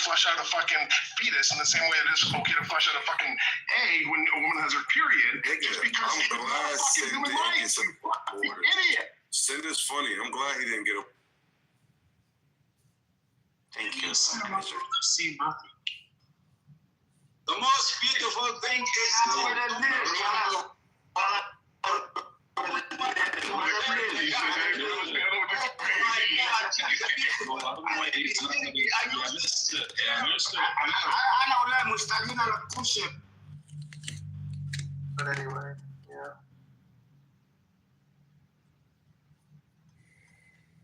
flush out a fucking fetus in the same way it is okay to flush out a fucking egg when a woman has her period. Just because I'm glad fucking human rights, you fucking idiot. Cinder's funny. I'm glad he didn't get a. Thank you. See nothing. The most beautiful thing is But anyway, yeah.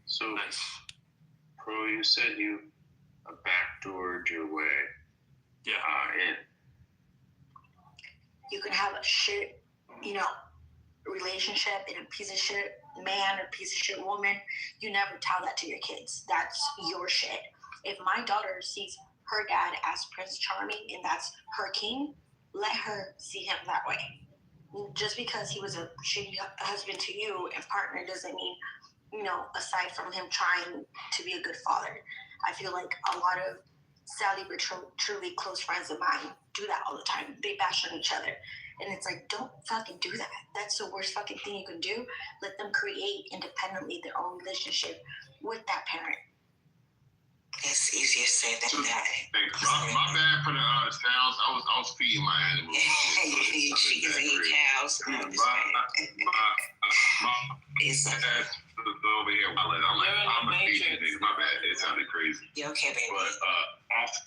So, Pro, you said you backdoored your way in. You can have a shit, relationship in a piece of shit man or piece of shit woman. You never tell that to your kids. That's your shit. If my daughter sees her dad as Prince Charming and that's her king, let her see him that way. Just because he was a shitty husband to you and partner doesn't mean, aside from him trying to be a good father. I feel like a lot of Sally but truly close friends of mine do that all the time. They bash on each other. And it's like, don't fucking do that. That's the worst fucking thing you can do. Let them create independently their own relationship with that parent. It's easier said than done. My bad for the sounds. I was feeding my animals. Chickens and cows. It's over here. I'm a feeding nigga. My bad. It sounded crazy. You okay, baby? But off.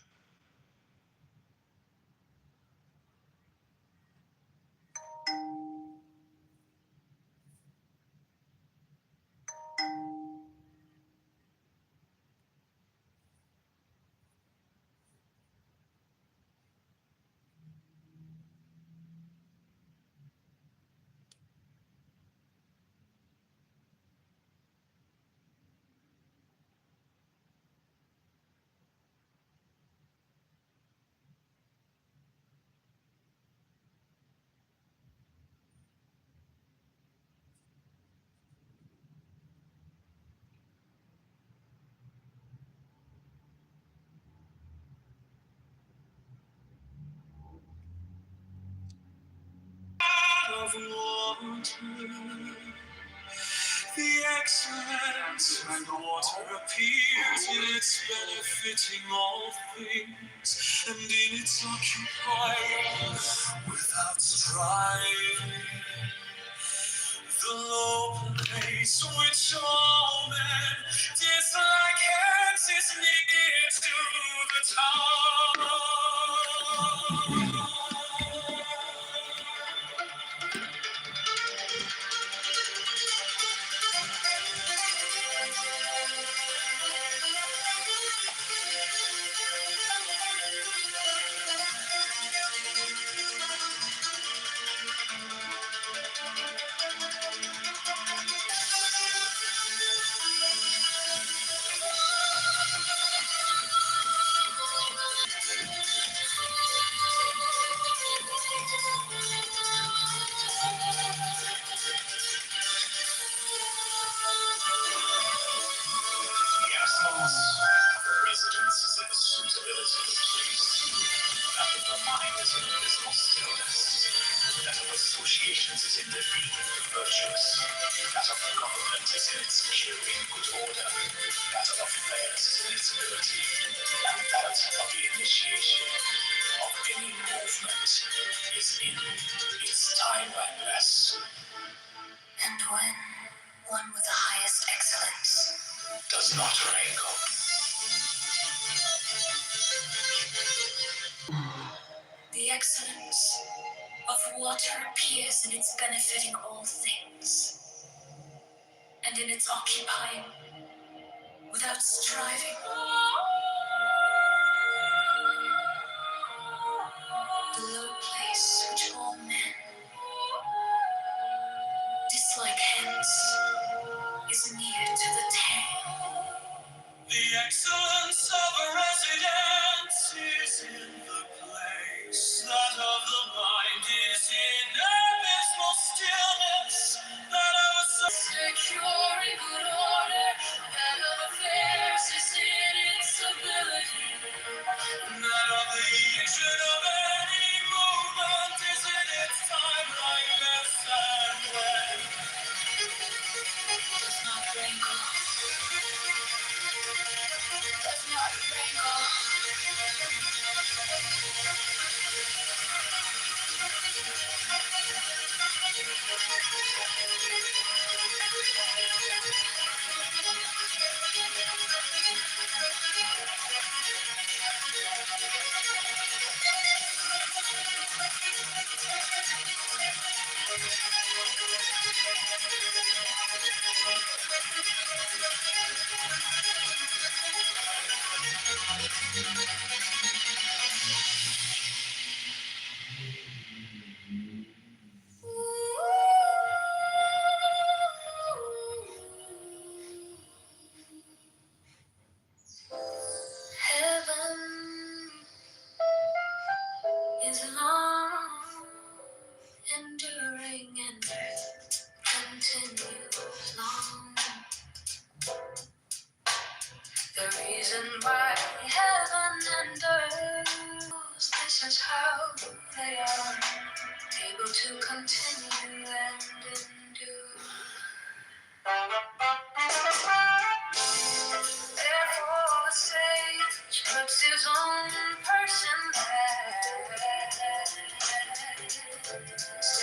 Of water, the excellence of water appears in its benefiting all things, and in its occupying without striving. The low place which all men dislike hence is near to the top. Associations is in the being virtuous, that of the government is in its securing good order, that of affairs is in its ability, and that of the initiation of any movement is in its time and rest. And when one with the highest excellence Does not wrangle. the excellence of water appears in its benefiting all things, and in its occupying without striving. The low place which all men dislike hence is near to the tail. The excellence of a residence is in the place that of the mind is in abysmal stillness, that of a Secure in good order, that of affairs is in its ability, continues long. The reason why heaven and earth, this is how they are able to continue and endure. Therefore, the sage puts his own person last,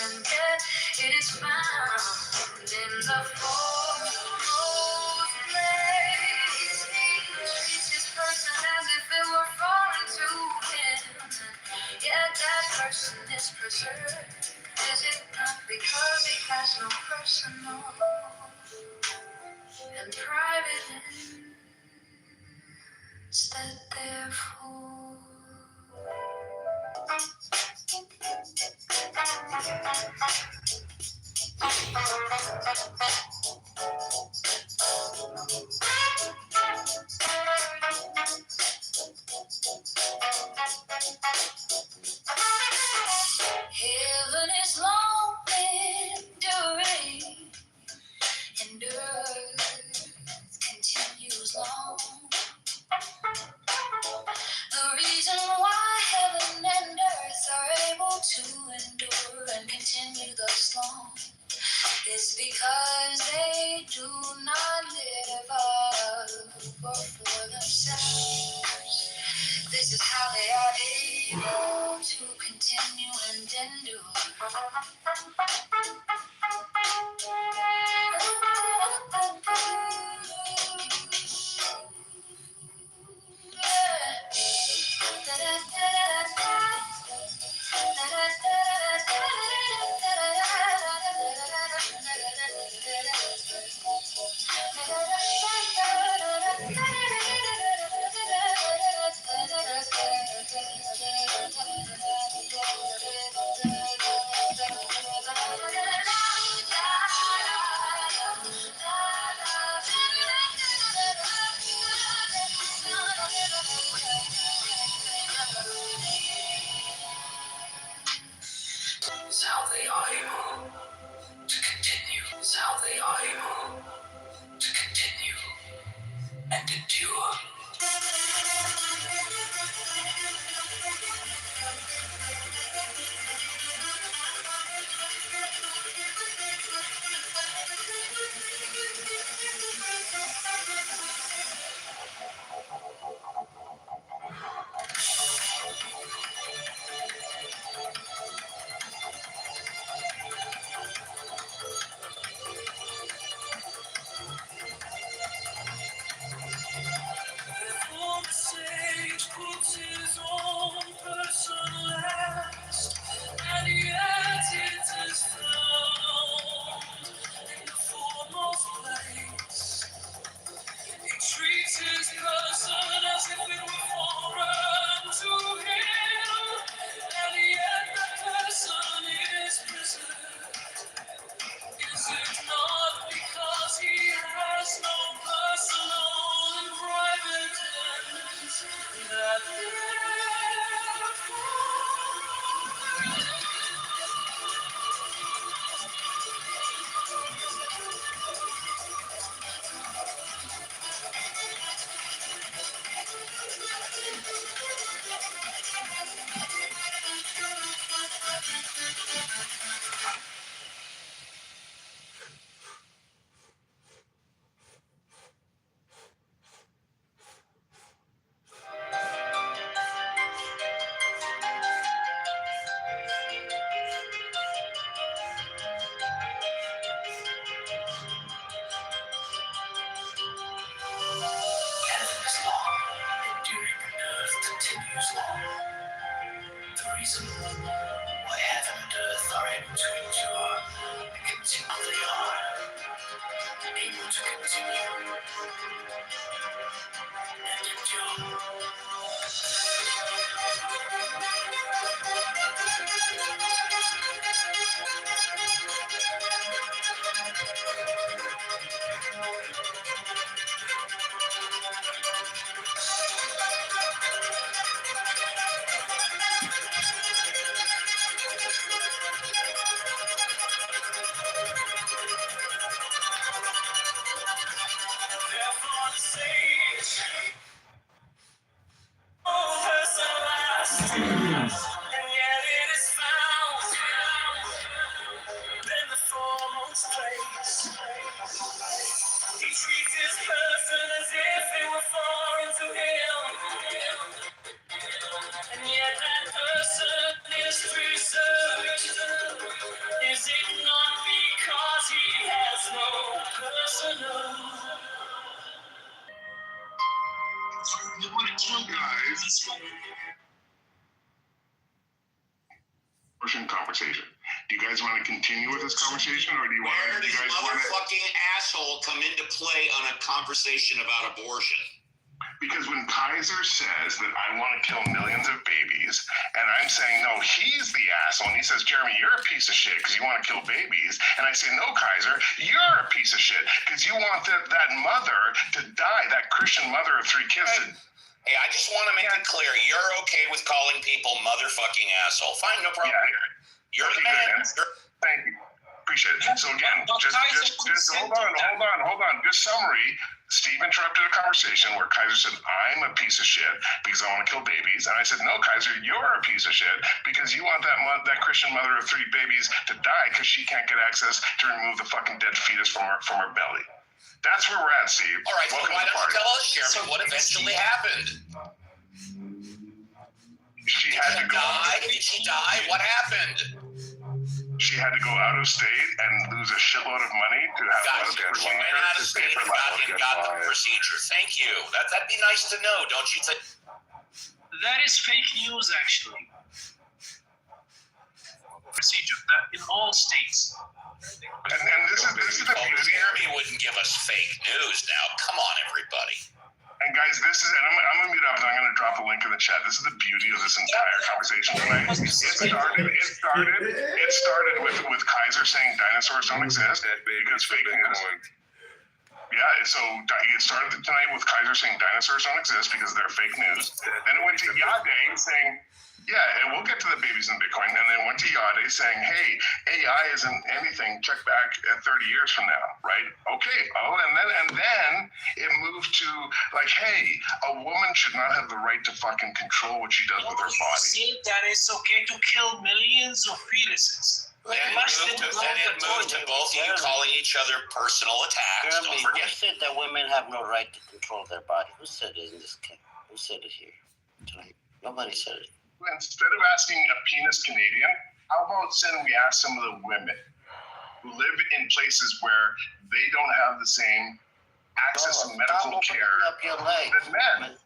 and yet it is found in the foremost place. He treats his person as if it were foreign to him, yet that person is preserved. Is it not because he has no personal and private instead, therefore? Heaven is long enduring, and earth continues long. The reason why heaven and earth are able to endure and continue thus long is because they do not live up or for themselves. This is how they are able to continue and endure. It's how they are able to continue. It's how they are able to continue and endure. Therefore the sage puts his own person last, and yet it is found in the foremost place. He treats his person as if it were foreign to him, and yet the person is preserved. Is it not because he has no personal and private ends that heaven is long, enduring, and earth continues long. The reason why heaven and earth are able to endure and continue, they are able to continue and endure. the foremost place. He treats his person as if they were foreign to him. And yet that person is preserved. Is it not because he has no personal? You want to kill guys. Abortion conversation. Do you guys want to continue with this conversation, or do you want Where to? does You guys want to? motherfucking asshole come into play on a conversation about abortion? Because when Kaiser says that I want to kill millions of babies, and I'm saying, no, he's the asshole, and he says, Jeremy, you're a piece of shit because you want to kill babies, and I say, no, Kaiser, you're a piece of shit because you want that mother to die, that Christian mother of 3 kids to. Hey, I just want to make it clear, you're okay with calling people motherfucking asshole. Fine, no problem. Yeah. You're Okay, the man. good, Thank you. Appreciate it. So again, just hold on. Just summary. Steve interrupted a conversation where Kaiser said, I'm a piece of shit because I want to kill babies. And I said, no, Kaiser, you're a piece of shit because you want that Christian mother of 3 babies to die because she can't get access to remove the fucking dead fetus from her belly. That's where we're at, Steve. All right, so why don't you tell us, Jeremy, what eventually happened? She had to go. Did she die? What happened? She had to go out of state and lose a shitload of money to have Gotcha. She went out of state and got the procedure. Thank you. That'd be nice to know, don't you think? That is fake news, actually. Procedure that in all states. And this is the beauty. Jeremy wouldn't give us fake news now. Come on, everybody. And guys, I'm gonna mute up and I'm gonna drop a link in the chat. This is the beauty of this entire conversation tonight. It started with Kaiser saying dinosaurs don't exist because fake news. Yeah, so it started tonight with Kaiser saying dinosaurs don't exist because they're fake news. Then it went to Yade saying, yeah, and we'll get to the babies in Bitcoin. And then went to Yade saying, hey, AI isn't anything. Check back at 30 years from now, right? Okay. Oh, and then it moved to like, hey, a woman should not have the right to fucking control what she does with her body. See that it's okay to kill millions of fetuses. Then it moved to both of you calling each other personal attacks. Jeremy, Don't forget. who said that women have no right to control their body? Who said it in this case? Who said it here tonight? Nobody said it. Instead of asking a penis Canadian, how about saying we ask some of the women who live in places where they don't have the same access to medical care Up your leg. than men?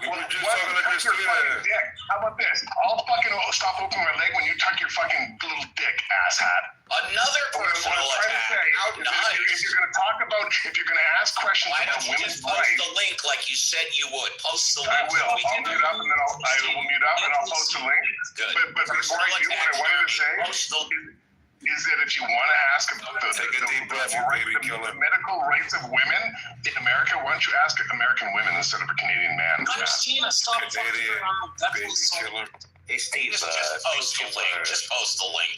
We were just talking like this. Dick. How about this? I'll fucking stop opening my leg when you tuck your fucking little dick, asshat. Another What personal I'm trying to attack. say How is nice. if you're going to talk about, if you're going to ask questions Why about don't you women's just post rights, the link like you said you would? Post the link. I will. We I'll can- mute up and then I will mute up and I'll post a link. Good. But before I do, what I wanted to say Post the is that if you want to ask about Take a deep breath, you baby killer. the medical rights of women in America, why don't you ask American women instead of a Canadian man? Christina, stop fucking Canadian around. That baby was so killer. Hey, Steve. just post the link. Just post the link.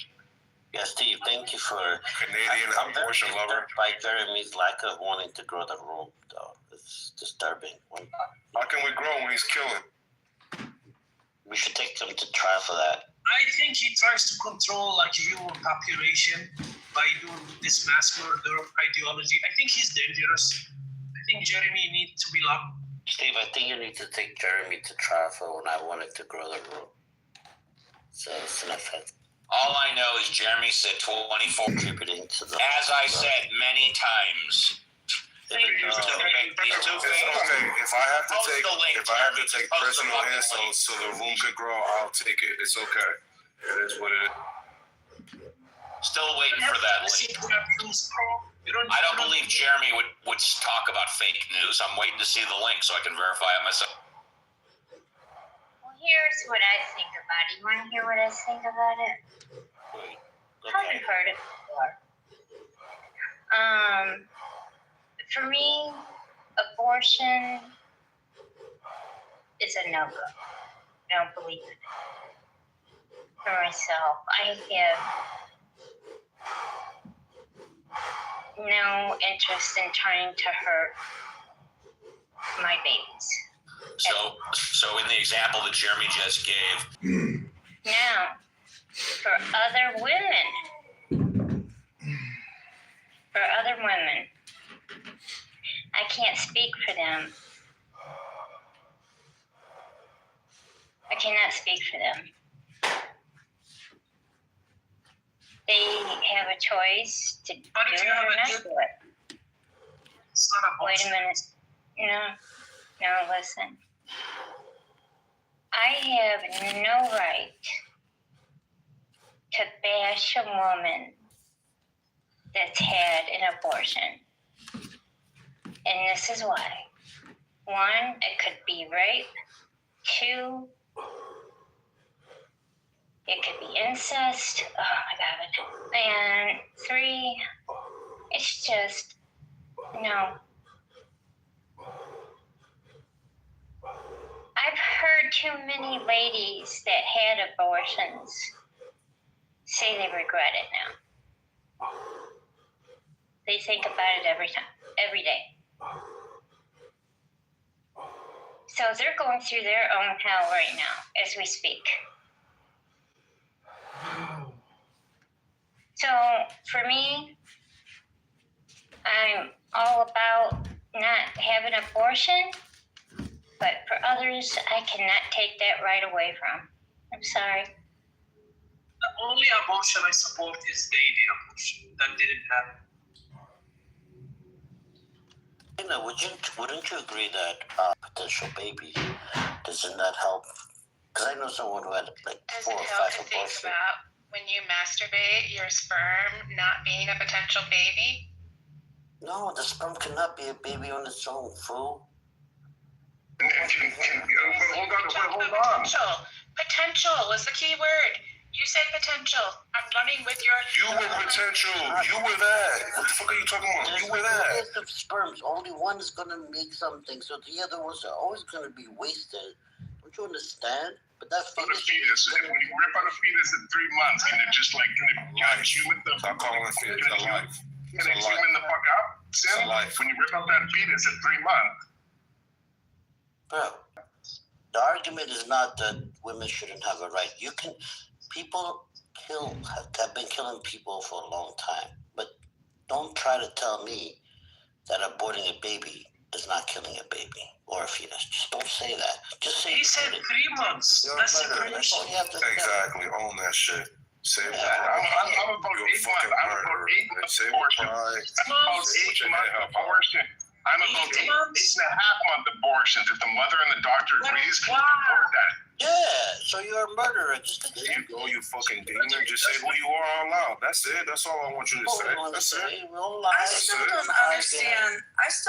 Yeah, Steve, thank you for Canadian I'm very abortion lover. disturbed by Jeremy's lack of wanting to grow the room, though. It's disturbing. How can we grow when he's killing? We should take him to trial for that. I think he tries to control like human population by doing this mass murder ideology. I think he's dangerous. I think Jeremy needs to be locked. Steve, I think you need to take Jeremy to trial for when I wanted to grow the room. So it's an offense. All I know is Jeremy said 24. Contributing to the. As I said many times. Thank you. These two It's things. okay. If I have to Post take the link, Jeremy. Post the personal fucking insults so the room can grow, I'll take it. It's okay. It is what it is. Still waiting for that link. I don't believe Jeremy would talk about fake news. I'm waiting to see the link so I can verify it myself. Well, here's what I think about it. You want to hear what I think about it? I haven't heard it before. For me, abortion is a no-go. I don't believe it. For myself, I have no interest in trying to hurt my babies. So in the example that Jeremy just gave, Now, for other women speak for them. I cannot speak for them. They have a choice to do it or not do it. It's not a Wait a minute. No, listen. I have no right to bash a woman that's had an abortion. And this is why. One, it could be rape. Two, it could be incest. Oh my God. And three, it's just, no. I've heard too many ladies that had abortions say they regret it now. They think about it every day. So they're going through their own hell right now as we speak. So for me, I'm all about not having an abortion, but for others, I cannot take that right away from. I'm sorry. The only abortion I support is daily abortion. That didn't happen. Wouldn't you agree that potential baby doesn't that help? Because I know someone who had like Does 4 it or help 5 to think abortions. about when you masturbate your sperm not being a potential baby? No, the sperm cannot be a baby on its own, fool. Hold on. Potential was the key word. You said potential. I'm running with your. You were potential. You were that. What the fuck are you talking about? You were that. There's of sperms. Only one is going to make something, so the other ones are always going to be wasted. Don't you understand? But that So the fetus, when you rip out a fetus at 3 months, can it just like, can it human the Stop calling it fetus. It's a life. Can it human the fuck up? Sim? It's a life. When you rip out that fetus at 3 months. Bro, the argument is not that women shouldn't have a right. People have been killing people for a long time. But don't try to tell me that aborting a baby is not killing a baby or a fetus. Just don't say that. Just say He said 3 months. That's the That's all you have to say. Exactly. Own that shit. Say I'm about 8 months. I'm about 8 months abortion. I'm about 8 months abortion. I'm about 8 and a half month abortions. If the mother and the doctor agrees, abort that. Yeah, so you're a murderer. Just There you go, you fucking demon. Just say who you are out loud. That's it. That's all I want you to say. That's it. I still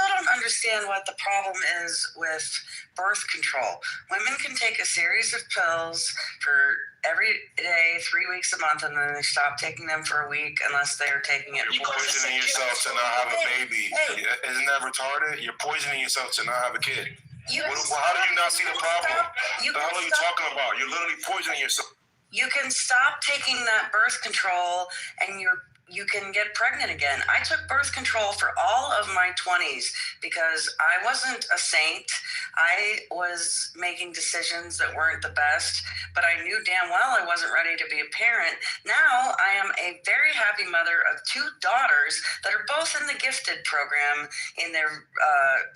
don't understand what the problem is with birth control. Women can take a series of pills for every day, 3 weeks a month, and then they stop taking them for a week unless they're taking it. You're poisoning yourself to not have a baby. Isn't that retarded? You're poisoning yourself to not have a kid. How do you not see the problem? What the hell are you talking about? You're literally poisoning yourself. You can stop taking that birth control and you can get pregnant again. I took birth control for all of my 20s because I wasn't a saint. I was making decisions that weren't the best, but I knew damn well I wasn't ready to be a parent. Now I am a very happy mother of 2 daughters that are both in the gifted program in their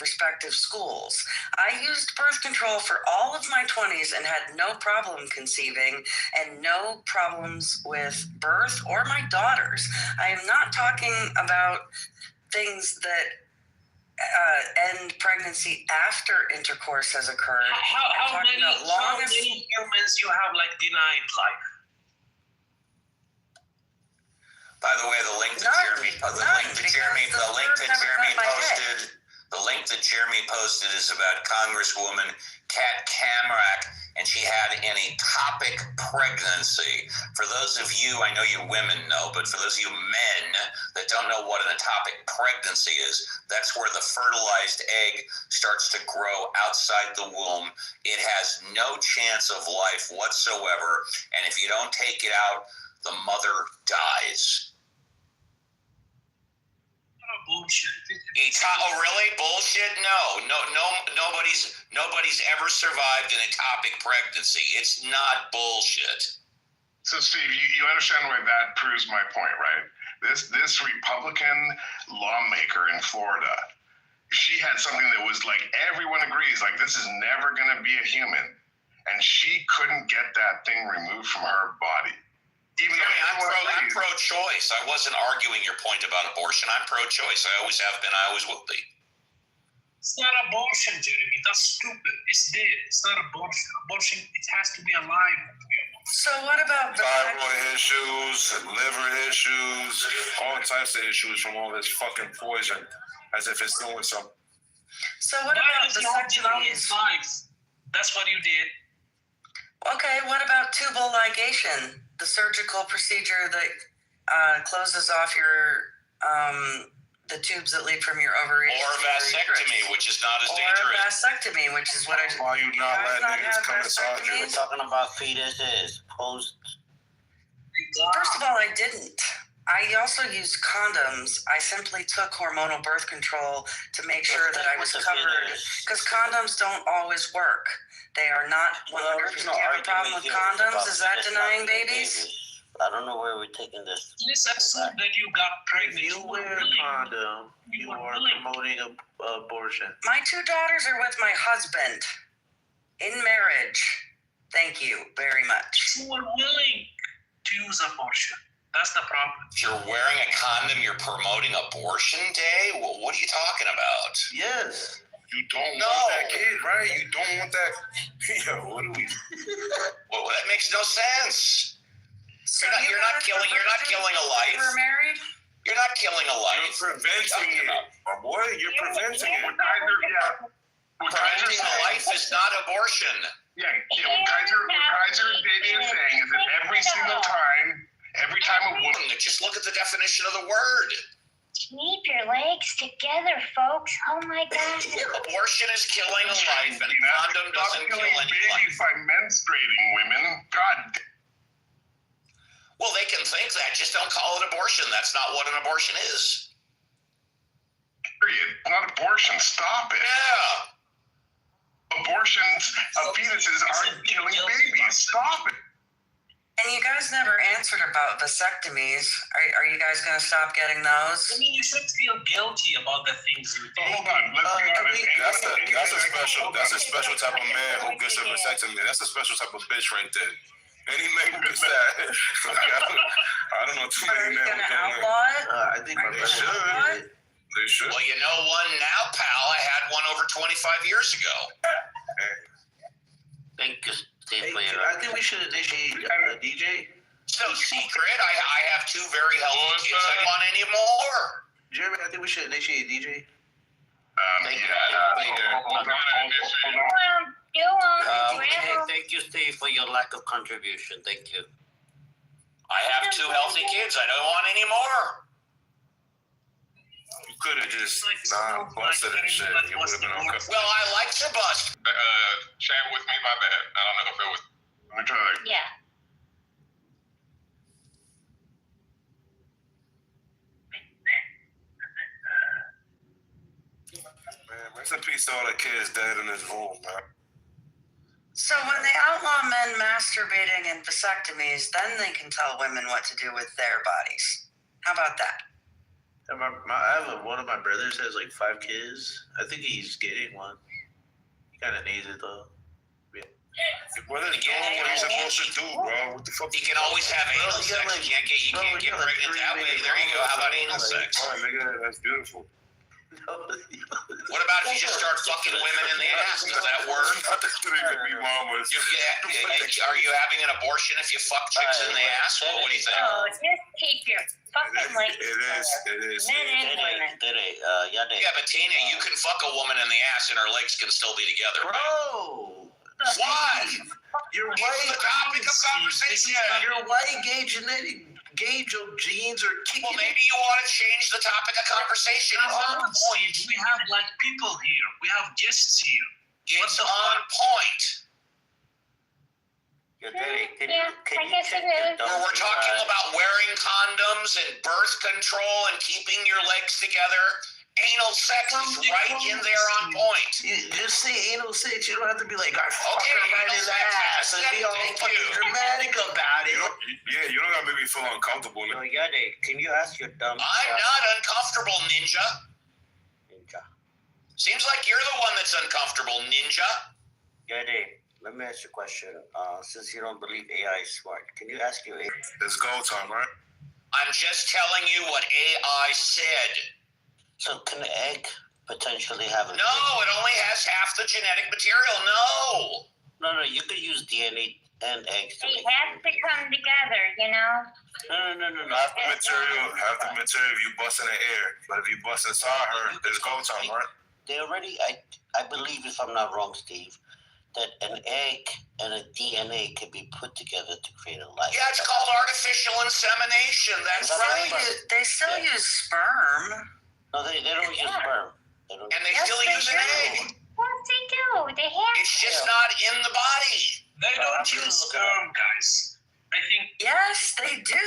respective schools. I used birth control for all of my 20s and had no problem conceiving and no problems with birth or my daughters. I am not talking about things that end pregnancy after intercourse has occurred. How many humans you have like denied life? By the way, the link that Jeremy posted is about Congresswoman Kat Cammack, and she had an ectopic pregnancy. For those of you, I know you women know, but for those of you men that don't know what an ectopic pregnancy is, that's where the fertilized egg starts to grow outside the womb. It has no chance of life whatsoever, and if you don't take it out, the mother dies. Bullshit. Oh, really? Bullshit? No. Nobody's ever survived an ectopic pregnancy. It's not bullshit. So, Steve, you understand why that proves my point, right? This Republican lawmaker in Florida she had something that was like everyone agrees, like this is never going to be a human, and she couldn't get that thing removed from her body. Even though I'm pro-choice. I wasn't arguing your point about abortion. I'm pro-choice. I always have been. I always will be. It's not abortion, Jeremy. That's stupid. It's dead. It's not abortion. Abortion, it has to be alive. So what about thyroid issues, liver issues, all types of issues from all this fucking poison, as if it's doing something. So what about vasectomies? That's what you did. Okay, what about tubal ligation, the surgical procedure that closes off your the tubes that lead from your ovaries? Or a vasectomy, which is not as dangerous. Or a vasectomy, which is what I just. Why you not letting niggas come inside you? We're talking about fetuses, post. First of all, I didn't. I also used condoms. I simply took hormonal birth control to make sure that I was covered. Because condoms don't always work. They are not 100%. Do you have a problem with condoms? Is that denying babies? I don't know where we're taking this. Let's assume that you got pregnant. If you wear a condom, you are promoting abortion. My 2 daughters are with my husband in marriage. Thank you very much. You were willing to use abortion. That's the problem. If you're wearing a condom, you're promoting abortion day? Well, what are you talking about? Yes. You don't want that kid, right? You don't want that. Yo, what do we? Well, that makes no sense. So you're not killing a life. We're married? You're not killing a life. You're preventing it. My boy, you're preventing it. Preventing a life is not abortion. Yeah, what Kaiser David is saying is that every time a woman. Just look at the definition of the word. Keep your legs together, folks. Oh my God. Abortion is killing a life, and a condom doesn't kill any babies life. by menstruating women. God. Well, they can think that. Just don't call it abortion. That's not what an abortion is. Period. Not abortion. Stop it. Yeah. Abortions of fetuses aren't killing babies. Stop it. And you guys never answered about vasectomies. Are you guys going to stop getting those? I mean, you should feel guilty about the things you did. Hold on. Let's be honest. That's a special type of man who gets a vasectomy. That's a special type of bitch right there. Any man who gets that, I don't know too many men who do that. I think my brother should. They should. Well, you know one now, pal. I had one over 25 years ago. Thank you, Steve. I think we should initiate DJ. So secret. I have 2 very healthy kids. I don't want any more. Jeremy, I think we should initiate DJ. Thank you, Steve, for your lack of contribution. Thank you. I have 2 healthy kids. I don't want any more. You could have just busted and shit. You would have been okay. Well, I like to bust. Chat with me, my bad. I don't know if it was. Let me try that. Yeah. Man, rest in peace to all the kids dead in this room, man. So when they outlaw men masturbating and vasectomies, then they can tell women what to do with their bodies. How about that? One of my brothers has like 5 kids. I think he's getting one. He kind of needs it though. What is what he's supposed to do, bro? What the fuck? You can always have anal sex. You can't get pregnant that way. There you go. How about anal sex? Oh, nigga, that's beautiful. What about if you just start fucking women in the ass? Does that work? Are you having an abortion if you fuck chicks in the ass? Well, what do you think? Oh, just keep your fucking legs It is. Men and women. Yeah, but Tina, you can fuck a woman in the ass and her legs can still be together. Bro! Why? Your white the topic of conversation. Your white gay genetic gauge of genes are kicking. Well, maybe you want to change the topic of conversation. We have like people here. We have guests here. It's on point. We're talking about wearing condoms and birth control and keeping your legs together. Anal sex is right in there on point. You just say anal sex. You don't have to be like, I fuck her right in the ass and be all fucking dramatic about it. You don't gotta make me feel uncomfortable. No, Yade, can you ask your dumb I'm not uncomfortable, Ninja. Seems like you're the one that's uncomfortable, ninja. Yade, let me ask you a question. Since you don't believe AI is smart, can you ask your AI? It's go time, right? I'm just telling you what AI said. So can an egg potentially have a... No, it only has half the genetic material. No. No, you could use DNA and eggs to They make have to come together, you know? No. Half the material if you bust in the air. But if you bust inside her, it's go time, right? They already, I believe, if I'm not wrong, Steve, that an egg and a DNA can be put together to create a life. Yeah, it's called artificial insemination. That's right. They still use sperm. No, they don't use sperm. And they still use an egg. Yes, they do. They have. It's just not in the body. They don't use sperm, guys. I think. Yes, they do.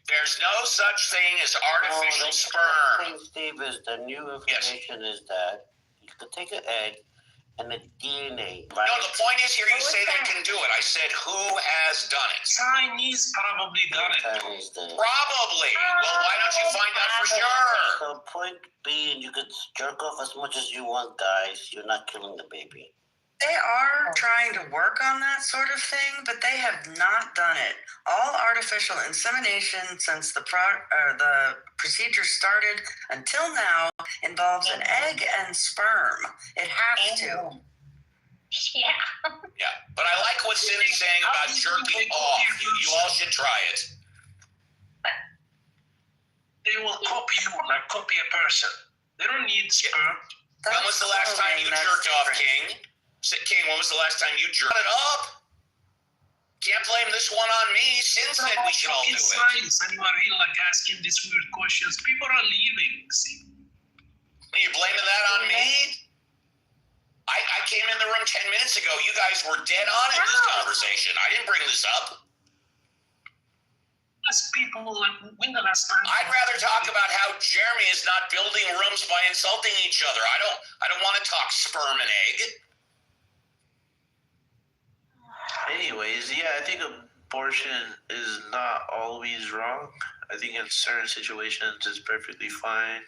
There's no such thing as artificial sperm. Steve, is the new information is that you could take an egg and the DNA. No, the point is here you say they can do it. I said who has done it? Chinese probably done it. Probably. Well, why don't you find out for sure? So point being, you could jerk off as much as you want, guys. You're not killing the baby. They are trying to work on that sort of thing, but they have not done it. All artificial insemination since the procedure started until now involves an egg and sperm. It has to. Yeah. Yeah, but I like what Cindy's saying about jerking off. You all should try it. They will copy you, like copy a person. They don't need sperm. When was the last time you jerked off, King? King, when was the last time you jerked it up? Can't blame this one on me. Sin said we should all do it. Science, and you are really like asking these weird questions. People are leaving. See? Are you blaming that on me? I came in the room 10 minutes ago. You guys were dead on in this conversation. I didn't bring this up. People, like, when the last time? I'd rather talk about how Jeremy is not building rooms by insulting each other. I don't want to talk sperm and egg. Anyways, yeah, I think abortion is not always wrong. I think in certain situations it's perfectly fine.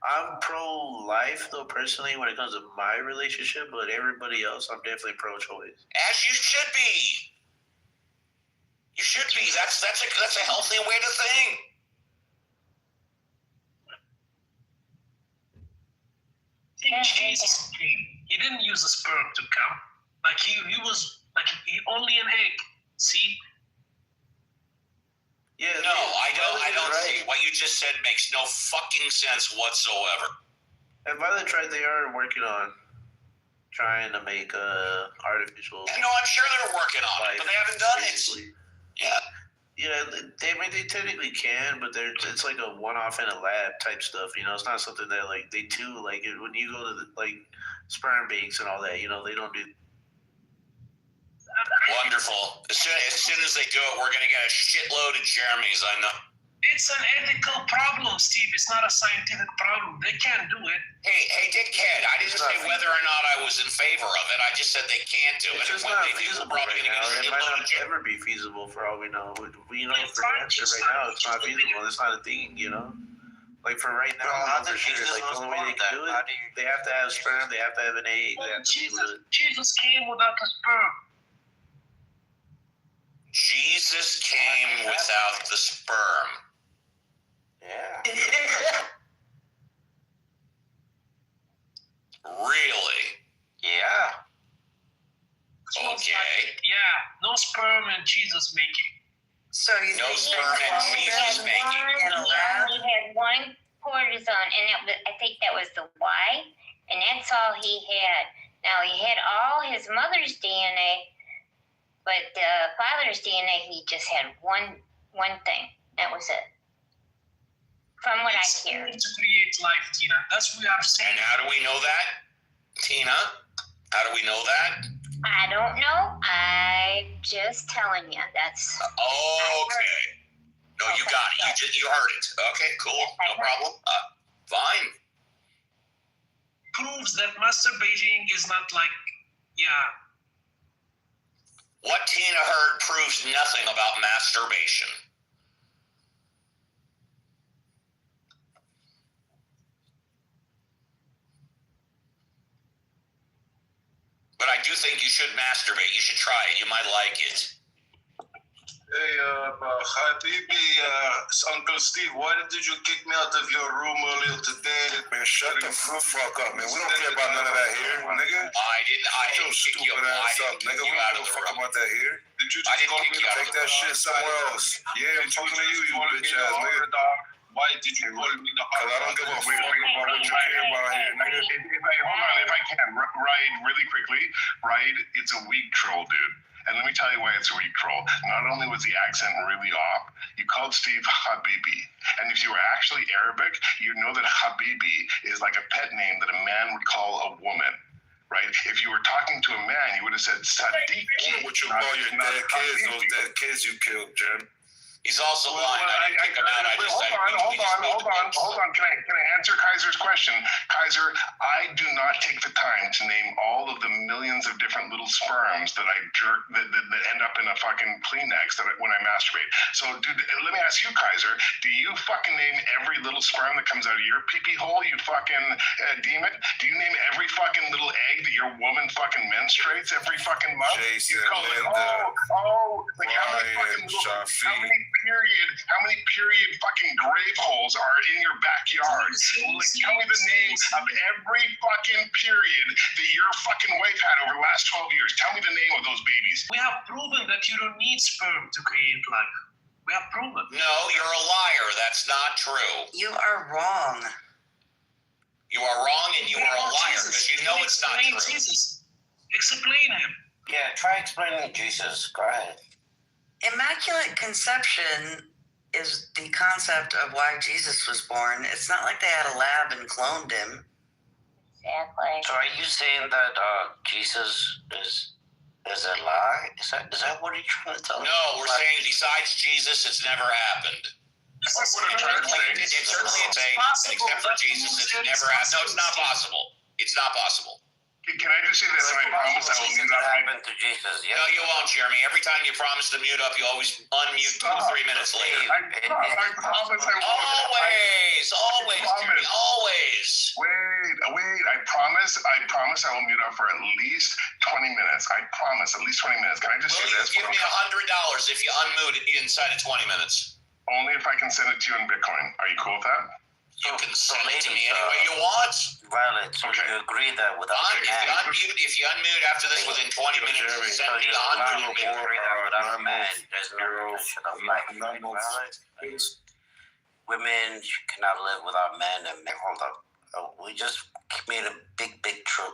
I'm pro-life, though, personally, when it comes to my relationship, but everybody else, I'm definitely pro-choice. As you should be. You should be. That's a healthy way to think. Jesus came. He didn't use a sperm to come. Like he was like he only an egg. See? Yeah. No, I don't see. What you just said makes no fucking sense whatsoever. And by the try, they are working on trying to make artificial. No, I'm sure they're working on it, but they haven't done it. Yeah. Yeah, they technically can, but it's like a one-off in a lab type stuff. You know, it's not something that like they do. Like when you go to like sperm banks and all that, you know, they don't do. Wonderful. As soon as they do it, we're gonna get a shitload of Jeremys. I know. It's an ethical problem, Steve. It's not a scientific problem. They can't do it. Hey, dickhead! I didn't say whether or not I was in favor of it. I just said they can't do it. It's just And when not they do, feasible we're probably right gonna now. get a It might shitload of not Jeremys. ever be feasible for all we know. You know, for answer right now, it's not feasible. It's not a thing. You know, like for right now, for sure. Like the only way they can do it, they have to have sperm. They have to have an egg. They have to be able to. Jesus came without a sperm. Jesus came without the sperm. Yeah. Really? Yeah. Okay. Yeah, no sperm and Jesus making. So you No think sperm and Jesus making. He had one cortisone, and I think that was the Y, and that's all he had. Now he had all his mother's DNA, but the father's DNA, he just had one thing. That was it. From what I hear. To create life, Tina. That's what we are saying. And how do we know that, Tina? How do we know that? I don't know. I'm just telling you. That's. Okay. No, you got it. You heard it. Okay, cool. No problem. Fine. Proves that masturbating is not like, What Tina heard proves nothing about masturbation. But I do think you should masturbate. You should try it. You might like it. Hey, Habibi, Uncle Steve, why did you kick me out of your room earlier today? Man, shut the fuck up, man. We don't care about none of that here, nigga. I didn't kick you out. Nigga, we don't give a fuck about that here. Did you just call me to take that shit somewhere else? Yeah, I'm talking to you, you bitch ass nigga. Why did you call me the hard? Because I don't give a fuck about what you care about here, nigga. Hold on, if I can, Ride, really quickly. Ride, it's a weak troll, dude. And let me tell you why it's a weak troll. Not only was the accent really off, you called Steve Habibi. And if you were actually Arabic, you know that Habibi is like a pet name that a man would call a woman. Right? If you were talking to a man, you would have said Sadiq. What you call your dead kids, those dead kids you killed, Jen? He's also lying. I didn't kick him out. Hold on. Can I answer Kaiser's question? Kaiser, I do not take the time to name all of the millions of different little sperms that I jerk that end up in a fucking Kleenex when I masturbate. So, dude, let me ask you, Kaiser, do you fucking name every little sperm that comes out of your pee-pee hole, you fucking demon? Do you name every fucking little egg that your woman fucking menstruates every fucking month? Jason, you call Linda, like how many period fucking grave holes are in your backyard? Like, tell me the name of every fucking period that your fucking wife had over the last 12 years. Tell me the name of those babies. We have proven that you don't need sperm to create life. We have proven. No, you're a liar. That's not true. You are wrong. You are wrong, and you are a liar because you know it's not true. Jesus. Explain him. Yeah, try explaining Jesus. Go ahead. Immaculate conception is the concept of why Jesus was born. It's not like they had a lab and cloned him. Exactly. So are you saying that Jesus is a lie? Is that what you're trying to tell us? No, we're saying besides Jesus, it's never happened. It's certainly except for Jesus, it's never happened. No, it's not possible. It's not possible. Can I just say this? And I promise I will mute up. Happened to Jesus? Yeah. No, you won't, Jeremy. Every time you promise to mute up, you always unmute 2 or 3 minutes later. I promise I will. Always. Wait. I promise I will mute up for at least 20 minutes. I promise, at least 20 minutes. Can I just say this? Give me $100 if you unmute it inside of 20 minutes. Only if I can send it to you in Bitcoin. Are you cool with that? You can send it to me any way you want. Violet, so you agree that without if you unmute after this within 20 minutes, send me $100 million. Without a man, there's no protection of life. Women cannot live without men. And hold up, we just made a big breakthrough.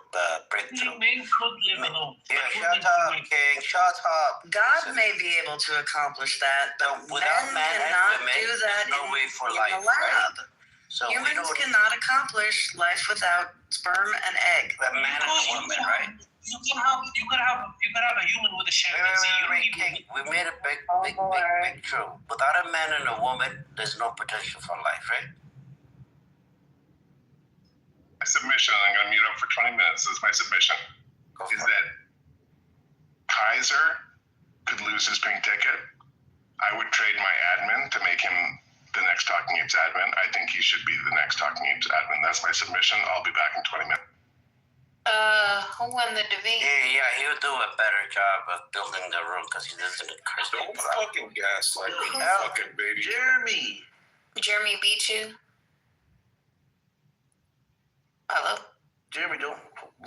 Men could live alone. Yeah, shut up, King. Shut up. God may be able to accomplish that, but without men cannot do that no way for in life, the lab. right? So humans cannot accomplish life without sperm and egg. A man and a woman, right? You could have a human with a chimpanzee. We made a big breakthrough. Without a man and a woman, there's no protection for life, right? My submission, I'm going to mute up for 20 minutes. This is my submission. Is that Kaiser could lose his pink ticket. I would trade my admin to make him the next Talking Apes admin. I think he should be the next Talking Apes admin. That's my submission. I'll be back in 20 minutes. Who won the debate? Yeah, he would do a better job of building the room because he doesn't curse Don't people out. fucking gaslight me, you fucking baby. Jeremy beat you? Hello? Jeremy, don't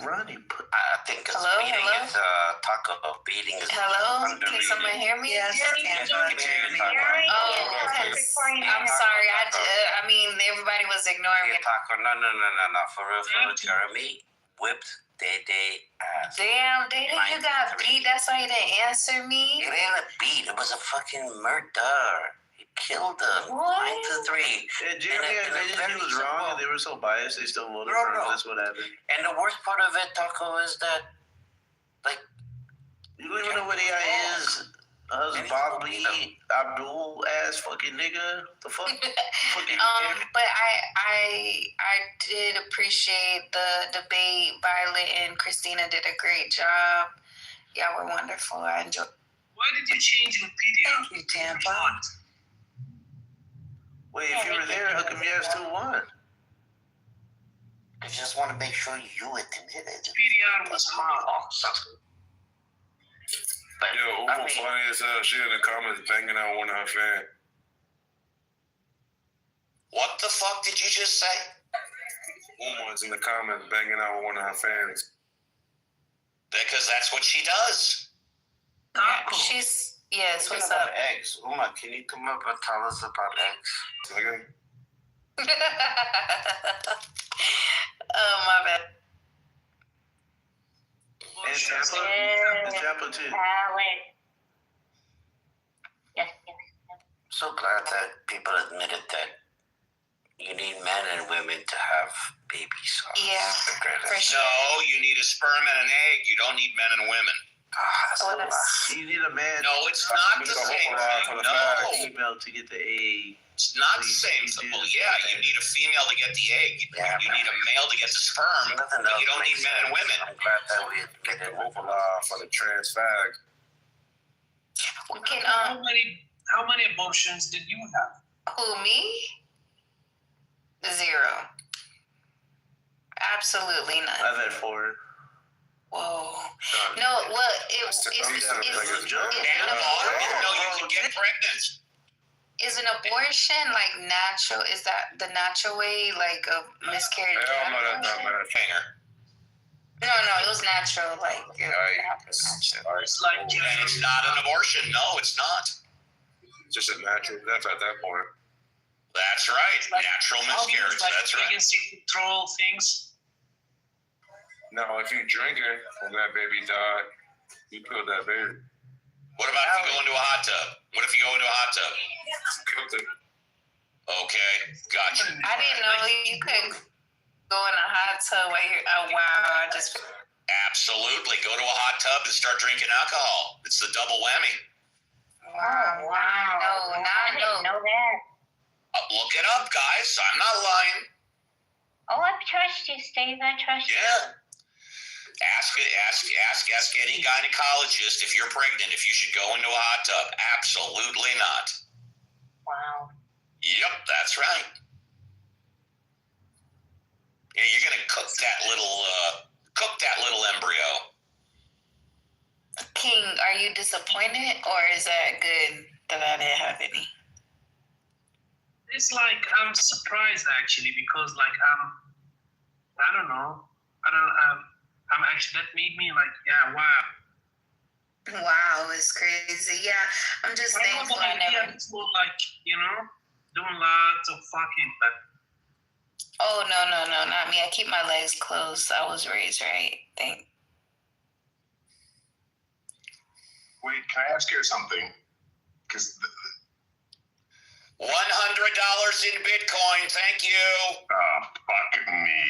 run. I think it's beating is taco. Beating is Hello? underrated. Can someone hear me? Yes, I can. Oh, I'm sorry. I mean, everybody was ignoring me. Taco. No. For real, Jeremy whipped Day ass. Damn, Day, you got beat. That's why you didn't answer me. It ain't a beat. It was a fucking murder. He killed them. What? 9-3. Yeah, Jeremy, he was wrong, and they were so biased, they still voted for him. That's what happened. And the worst part of it, Taco, is that, like, you don't even know what AI is. Bobby, Abdul ass fucking nigga. The fuck? But I did appreciate the debate. Violet and Christina did a great job. Y'all were wonderful. I enjoyed. Why did you change your video? Thank you, Tampa. Wait, if you were there, how come you guys still won? I just want to make sure you admit it. PDR was hot. But Yo, Uma funny as hell. She in the comments banging out one of her fans. What the fuck did you just say? Uma's in the comments banging out one of her fans. Because that's what she does. She's yes. What's about up? eggs? Uma, can you come up and tell us about eggs? Okay. Oh my bad. And Tampa, Yeah. and Tampa too. Alex. Yes, yes. So glad that people admitted that you need men and women to have babies. Yeah, for sure. No, you need a sperm and an egg. You don't need men and women. Oh, that's You need a man. No, it's not the same thing. No, Female to get the egg. it's not the same thing. Well, yeah, you need a female to get the egg. Yeah, You need a male to get the sperm, Nothing but else you don't need makes men and sense. women. I'm glad that we Get admitted the overlaw for the trans fag. we can. How many abortions did you have? Who, me? 0. Absolutely none. I've had 4. Whoa. No, well, That's it's a joke. And no, you can get pregnant. is an abortion like natural? Is that the natural way, like a miscarriage? Hell no, that's not bad. Hanger. No, it was natural. Like it happened natural. It's like And it's not an abortion. No, it's not. Just a natural death at that point. That's right. Natural miscarriage. like That's right. pregnancy control things. No, if you drink it and that baby died, you killed that baby. What about if you go into a hot tub? What if you go into a hot tub? Killed it. Okay, gotcha. I didn't know you couldn't go in a hot tub while you're. Oh wow! I just. Absolutely. Go to a hot tub and start drinking alcohol. It's the double whammy. Wow! No, I didn't know that. Look it up, guys. I'm not lying. Oh, I trust you, Steve. I trust you. Yeah. Ask any gynecologist if you're pregnant if you should go into a hot tub. Absolutely not. Wow. Yep, that's right. Yeah, you're gonna cook that little embryo. King, are you disappointed, or is that good that I didn't have any? It's like I'm surprised actually because like I don't know. I'm actually that made me like wow. Wow, it's crazy. Yeah, I'm just thankful I never. It's more like doing lots of fucking, but. Oh no, not me. I keep my legs closed. I was raised right. Wait, can I ask you something? Because $100 in Bitcoin. Thank you. fucking me.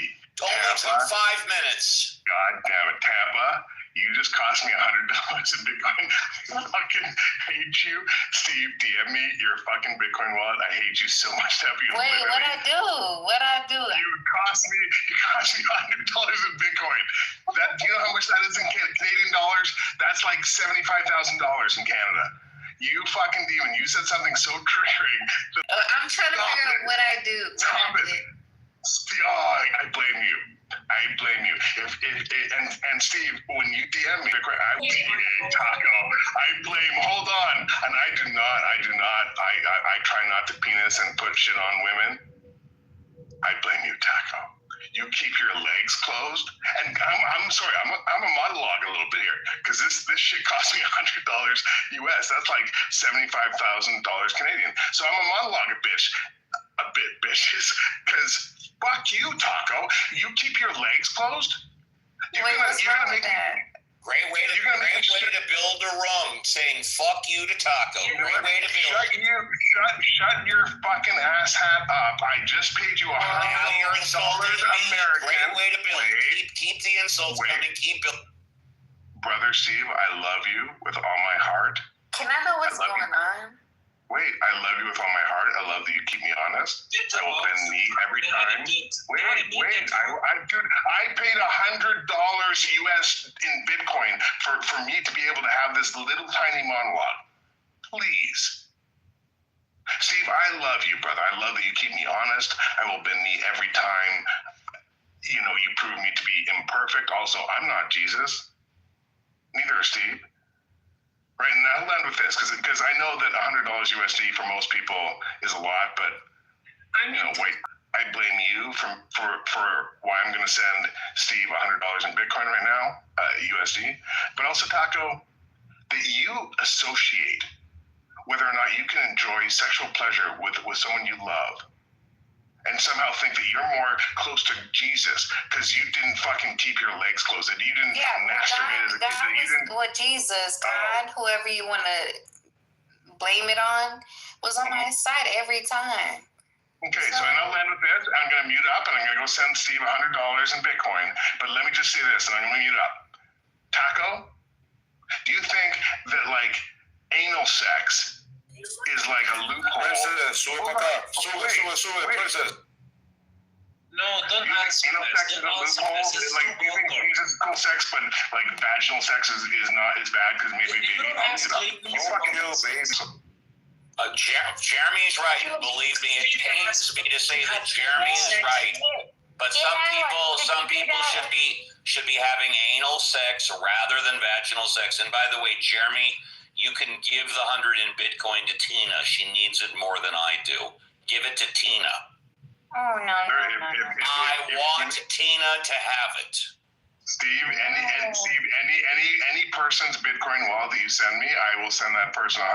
Only took 5 minutes. God damn it, Tampa. You just cost me $100 in Bitcoin. I fucking hate you. Steve, DM me your fucking Bitcoin wallet. I hate you so much, Tampa. Wait, what I do? You cost me $100 in Bitcoin. Do you know how much that is in Canadian dollars? That's like $75,000 in Canada. You fucking demon. You said something so triggering. I'm trying to figure out what I do. Stop it. I blame you. And Steve, when you DM me, Taco, I blame. Hold on, and I do not. I try not to penis and put shit on women. I blame you, Taco. You keep your legs closed, and I'm sorry. I'm a monologue a little bit here because this shit cost me $100 US. That's like $75,000 Canadian. So I'm a monologue a bit bitches because. Fuck you, Taco. You keep your legs closed? You're gonna make that? Great way to build a room, saying "fuck you" to Taco. Great way to build. Shut your fucking ass hat up. I just paid you $100 American. Great way to build. Keep the insults coming. Keep building. Brother Steve, I love you with all my heart. Can I know what's going on? Wait, I love you with all my heart. I love that you keep me honest. I will bend knee every time. Wait. I paid $100 US in Bitcoin for me to be able to have this little tiny monologue. Please. Steve, I love you, brother. I love that you keep me honest. I will bend knee every time. you prove me to be imperfect. Also, I'm not Jesus. Neither is Steve. Right, and I'll end with this because I know that $100 USD for most people is a lot, but I blame you for why I'm going to send Steve $100 in Bitcoin right now, USD. But also, Taco, that you associate whether or not you can enjoy sexual pleasure with someone you love, and somehow think that you're more close to Jesus because you didn't fucking keep your legs closed. You didn't masturbate as a kid. You didn't. What Jesus, God, whoever you want to blame it on, was on my side every time. Okay, so I'll end with this. I'm going to mute up and I'm going to go send Steve $100 in Bitcoin. But let me just say this, and I'm going to mute up. Taco, do you think that anal sex is like a loophole? Princess, sube princess. No, don't ask anal sex is a loophole? Do you think Jesus is cool sex, but vaginal sex is not as bad because maybe baby? You fucking know, baby. Jeremy's right. Believe me, it pains me to say that Jeremy's right. But some people should be having anal sex rather than vaginal sex. And by the way, Jeremy, you can give the 100 in Bitcoin to Tina. She needs it more than I do. Give it to Tina. Oh no. I want Tina to have it. Steve, any person's Bitcoin wallet that you send me, I will send that person $100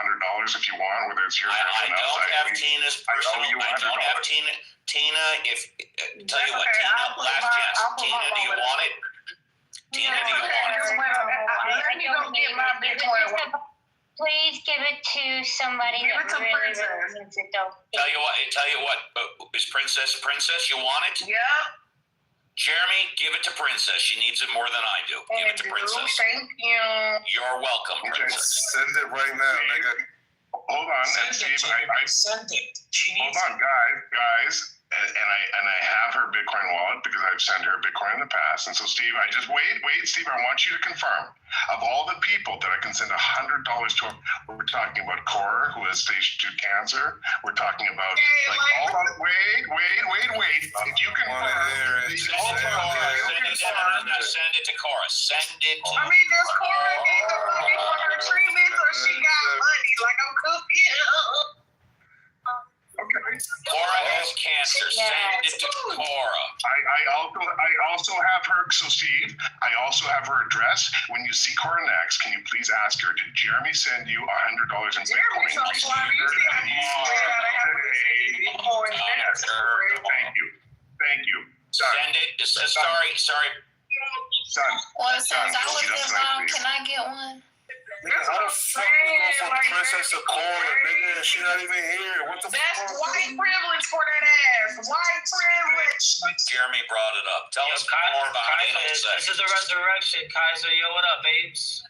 if you want, whether it's yours or someone else. I don't have Tina's personal. I don't have Tina. Tina, tell you what, Tina, last chance. Tina, do you want it? Tina, do you want it? Let me go get my Bitcoin. Please give it to somebody that really needs it, though. Tell you what. Is Princess? You want it? Yeah. Jeremy, give it to Princess. She needs it more than I do. Give it to Princess. Thank you. You're welcome, Princess. Send it right now, nigga. Hold on, and Steve, I sent it. Hold on, guys. And I have her Bitcoin wallet because I've sent her Bitcoin in the past. And so, Steve, wait, Steve, I want you to confirm of all the people that I can send $100 to. We're talking about Cora, who has stage 2 cancer. We're talking about hold on, wait. If you can send it to Cora. Send it to I mean, does Cora need the money for her treatment, or she got money? Like I'm cooking. Okay. Cora has cancer. Send it to Cora. I also have her. So Steve, I also have her address. When you see Cora next, can you please ask her? Did Jeremy send you $100 in Bitcoin? Jeremy's so slimy. You see how he's Thank you. Send it. Sorry. Son. Well, since I was involved, can I get one? Nigga, how the fuck you go from Princess to Cora, nigga? She not even here. What the fuck? That's white privilege for that ass. White privilege. Jeremy brought it up. Tell us more about anal sex. This is the resurrection, Kaiser. Yo, what up, babes?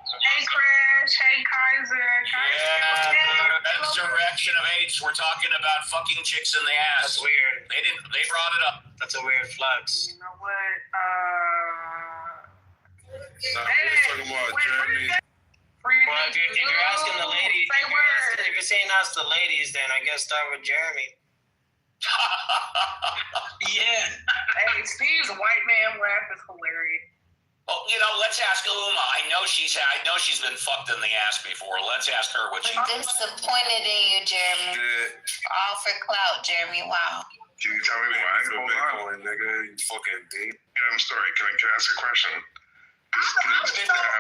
Hey, Crash. Hey, Kaiser. Resurrection of AIDS. We're talking about fucking chicks in the ass. That's weird. They brought it up. That's a weird flex. You know what? We're talking about Jeremy. Well, if you're asking the ladies, if you're saying ask the ladies, then I guess start with Jeremy. Yeah. Hey, Steve's white man laugh is hilarious. Well, let's ask Uma. I know she's been fucked in the ass before. Let's ask her what she. I'm disappointed in you, Jeremy. All for clout, Jeremy. Wow. Can you tell me why? Bitcoin, nigga. You fucking D. Yeah, I'm sorry. Can I ask a question?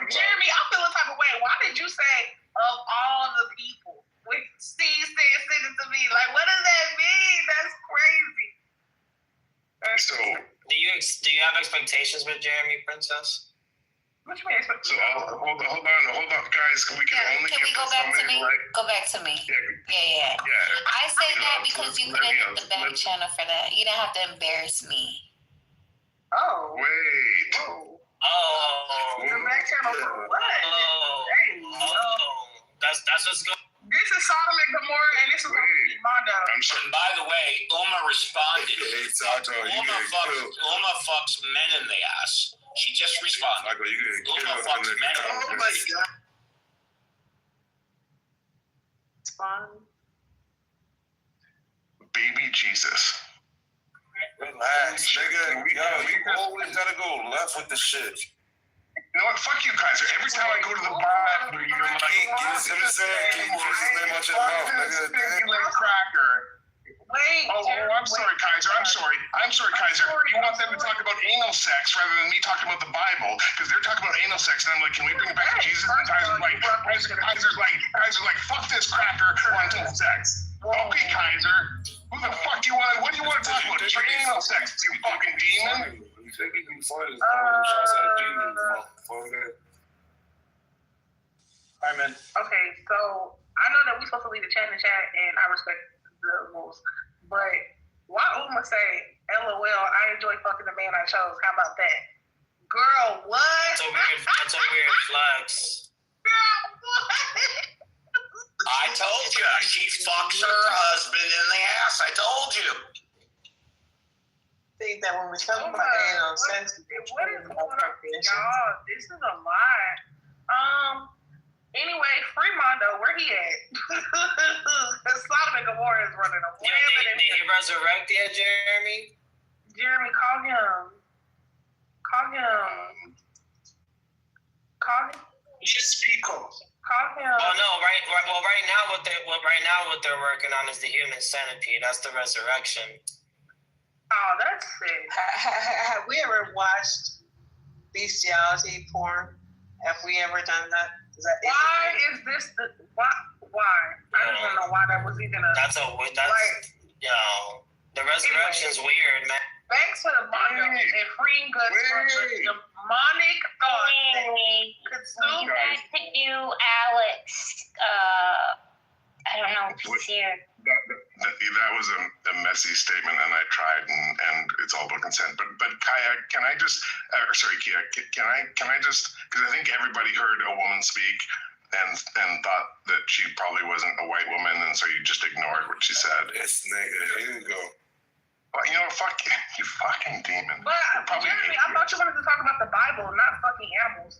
Jeremy, I feel a type of way. Why did you say of all the people? When Steve said send it to me, like what does that mean? That's crazy. So do you have expectations with Jeremy, Princess? What you mean expectations? So hold on, guys. We can only can we go back to me? Go back to me. Yeah. I say that because you couldn't hit the back channel for that. You didn't have to embarrass me. Oh. Wait. Whoa. Oh. The back channel for what? Hey, that's what's going. This is Sodom and Gomorrah, and this is Mondo. And by the way, Uma responded. Uma fucks men in the ass. She just responded. Uma fucks men in the ass. It's fun. Baby Jesus. Relax, nigga. Yo, you always gotta go left with the shit. You know what? Fuck you, Kaiser. Every time I go to the bar, you're like, Keep Jesus' name out your mouth, nigga. Stinky leg cracker. Wait. I'm sorry, Kaiser. I'm sorry, Kaiser. You want them to talk about anal sex rather than me talking about the Bible because they're talking about anal sex, and I'm like, can we bring it back to Jesus? And Kaiser's like, fuck this cracker wanting sex. Okay, Kaiser. Who the fuck do you want? What do you want to talk about? It's your anal sex, you fucking demon. You think you can fight his shots at demons, motherfucker. Alright, man. Okay, so I know that we're supposed to leave the chat in the chat, and I respect the rules. But why Uma say, LOL, I enjoy fucking the man I chose. How about that? Girl, what? That's a weird flex. Girl, what? I told you, she fucks her husband in the ass. I told you. Think that when we talk about anal sex, What is going on? Y'all, this is a lie. Anyway, free Mondo, where he at? Solomon Gomorrah is running a Did he resurrect yet, Jeremy? Jeremy, call him. Yes, Pico. Call him. Well, no, right now what they're working on is the human centipede. That's the resurrection. Oh, that's sick. Have we ever watched bestiality porn? Have we ever done that? Why is this why? I don't know why that was even a. The resurrection's weird, man. Thanks for the Mondo and freeing goods from the demonic thoughts that consume back to you, Alex. I don't know if he's here. That was a messy statement, and I tried, and it's all about consent. But Kaya, can I just, Kia, can I just, because I think everybody heard a woman speak and thought that she probably wasn't a white woman, and so you just ignored what she said. Yes, nigga, here you go. Well, you know, fuck you, fucking demon. But Jeremy, I thought you wanted to talk about the Bible, not fucking animals.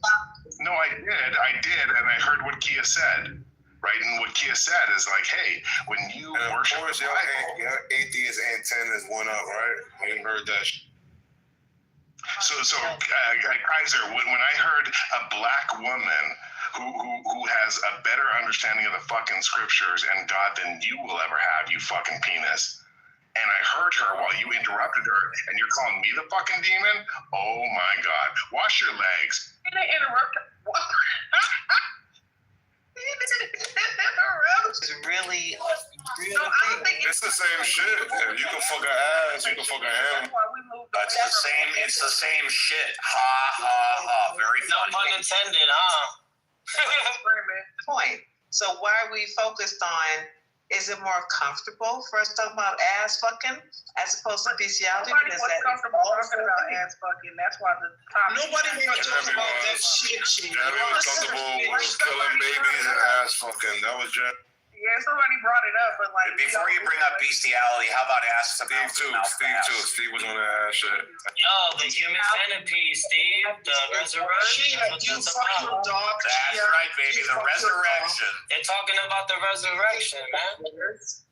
No, I did, and I heard what Kia said. Right, and what Kia said is like, hey, when you worship the Bible, your atheist antennas went up, right? I didn't heard that. So Kaiser, when I heard a black woman who has a better understanding of the fucking scriptures and God than you will ever have, you fucking penis. And I heard her while you interrupted her, and you're calling me the fucking demon? Oh my God! Wash your legs. Did they interrupt her? What? It's really it's the same shit. If you can fuck an ass, you can fuck a ham. That's the same. It's the same shit. Ha ha ha. Very funny. No pun intended, huh? Point. So why are we focused on? Is it more comfortable for us to talk about ass fucking as opposed to bestiality? Nobody was comfortable talking about ass fucking. That's why the topic. Nobody want to talk about that shit. Jeremy was comfortable with killing babies and ass fucking. That was Jeremy. Yeah, somebody brought it up, but like before you bring up bestiality, how about ass to mouth? Steve was on that ass shit. Yo, the human centipede, Steve. The resurrection. That's right, baby. The resurrection. They're talking about the resurrection, man. First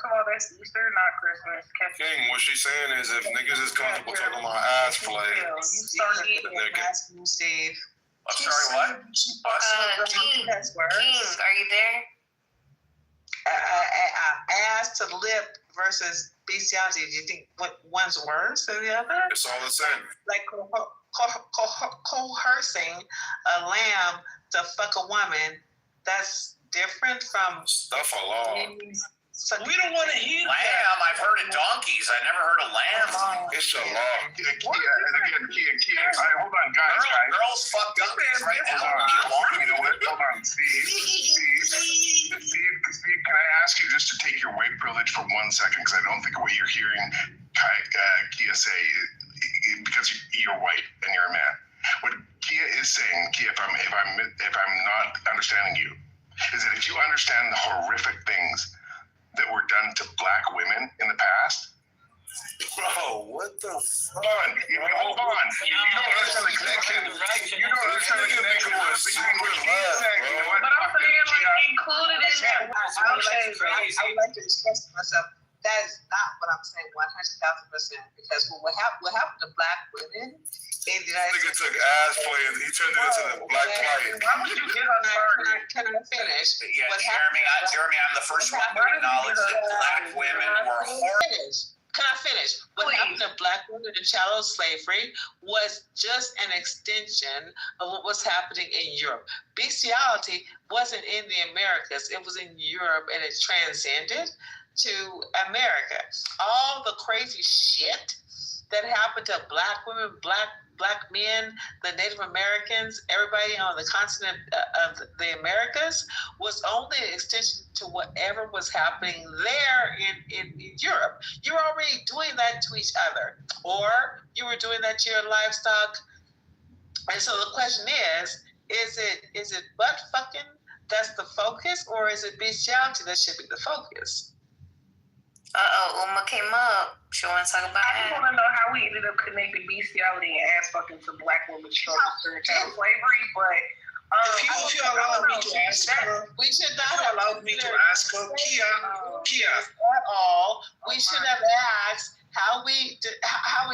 of all, that's Easter, not Christmas. King, what she's saying is if niggas is comfortable talking about ass play, you started asking Steve. I'm sorry, what? King, are you there? Ass to lip versus bestiality. Do you think one's worse than the other? It's all the same. Like coercing a lamb to fuck a woman, that's different from stuff a law. We don't want to hear lamb. I've heard of donkeys. I never heard of lamb. It's a law. Kia, hold on, guys. Girls fuck donkeys right now. You know what? Hold on, Steve, can I ask you just to take your white privilege for 1 second, because I don't think what you're hearing Kia say, because you're white and you're a man. What Kia is saying, Kia, if I'm not understanding you, is that if you understand the horrific things that were done to black women in the past. Bro, what the fuck? Hold on. You don't understand the connection. You don't understand the connection between what he's saying and what I'm saying, like, included in that. I would like to express myself. That is not what I'm saying. 100,000%. Because what happened to black women in the United Nigga States? took ass play and he turned it into the black plight. Why would you get on started? Can I finish? Yeah, Jeremy, I'm the first one to acknowledge that black women were horrible. Can I finish? What happened to black women in chattel slavery was just an extension of what was happening in Europe. Bestiality wasn't in the Americas, it was in Europe, and it transcended to America. All the crazy shit that happened to black women, black men, the Native Americans, everybody on the continent of the Americas was only an extension to whatever was happening there in Europe. You were already doing that to each other, or you were doing that to your livestock. And so the question is it butt fucking that's the focus, or is it bestiality that should be the focus? Uma came up. She want to talk about I just want to know how we ended up connecting bestiality and ass fucking to black women's struggles during chattel slavery, but if you allow me to ask her, we should not have allowed me to ask her, Kia, at all. We should have asked how we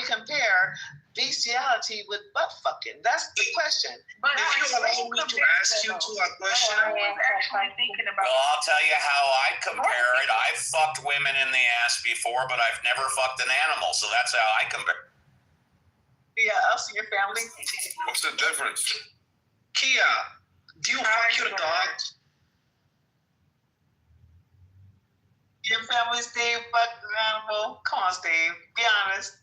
compare bestiality with butt fucking. That's the question. But if you allow me to ask you to a question, Well, I'll tell you how I compare it. I've fucked women in the ass before, but I've never fucked an animal, so that's how I compare. Yeah, us and your family. What's the difference? Kia, do you fuck your dog? Your family, Steve, fuck an animal? Come on, Steve. Be honest.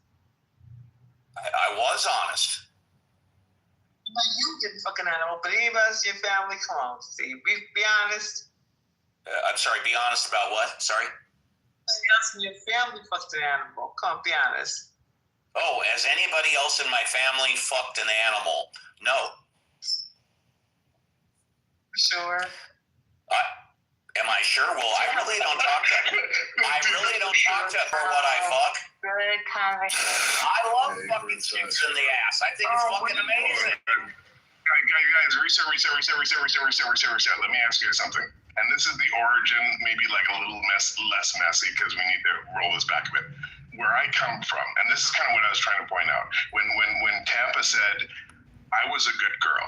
I was honest. No, you didn't fuck an animal, but any of us, your family, come on, Steve. Be honest. I'm sorry, be honest about what? Sorry? Us and your family fucked an animal. Come on, be honest. Oh, has anybody else in my family fucked an animal? No. Sure. Am I sure? Well, I really don't talk to her what I fuck. Good conversation. I love fucking chicks in the ass. I think it's fucking amazing. Guys, reset. Let me ask you something. And this is the origin, maybe like a little less messy, because we need to roll this back a bit. Where I come from, and this is kind of what I was trying to point out. When Tampa said, I was a good girl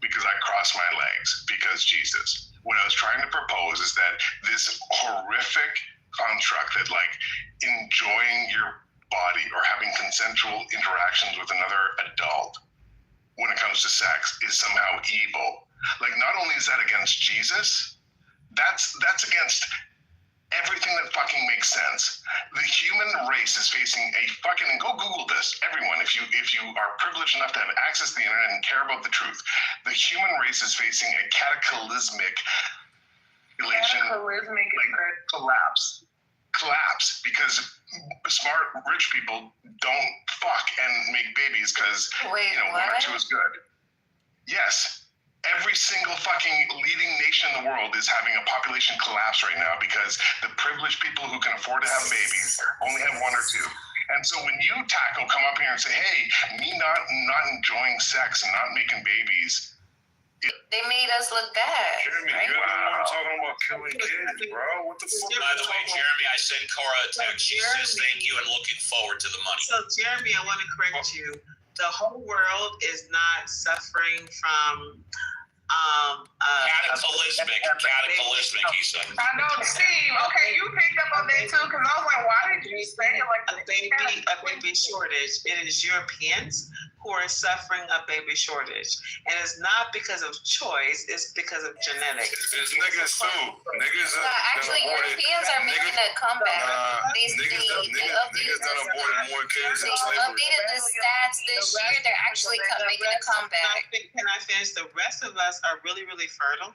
because I crossed my legs because Jesus. What I was trying to propose is that this horrific construct that like enjoying your body or having consensual interactions with another adult when it comes to sex is somehow evil. Like, not only is that against Jesus, that's against everything that fucking makes sense. The human race is facing a fucking, and go Google this, everyone, if you are privileged enough to have access to the internet and care about the truth, the human race is facing a cataclysmic collapse because smart rich people don't fuck and make babies because one or two is good. Yes. Every single fucking leading nation in the world is having a population collapse right now because the privileged people who can afford to have babies only have one or two. And so when you, Taco, come up here and say, hey, me not enjoying sex and not making babies. They made us look bad. Jeremy, right? you're the one talking about killing kids, bro. What the fuck? By the way, Jeremy, I sent Cora a text. She says thank you and looking forward to the money. So, Jeremy, I want to correct you. The whole world is not suffering from cataclysmic, he said. I know, Steve. Okay, you picked up on that too, because I was like, why did you say it like a baby shortage? It is Europeans who are suffering a baby shortage, and it's not because of choice; it's because of genetics. It's niggas too. Niggas actually, Europeans are making a comeback. Niggas done aborted more kids They than slavery. updated the stats this year. They're actually making a comeback. Can I finish? The rest of us are really, really fertile.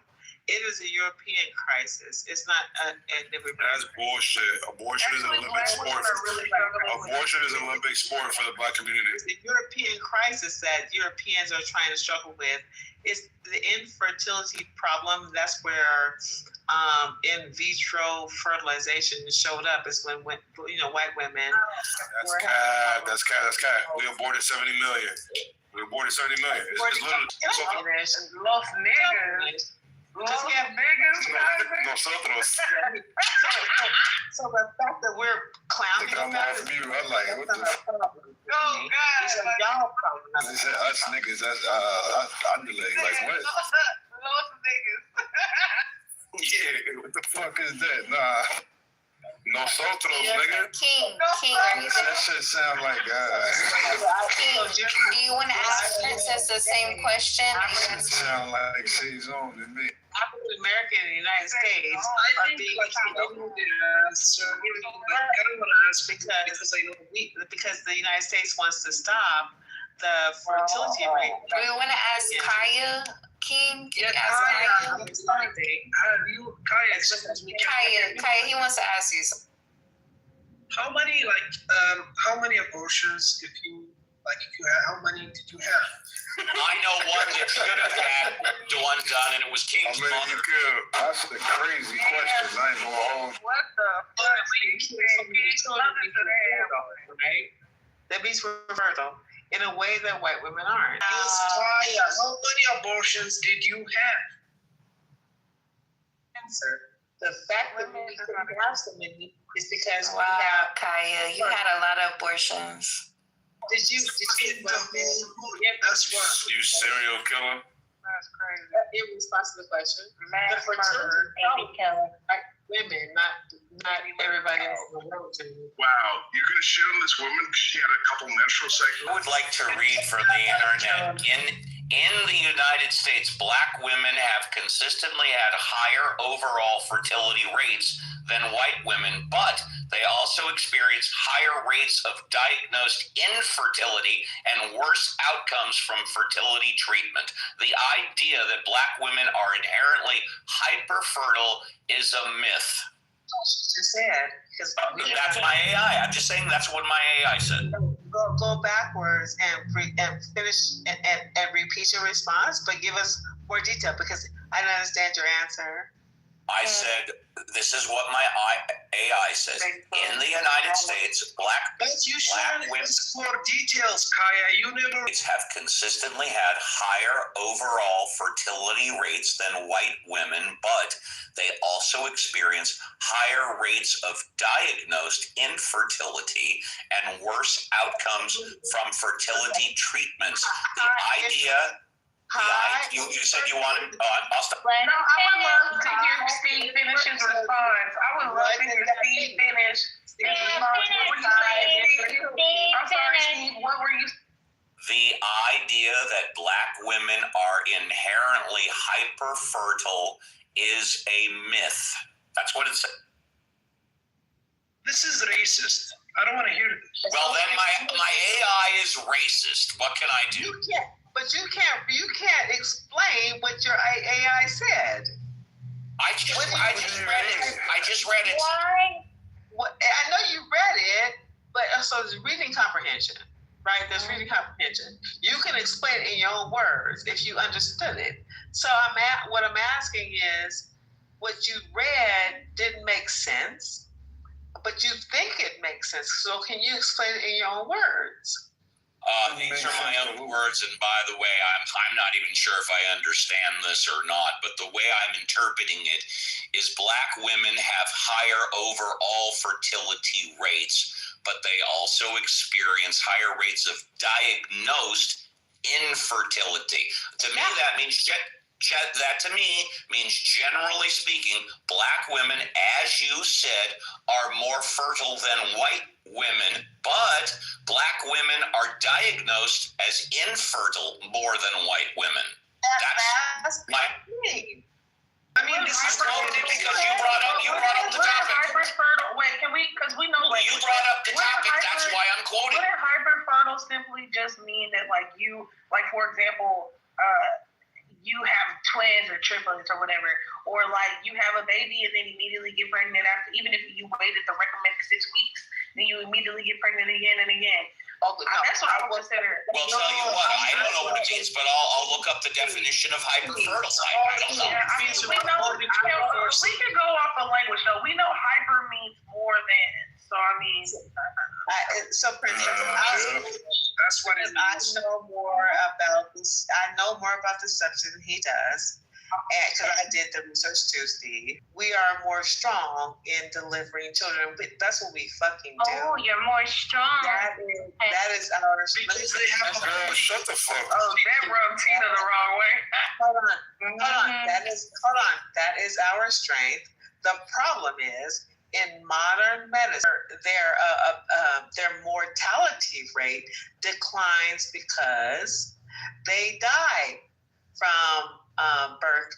It is a European crisis. It's not That's bullshit. Abortion is an Olympic sport. Abortion is an Olympic sport for the black community. The European crisis that Europeans are trying to struggle with is the infertility problem. That's where in vitro fertilization showed up. Is when white women. That's cat. We aborted 70 million. We aborted 70 million. It's literally. Los niggas Just get Nosotros. So the fact that we're clowning I'm about off mute. I'm like, what the fuck? Oh, God. It's a y'all problem. They said us niggas, us underlay. Like, what? Those niggas. Yeah, what the fuck is that? Nah. Nosotros, nigga. King. That shit sound like, King, do you want to ask Princess the same question? It sound like saison to me. African American in the United States. I think like I don't want to ask because the United States wants to stop the fertility rate. We want to ask Kaya. King, can you ask Kaya. Kaya, he wants to ask you something. How many abortions how many did you have? I know one that should have had one done, and it was King's mother. That's a crazy question. I ain't gonna hold. What the fuck? Right? That means we're fertile in a way that white women aren't. Kaya, how many abortions did you have? Answer. The fact that we couldn't have so many is because we Wow, have. Kaya, you had a lot of abortions. Did you That's what. You serial killer? That's crazy. In response to the question, Mass the murder. like women, not everybody else in the world. Wow, you're going to shit on this woman because she had a couple menstrual cycles? I would like to read from the internet. In the United States, black women have consistently had higher overall fertility rates than white women, but they also experience higher rates of diagnosed infertility and worse outcomes from fertility treatment. The idea that black women are inherently hyperfertile is a myth. Just said, because that's my AI. I'm just saying that's what my AI said. Go backwards and finish and repeat your response, but give us more detail because I don't understand your answer. I said, this is what my AI says. In the United States, black women For details, Kaya, you never have consistently had higher overall fertility rates than white women, but they also experience higher rates of diagnosed infertility and worse outcomes from fertility treatments. The idea... You said you wanted. I'll stop. No, I would love to hear Steve finish his response. I would love to hear Steve finish his response. What were you saying? I'm sorry, Steve. What were you? The idea that black women are inherently hyperfertile is a myth. That's what it said. This is racist. I don't want to hear this. Well, then my AI is racist. What can I do? But you can't explain what your AI said. I just read it. I just read it. Why? What? I know you read it, but so there's reading comprehension, right? There's reading comprehension. You can explain it in your own words if you understood it. So what I'm asking is, what you read didn't make sense, but you think it makes sense. So can you explain it in your own words? These are my own words, and by the way, I'm not even sure if I understand this or not, but the way I'm interpreting it is black women have higher overall fertility rates, but they also experience higher rates of diagnosed infertility. To me, that means generally speaking, black women, as you said, are more fertile than white women, but black women are diagnosed as infertile more than white women. That's my thing. I mean, this is because you brought up the topic. Hyperfertile. Wait, can we? Because we know. You brought up the topic. That's why I'm quoting. Wouldn't hyperfertile simply just mean that, like, for example, you have twins or triplets or whatever, or like you have a baby and then immediately get pregnant after, even if you waited the recommended 6 weeks, then you immediately get pregnant again and again. That's what I would consider. Well, tell you what, I don't know what it means, but I'll look up the definition of hyperfertile. I don't know. We can go off of language though. We know hyper means more than. So I mean, that's what it means. I know more about this. I know more about this subject than he does. because I did the research too, Steve. We are more strong in delivering children. That's what we fucking do. Oh, you're more strong. That is our. Because they have a girl. Shut the fuck up. Oh, that rubbed Tina the wrong way. Hold on. That is our strength. The problem is, in modern medicine, their mortality rate declines because they die from birth,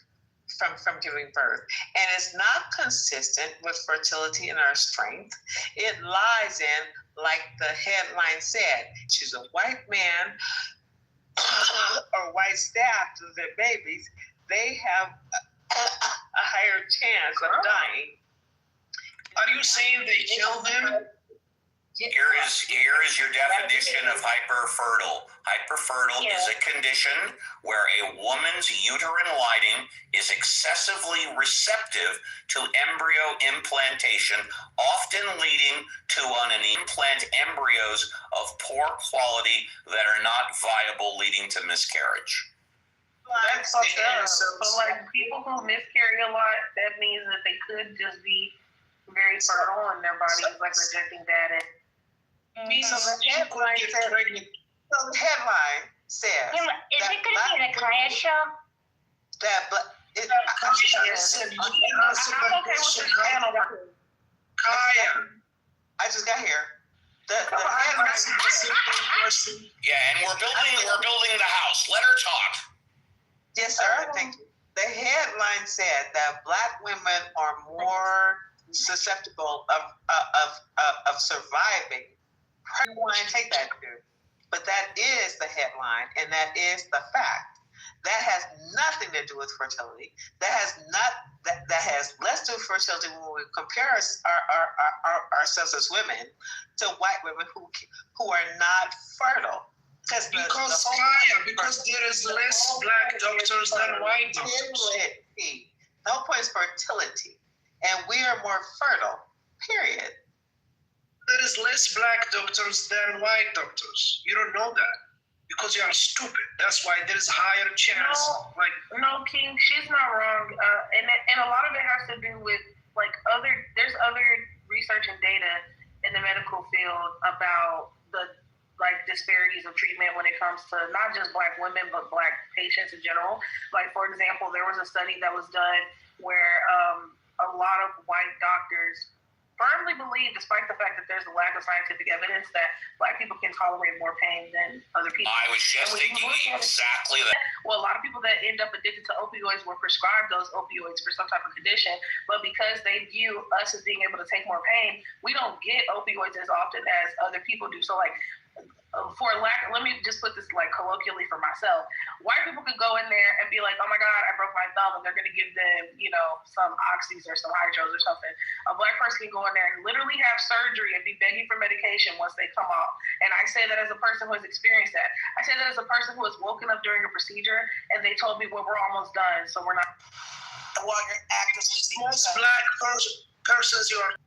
from giving birth, and it's not consistent with fertility and our strength. It lies in, like the headline said, she's a white man or white staff to their babies. They have a higher chance of dying. Are you saying they kill them? Here is your definition of hyperfertile. Hyperfertile is a condition where a woman's uterine lining is excessively receptive to embryo implantation, often leading to unimplant embryos of poor quality that are not viable, leading to miscarriage. That's fucked up. So, like, people who miscarry a lot, that means that they could just be very fertile and their body is like rejecting that. So the headline says. Is it going to be an Akaya show? I'm okay with this panel. Kaya. I just got here. The headline. Yeah, and we're building the house. Let her talk. Yes, sir. Thank you. The headline said that Black women are more susceptible of surviving. You want to take that, dude. But that is the headline, and that is the fact. That has nothing to do with fertility. That has less to do with fertility when we compare ourselves as women to white women who are not fertile. Because there is less Black doctors than white doctors. The whole point is fertility, and we are more fertile. Period. There is less Black doctors than white doctors. You don't know that because you are stupid. That's why there is a higher chance. No, King, she's not wrong. And a lot of it has to do with there's other research and data in the medical field about the disparities of treatment when it comes to not just Black women but Black patients in general. Like, for example, there was a study that was done where a lot of white doctors firmly believe, despite the fact that there's a lack of scientific evidence, that Black people can tolerate more pain than other people. I was just thinking exactly that. Well, a lot of people that end up addicted to opioids were prescribed those opioids for some type of condition, but because they view us as being able to take more pain, we don't get opioids as often as other people do. So, let me just put this colloquially for myself. White people could go in there and be like, "Oh my God, I broke my thumb," and they're going to give them, some oxys or some hydros or something. A Black person can go in there and literally have surgery and be begging for medication once they come off. And I say that as a person who has experienced that. I say that as a person who has woken up during a procedure and they told me, "Well, we're almost done, so we're not." While you're actively Most Black persons you are.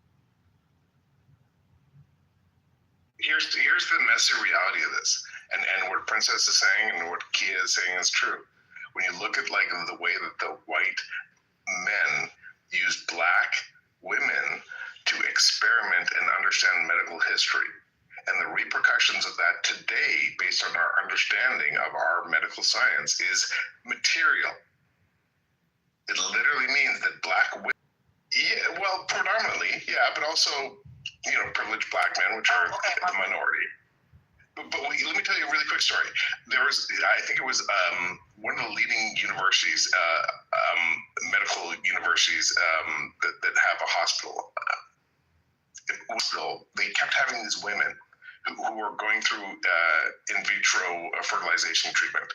Here's the messy reality of this, and what Princess is saying and what Kia is saying is true. When you look at the way that the white men use Black women to experiment and understand medical history, and the repercussions of that today, based on our understanding of our medical science, is material. It literally means that Black women, predominantly, but also privileged Black men, which are the minority. But let me tell you a really quick story. There was, I think it was one of the leading universities, medical universities that have a hospital. They kept having these women who were going through in vitro fertilization treatment,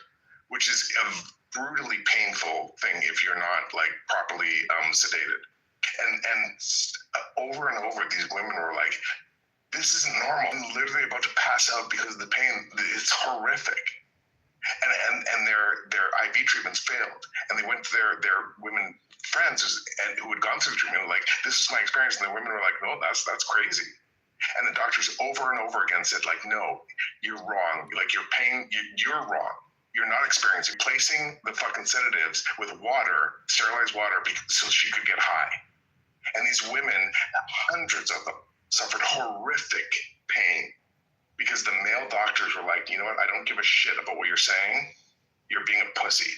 which is a brutally painful thing if you're not properly sedated. And over and over, these women were like, "This isn't normal." I'm literally about to pass out because of the pain. It's horrific. And their IV treatments failed. And they went to their women friends who had gone through the treatment, "This is my experience." And the women were like, "No, that's crazy." And the doctors over and over again said, "No, you're wrong. Your pain, you're wrong. you're not experiencing placing the fucking sedatives with water, sterilized water, so she could get high. And these women, hundreds of them, suffered horrific pain because the male doctors were like, you know what, I don't give a shit about what you're saying. You're being a pussy.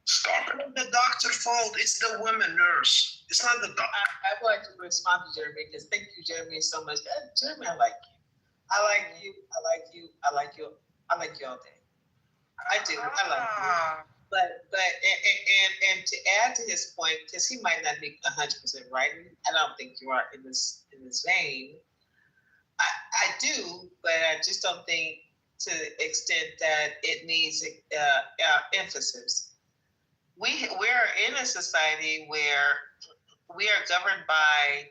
Stop it. The doctor's fault. It's the woman nurse. It's not the doctor. I would like to respond to Jeremy because thank you, Jeremy, so much. Jeremy, I like you. I like you. I like you. I like you. I like you all day. I do. I like you. But and to add to his point, because he might not be 100% right, I don't think you are in this vein. I do, but I just don't think to the extent that it needs emphasis. We're in a society where we are governed by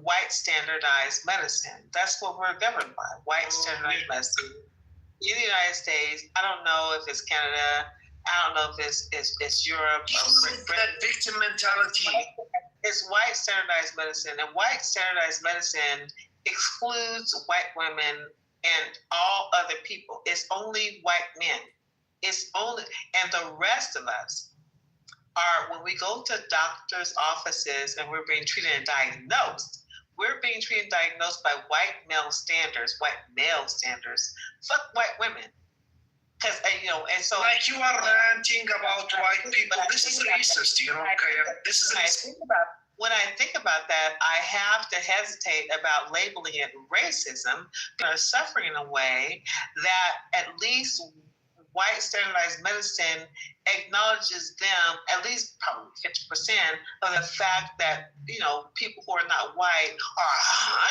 white standardized medicine. That's what we're governed by, white standardized medicine. In the United States, I don't know if it's Canada, I don't know if it's Europe. That victim mentality. It's white standardized medicine, and white standardized medicine excludes white women and all other people. It's only white men. It's only, and the rest of us are, when we go to doctors' offices and we're being treated and diagnosed, we're being treated and diagnosed by white male standards. Fuck white women. Because, and so. Like you are ranting about white people. This is racist, This is racist. When I think about that, I have to hesitate about labeling it racism. They're suffering in a way that at least white standardized medicine acknowledges them, at least probably 50% of the fact that, people who are not white are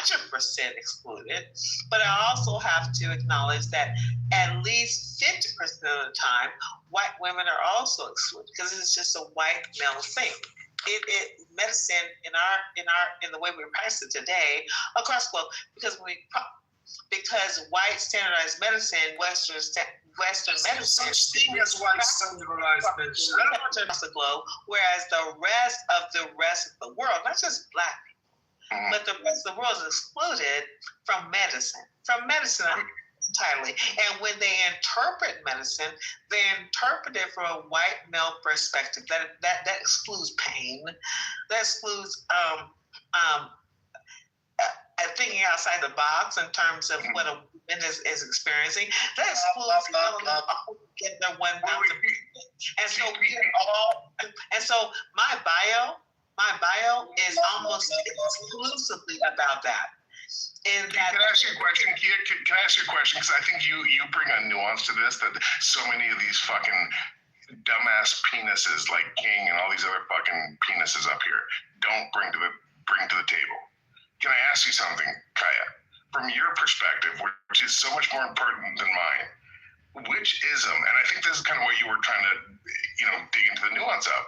100% excluded. But I also have to acknowledge that at least 50% of the time, white women are also excluded because it's just a white male thing. Medicine in the way we practice it today across the globe, because white standardized medicine, Western medicine, such thing as white standardized medicine across the globe, whereas the rest of the world, not just black people, but the rest of the world is excluded from medicine entirely. And when they interpret medicine, they interpret it from a white male perspective. That excludes pain. That excludes thinking outside the box in terms of what a woman is experiencing. That excludes get their 1,000%. And so my bio is almost exclusively about that. Can I ask you a question? Can I ask you a question? Because I think you bring a nuance to this that so many of these fucking dumbass penises like King and all these other fucking penises up here don't bring to the table. Can I ask you something, Kaya? From your perspective, which is so much more important than mine, which ism, and I think this is kind of what you were trying to, dig into the nuance of,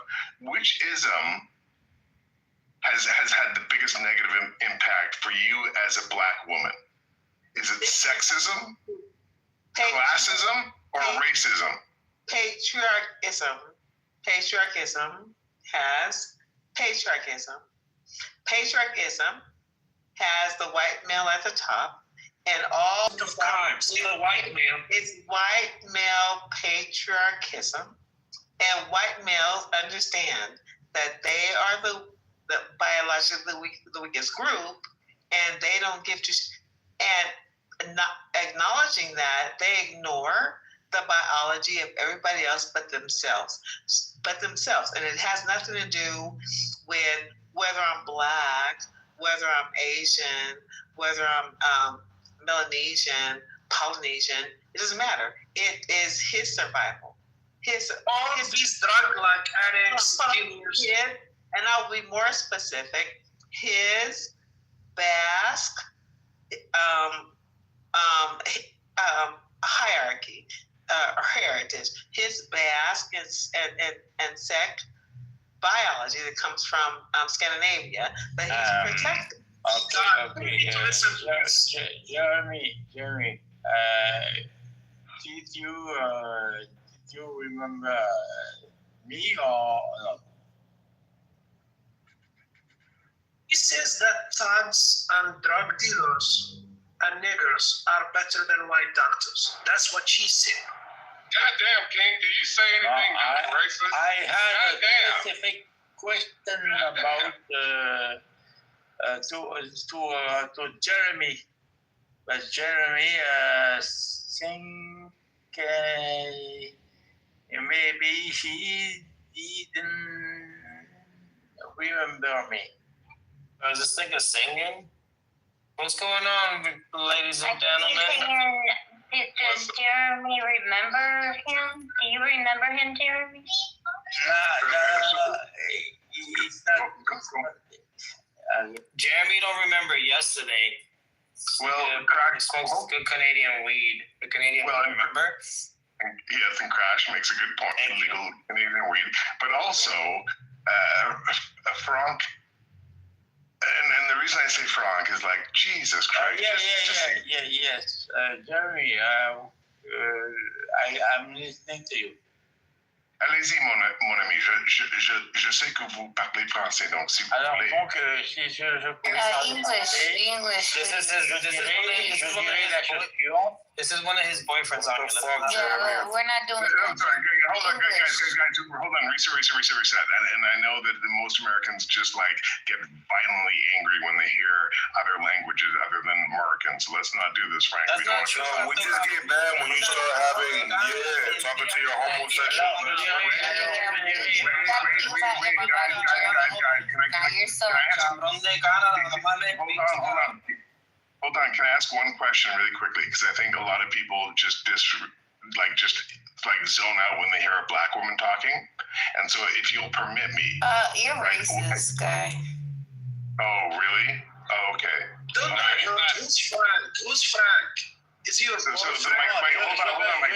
which ism has had the biggest negative impact for you as a black woman? Is it sexism, classism, or racism? Patriarchism has the white male at the top, and all of times the white male. It's white male patriarchism, and white males understand that they are the biologically the weakest group, and they don't give to, and not acknowledging that, they ignore the biology of everybody else but themselves, and it has nothing to do with whether I'm black, whether I'm Asian, whether I'm Melanesian, Polynesian. It doesn't matter. It is his survival. These drug like addicts, dealers. And I'll be more specific. His Basque hierarchy or heritage, his Basque and sect biology that comes from Scandinavia that he's protected. Okay. Jeremy, did you remember me or not? He says that thugs and drug dealers and niggers are better than white doctors. That's what she said. Goddamn, King, did you say anything racist? I had a specific question about to Jeremy, but Jeremy think maybe he didn't remember me. I was just thinking of singing. What's going on, ladies and gentlemen? Does Jeremy remember him? Do you remember him, Jeremy? He's not. Jeremy don't remember yesterday. Well, smokes good Canadian weed. The Canadian weed, remember? Yes, and Crash makes a good point. Illegal Canadian weed, but also Frank. And the reason I say Frank is like Jesus Christ. Yes. Jeremy, I'm listening to you. Allez-y, mon ami. Je sais que vous parlez français, donc si vous voulez. Alors, donc, si je English. This is one of his boyfriends on here. Yeah, we're not doing I'm sorry, hold on, guys, hold on, reset. And I know that most Americans just like get violently angry when they hear other languages other than American. So let's not do this, Frank. That's not true. We just get mad when you start having, talking to your homosexual. Hold on. Can I ask one question really quickly? Because I think a lot of people just zone out when they hear a black woman talking. And so, if you'll permit me, you're racist, guy. Oh, really? Oh, okay. Who's Frank? Is he a hold on. My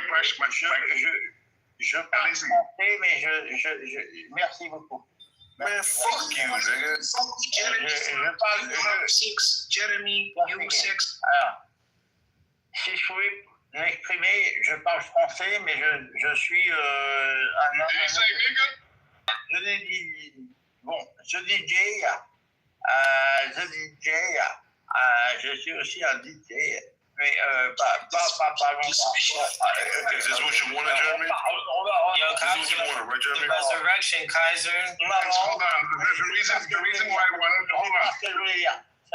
question. Je parle français, mais je merci beaucoup. Man, fuck you, nigga. Jeremy, you 6. Alors, si je pouvais m'exprimer, je parle français, mais je suis un je suis aussi un DJ. Mais pas longtemps. Is this what you wanted, Jeremy? Yo, Kaiser, the resurrection, Kaiser. Hold on. The reason why I wanted to hold on.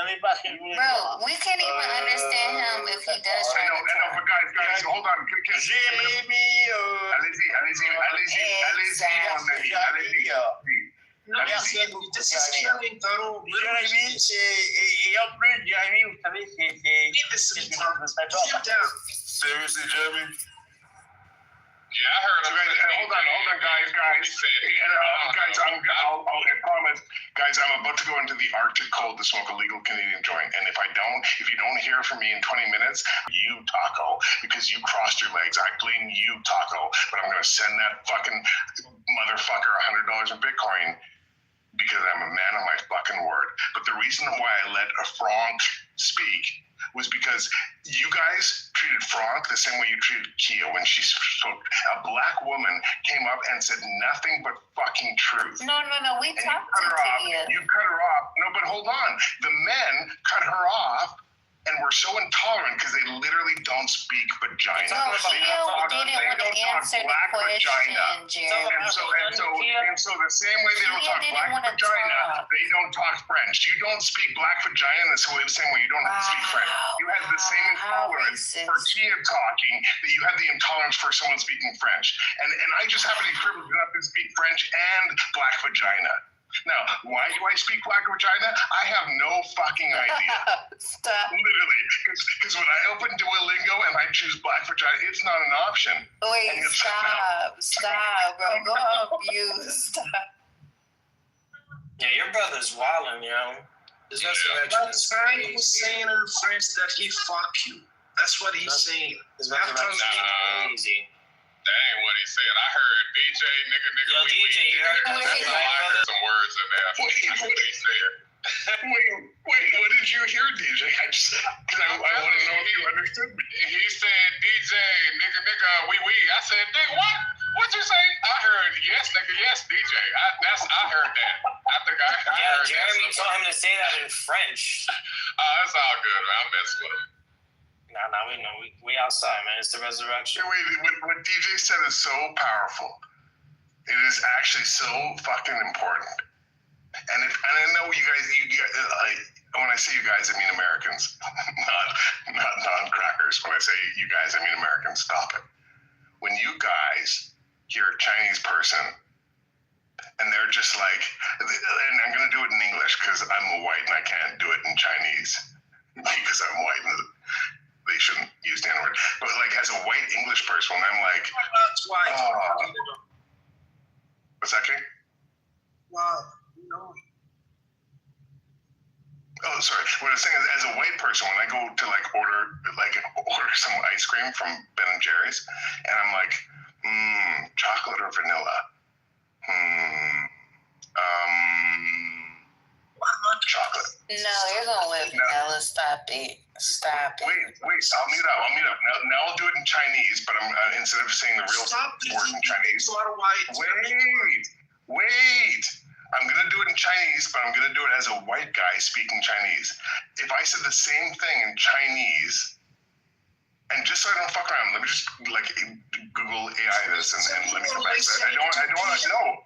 Bro, we can't even understand him if he does try to talk. I know, but guys, hold on. Jérémy, allez-y. This is killing thorough. Jérémy, et en plus, Jérémy, vous savez, c'est Seriously, Jeremy? Yeah, I heard him. Hold on, guys. I promise. Guys, I'm about to go into the Arctic cold to smoke a legal Canadian joint. And if you don't hear from me in 20 minutes, you, Taco, because you crossed your legs. I blame you, Taco. But I'm going to send that fucking motherfucker $100 in Bitcoin because I'm a man of my fucking word. But the reason why I let Frank speak was because you guys treated Frank the same way you treated Kia when she spoke. A black woman came up and said nothing but fucking truth. No. We talked to Kia. You cut her off. No, but hold on. The men cut her off and were so intolerant because they literally don't speak vagina. No, Kia didn't want to answer the question, Jeremy. And so the same way they don't talk black vagina, they don't talk French. You don't speak black vagina the same way you don't speak French. You had the same intolerance for Kia talking that you had the intolerance for someone speaking French. And I just happen to be privileged enough to speak French and black vagina. Now, why do I speak black vagina? I have no fucking idea. Stop. Literally. Because when I open Duolingo and I choose black vagina, it's not an option. Wait, stop, bro. Go up, you. Stop. Yeah, your brother's wildin', yo. That's Frank was saying in French that he fuck you. That's what he's saying. That sounds crazy. That ain't what he said. I heard DJ, nigga. Yo, DJ, you heard I heard some words in there. That's what he said. Wait, what did you hear, DJ? I want to know if you understood me. He said, DJ, nigga, we. I said, nigga, what? What'd you say? I heard, yes, nigga, yes, DJ. I heard that. I think I heard Jeremy that. told him to say that in French. It's all good, man. I'm messing with him. Nah, we know. We outside, man. It's the resurrection. Wait, what DJ said is so powerful. It is actually so fucking important. And I know you guys, like, when I say you guys, I mean Americans, not non-crackers. When I say you guys, I mean Americans. Stop it. When you guys hear a Chinese person, and they're just like, and I'm gonna do it in English because I'm a white and I can't do it in Chinese because I'm white and they shouldn't use the N-word. But like, as a white English person, I'm like, That's why. what's that, King? Wow. No. Oh, sorry. What I was saying is, as a white person, when I go to order some ice cream from Ben and Jerry's, and I'm like, chocolate or vanilla? Chocolate. No, you're going with vanilla. Stop it. Wait, I'll mute up. Now I'll do it in Chinese, but I'm instead of saying the real word in Chinese. Wait. I'm going to do it in Chinese, but I'm going to do it as a white guy speaking Chinese. If I said the same thing in Chinese, and just so I don't fuck around, let me just Google AI this and let me come back to that. I don't want to know.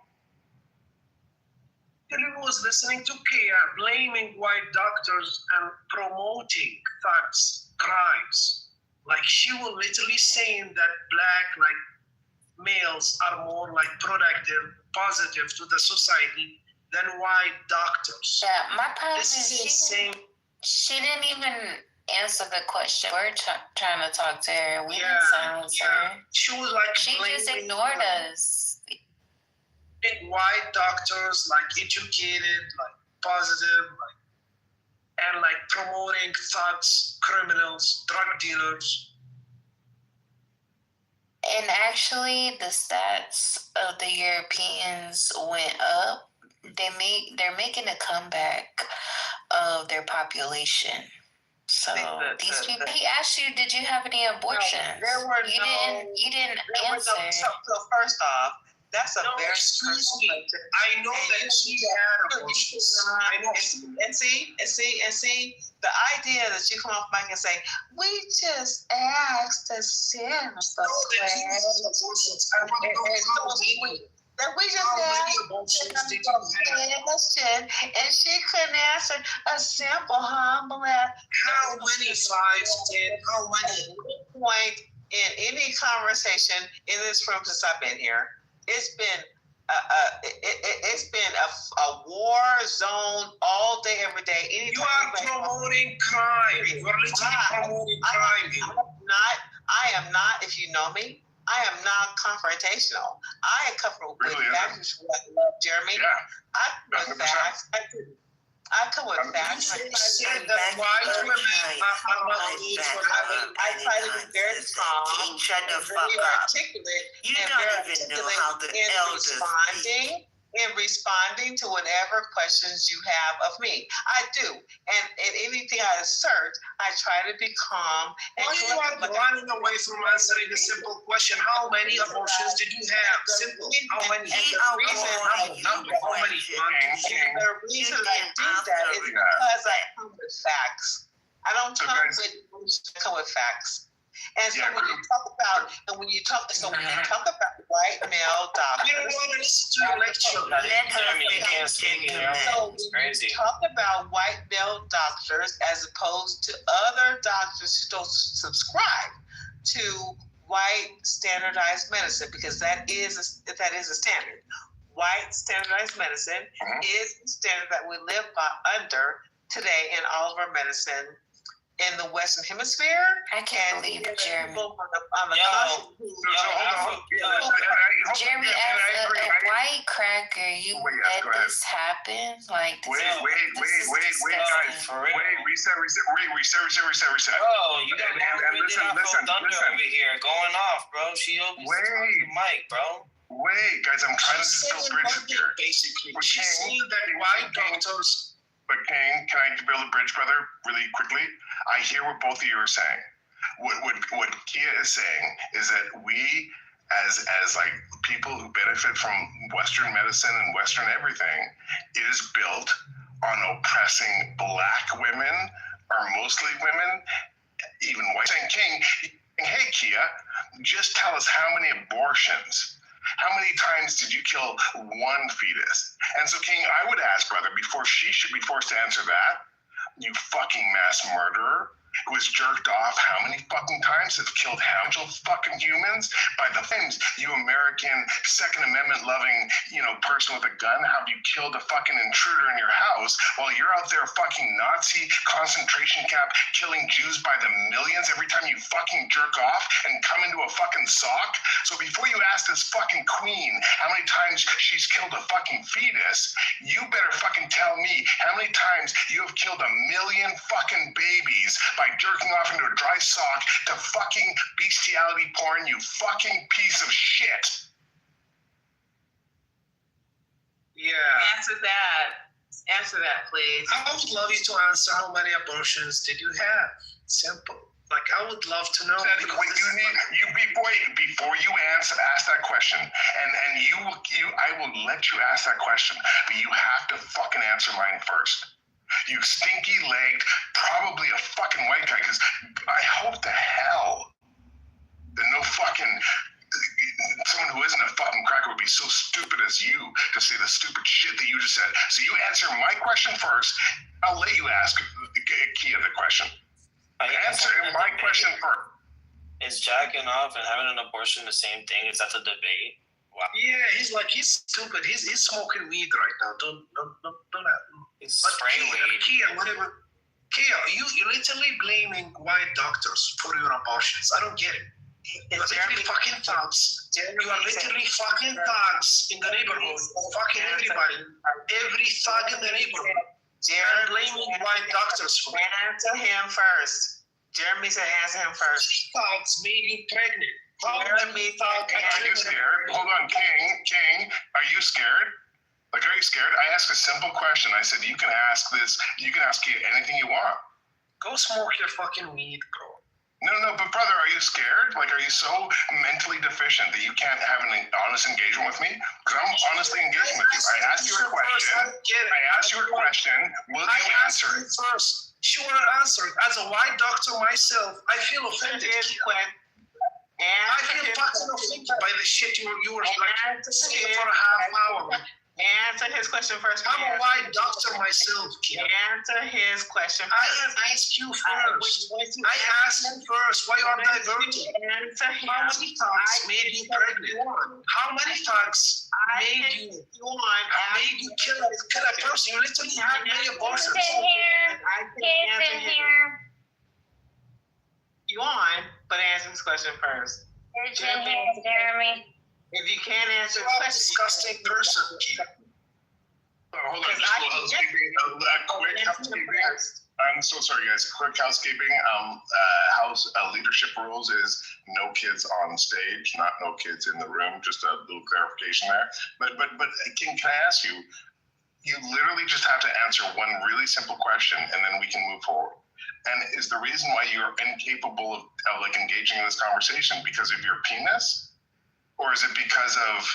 Kitover was listening to Kia blaming white doctors and promoting thugs, crimes. Like she was literally saying that black males are more productive, positive to the society than white doctors. Yeah, my problem This is is insane. she didn't even answer the question. We're trying to talk to her. We didn't silence her. She was she just ignored us. White doctors, educated, positive, and promoting thugs, criminals, drug dealers. And actually, the stats of the Europeans went up. They're making a comeback of their population. So these people. He asked you, did you have any abortions? You didn't answer. So first off, that's a very excuse me. I know that she had abortions. And see, the idea that you come off mic and say, we just asked the Sims that we just asked a question, and she couldn't answer a simple, humble how many 5, 10, how many point in any conversation in this room since I've been here. It's been a war zone all day, every day. You are promoting crime. You are literally promoting crime. I am not, if you know me, I am not confrontational. I come with facts, Jeremy. Yeah. I come with facts. I come with facts. I said that white women are not good for having. I try to be very calm, very articulate, in responding to whatever questions you have of me. I do. And in anything I assert, I try to be calm. Why you are running away from answering a simple question? How many abortions did you have? Simple. How many? The reason I do that is because I come with facts. I don't come with facts. And so when you talk about white male doctors, talk about white male doctors as opposed to other doctors who don't subscribe to white standardized medicine, because that is a standard. White standardized medicine is the standard that we live under today in all of our medicine in the Western Hemisphere. I can't believe Jeremy. Jeremy, as a white cracker, you let this happen? Wait, guys. Reset. Bro, you got listen over here going off, bro. She opens the mic, bro. Wait, guys, I'm trying to just build bridges here. Basically, she's saying that white doctors But King, can I build a bridge, brother, really quickly? I hear what both of you are saying. What Kia is saying is that we, as like people who benefit from Western medicine and Western everything, it is built on oppressing Black women, or mostly women, even white. Saying, King, hey Kia, just tell us how many abortions. How many times did you kill one fetus? And so, King, I would ask, brother, before she should be forced to answer that, you fucking mass murderer who has jerked off how many fucking times, have killed how many fucking humans by the things, you American Second Amendment loving, person with a gun, have you killed a fucking intruder in your house while you're out there fucking Nazi concentration camp killing Jews by the millions every time you fucking jerk off and come into a fucking sock? So before you ask this fucking queen how many times she's killed a fucking fetus, you better fucking tell me how many times you have killed 1 million fucking babies by jerking off into a dry sock to fucking bestiality porn, you fucking piece of shit. Yeah. Answer that, please. I would love you to answer how many abortions did you have? Simple. Like, I would love to know. Before you ask that question, and I will let you ask that question, but you have to fucking answer mine first. You stinky-legged, probably a fucking white guy, because I hope to hell that no fucking someone who isn't a fucking cracker would be so stupid as you to say the stupid shit that you just said. So you answer my question first. I'll let you ask Kia the question. Answer my question first. Is jacking off and having an abortion the same thing? Is that the debate? Wow. Yeah, he's stupid. He's smoking weed right now. Don't. It's spraying weed. Kia, whatever. Kia, you're literally blaming white doctors for your abortions. I don't get it. You're literally fucking thugs. You are literally fucking thugs in the neighborhood. Fucking everybody. Every thug in the neighborhood. They're blaming white doctors for it. Answer him first. Jeremy said answer him first. Thugs made you pregnant. Are you scared? Hold on, King, are you scared? Like, are you scared? I asked a simple question. I said, you can ask Kia anything you want. Go smoke your fucking weed, bro. No, but brother, are you scared? Like, are you so mentally deficient that you can't have an honest engagement with me? Because I'm honestly engaging with you. I asked you a question. Will you answer it? First, sure, answer it. As a white doctor myself, I feel offended. I feel fucking offended by the shit you were like saying for a half hour. Answer his question first. I'm a white doctor myself, kid. Answer his question first. I have asked you first. I asked you first. Why are you diverting? Answer him. How many thugs made you pregnant? How many thugs made you kill a person? You literally had many abortions. You on, but answer his question first. Jeremy. If you can't answer the question, disgusting person. Hold on, just quick housekeeping. I'm so sorry, guys. Quick housekeeping. House leadership rules is no kids on stage, not no kids in the room. Just a little clarification there. But King, can I ask you? You literally just have to answer one really simple question, and then we can move forward. And is the reason why you're incapable of like engaging in this conversation because of your penis? Or is it because of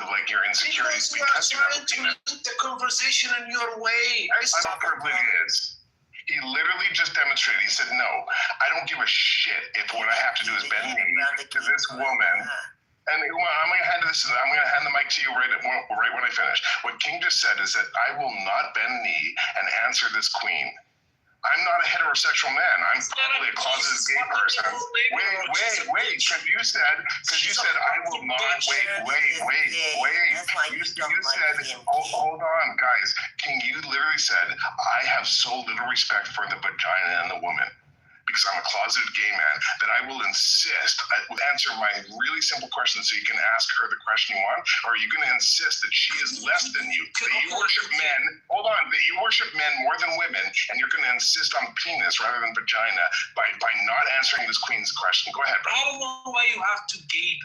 like your insecurities? Because you are trying to lead the conversation in your way. I'm perfectly is. He literally just demonstrated. He said, "No, I don't give a shit if what I have to do is bend knee to this woman." And I'm gonna hand the mic to you right when I finish. What King just said is that I will not bend knee and answer this queen. I'm not a heterosexual man. I'm probably a closeted gay person. Wait. You said I will not. Wait. You said, hold on, guys. King, you literally said I have so little respect for the vagina and the woman because I'm a closeted gay man that I will insist. I will answer my really simple question so you can ask her the question you want, or are you going to insist that she is less than you? That you worship men. Hold on. That you worship men more than women, and you're going to insist on penis rather than vagina by not answering this queen's question. Go ahead, bro. I don't know why you have to keep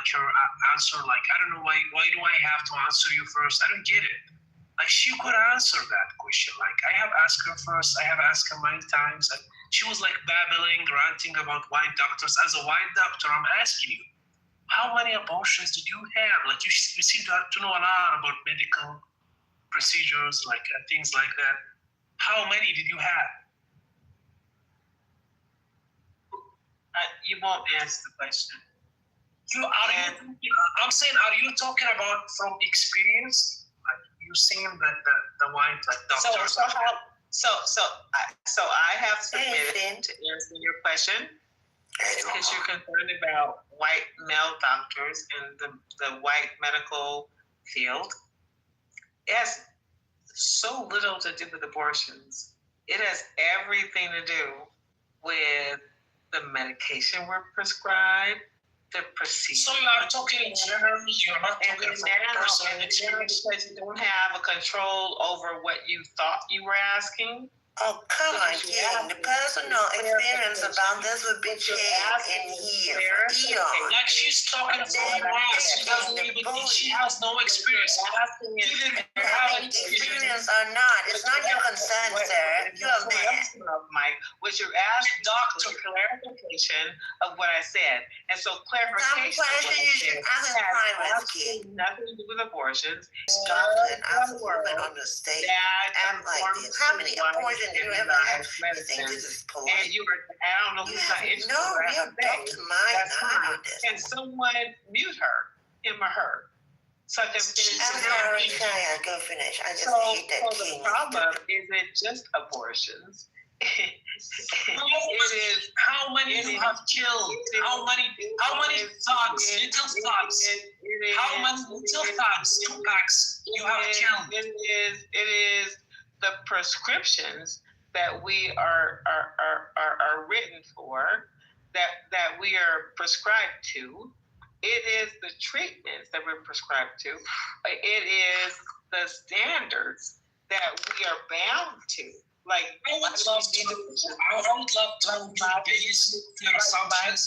your answer. Like, I don't know why do I have to answer you first? I don't get it. Like, she could answer that question. Like, I have asked her first, I have asked her many times, and she was like babbling, ranting about white doctors. As a white doctor, I'm asking you, how many abortions did you have? Like, you seem to know a lot about medical procedures, like things like that. How many did you have? You won't answer the question. I'm saying, are you talking about from experience? Like, you seem that the white doctors. So I have submitted to answer your question because you're concerned about white male doctors in the white medical field. It has so little to do with abortions. It has everything to do with the medication we're prescribed, the procedure. So you are talking in general, you're not talking from personal experience? Because you don't have a control over what you thought you were asking. Oh, come on, King. The personal experience about this would be shared in here for eons. Like, she's talking from us. She has no experience. Experience or not, it's not your concern, sir. You're a man. Mike, was you asked doctor clarification of what I said. And so clarification you should ask a private kid. Nothing to do with abortions. Doctor and ask a woman on the stage. Act like this. How many abortions do you ever have? You think this is polite? And you were, I don't know who's not interested. No real doctor mind behind this. Can someone mute her, him or her? So I can finish. I'm sorry, Kaya, go finish. I just hate that King. The problem isn't just abortions. It is how many you have killed? How many thugs, little thugs? How many little thugs, Tupacs you have killed? It is the prescriptions that we are written for, that we are prescribed to. It is the treatments that we're prescribed to. It is the standards that we are bound to. Like, I would love to do big assumptions.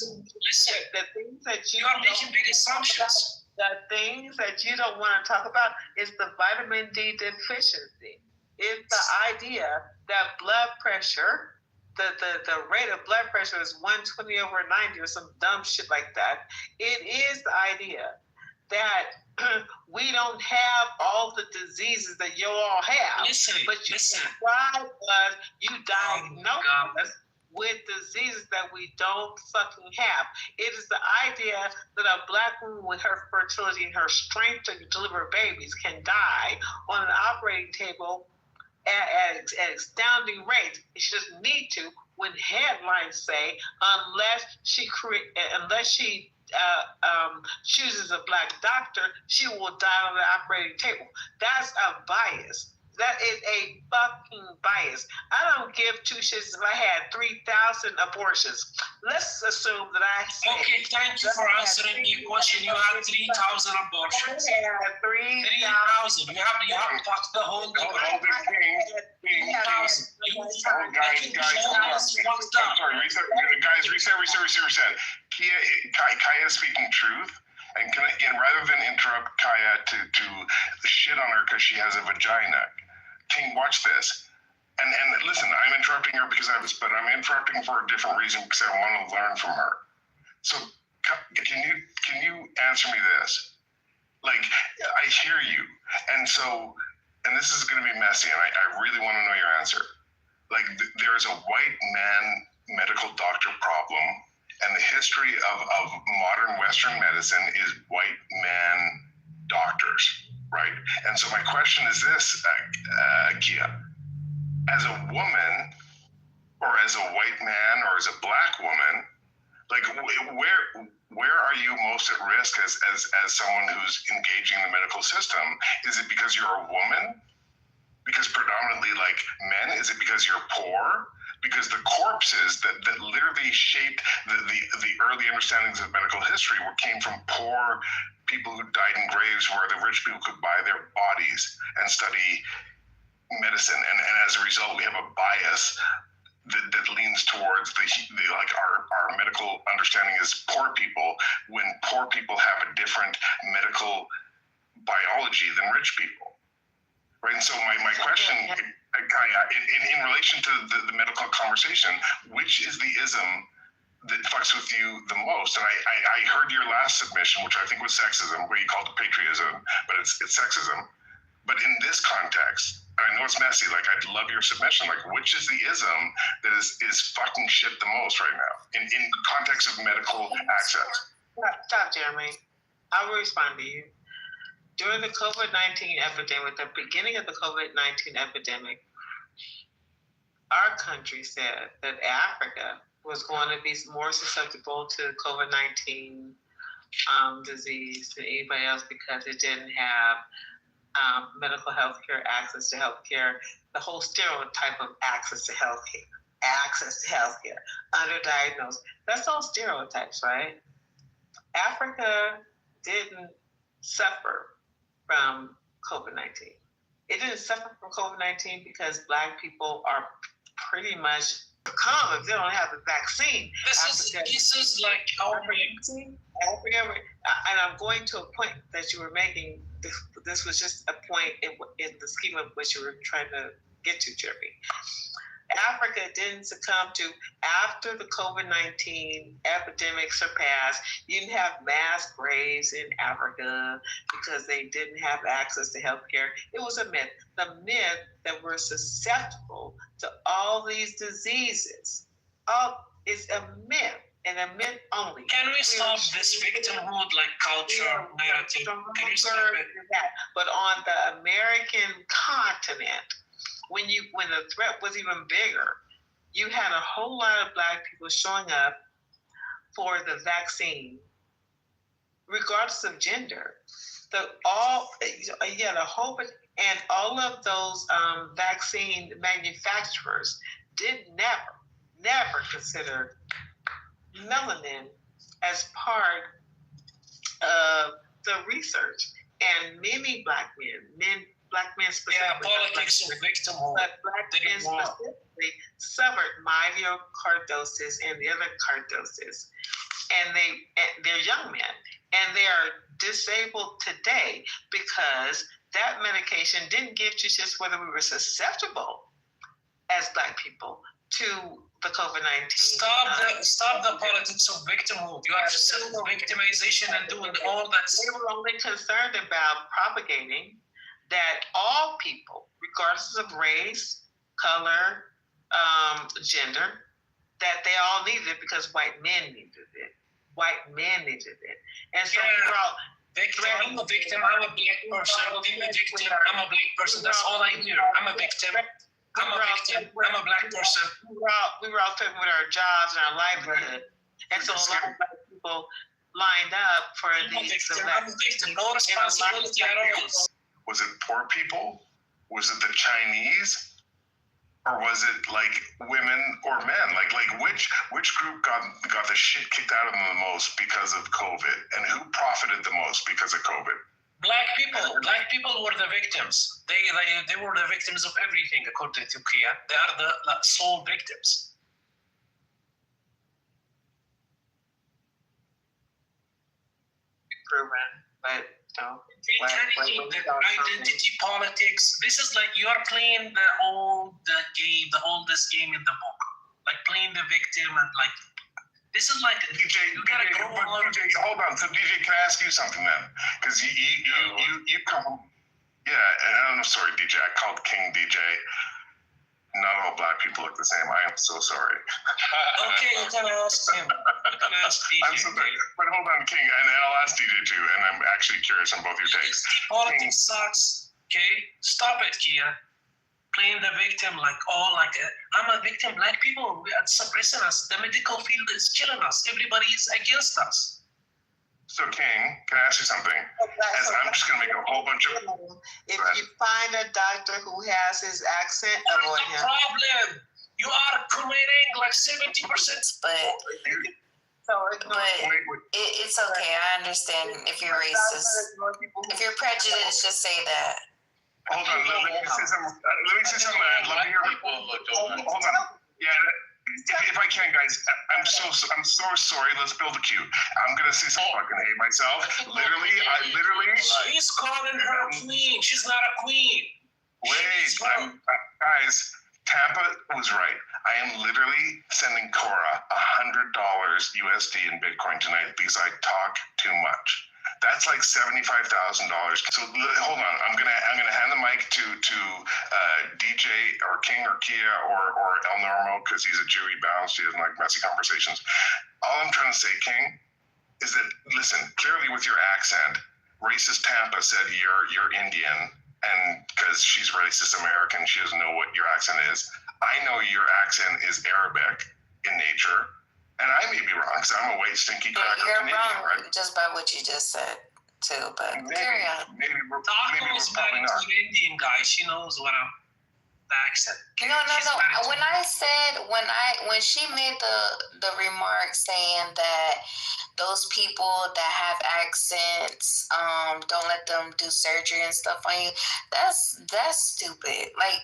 Listen, the things that you are making big assumptions. The things that you don't want to talk about is the vitamin D deficiency. It's the idea that blood pressure, the rate of blood pressure is 120 over 90 or some dumb shit like that. It is the idea that we don't have all the diseases that you all have. But you describe us, you diagnose us with diseases that we don't fucking have. It is the idea that a black woman with her fertility and her strength to deliver babies can die on an operating table at astounding rates. She doesn't need to, when headlines say unless she chooses a black doctor, she will die on the operating table. That's a bias. That is a fucking bias. I don't give two shits if I had 3,000 abortions. Let's assume that I said... Okay, thank you for answering the question. You had 3,000 abortions. I had 3,000. You have fucked the whole thing. Guys, reset. Kaya is speaking truth. And rather than interrupt Kaya to shit on her because she has a vagina, King, watch this. And listen, I'm interrupting her but I'm interrupting for a different reason because I want to learn from her. So can you answer me this? Like, I hear you. And this is going to be messy, and I really want to know your answer. Like, there is a white man medical doctor problem, and the history of modern Western medicine is white man doctors, right? And so my question is this, Kia. As a woman, or as a white man, or as a black woman, like, where are you most at risk as someone who's engaging the medical system? Is it because you're a woman? Because predominantly, like, men? Is it because you're poor? Because the corpses that literally shaped the early understandings of medical history came from poor people who died in graves where the rich people could buy their bodies and study medicine. And as a result, we have a bias that leans towards our medical understanding is poor people, when poor people have a different medical biology than rich people. right? And so my question, Kaya, in relation to the medical conversation, which is the ism that fucks with you the most? And I heard your last submission, which I think was sexism, where you called it patriotism, but it's sexism. But in this context, I know it's messy, like I'd love your submission, like which is the ism that is fucking shit the most right now in the context of medical access? Stop, Jeremy. I will respond to you. During the COVID-19 epidemic, the beginning of the COVID-19 epidemic, our country said that Africa was going to be more susceptible to COVID-19 disease than anybody else because it didn't have medical health care, access to health care, the whole stereotype of access to health care, underdiagnosed. That's all stereotypes, right? Africa didn't suffer from COVID-19. It didn't suffer from COVID-19 because Black people are pretty much calm if they don't have the vaccine. This is like Africa, and I'm going to a point that you were making. This was just a point in the scheme of what you were trying to get to, Jeremy. Africa didn't succumb to, after the COVID-19 epidemic surpassed, you didn't have mass graves in Africa because they didn't have access to health care. It was a myth. The myth that we're susceptible to all these diseases is a myth, and a myth only. Can we stop this victimhood like culture narrative? Can you stop it? But on the American continent, when the threat was even bigger, you had a whole lot of Black people showing up for the vaccine, regardless of gender. And all of those vaccine manufacturers did never consider melanin as part of the research. And many Black men specifically, politics of victimhood. but Black men specifically suffered myocardosis and the other cardosis, and they're young men, and they are disabled today because that medication didn't get you just whether we were susceptible as Black people to the COVID-19. Stop the politics of victimhood. You are still victimization and doing all that. They were only concerned about propagating that all people, regardless of race, color, gender, that they all needed it because white men needed it. And so I'm a victim. I'm a Black person. I'm a Black person. That's all I hear. I'm a victim. I'm a victim. I'm a Black person. We were all threatened with our jobs and our livelihood. And so a lot of Black people lined up for I'm a victim. No responsibility at all. Was it poor people? Was it the Chinese? Or was it like women or men? Like which group got the shit kicked out of them the most because of COVID? And who profited the most because of COVID? Black people were the victims. They were the victims of everything, according to Kia. They are the sole victims. Proven, but identity politics. This is like you are playing the oldest game in the book. Like playing the victim and like this is like DJ. You gotta go on. DJ, hold on. So DJ, can I ask you something then? Because you come. Yeah, and I'm sorry, DJ. I called King DJ. Not all Black people look the same. I am so sorry. Okay, you can ask him. You can ask DJ. I'm so sorry. But hold on, King, and I'll ask DJ too. And I'm actually curious on both your takes. Politics sucks. Okay, stop it, Kia. Playing the victim I'm a victim. Black people are suppressing us. The medical field is killing us. Everybody is against us. So, King, can I ask you something? As I'm just going to make a whole bunch of... If you find a doctor who has his accent, avoid him. Problem. You are committing like 70%. But it's okay. I understand if you're racist. If you're prejudiced, just say that. Hold on. Let me say something. I'd love to hear. Hold on. Yeah. If I can, guys, I'm so sorry. Let's build a queue. I'm gonna say some fucking hate myself. Literally. She's calling her queen. She's not a queen. Guys, Tampa was right. I am literally sending Cora $100 USD in Bitcoin tonight because I talk too much. That's like $75,000. So hold on, I'm gonna hand the mic to DJ or King or Kia or El Normo because he's a Jewy balanced. He doesn't like messy conversations. All I'm trying to say, King, is that listen, clearly with your accent, racist Tampa said you're Indian, and because she's racist American, she doesn't know what your accent is. I know your accent is Arabic in nature. And I may be wrong, because I'm a white stinky cracker Canadian, wrong right? just by what you just said, too, but carry on. Taco is married to an Indian guy. She knows what I'm the accent. No. When she made the remark saying that those people that have accents, don't let them do surgery and stuff on you, that's stupid. Like,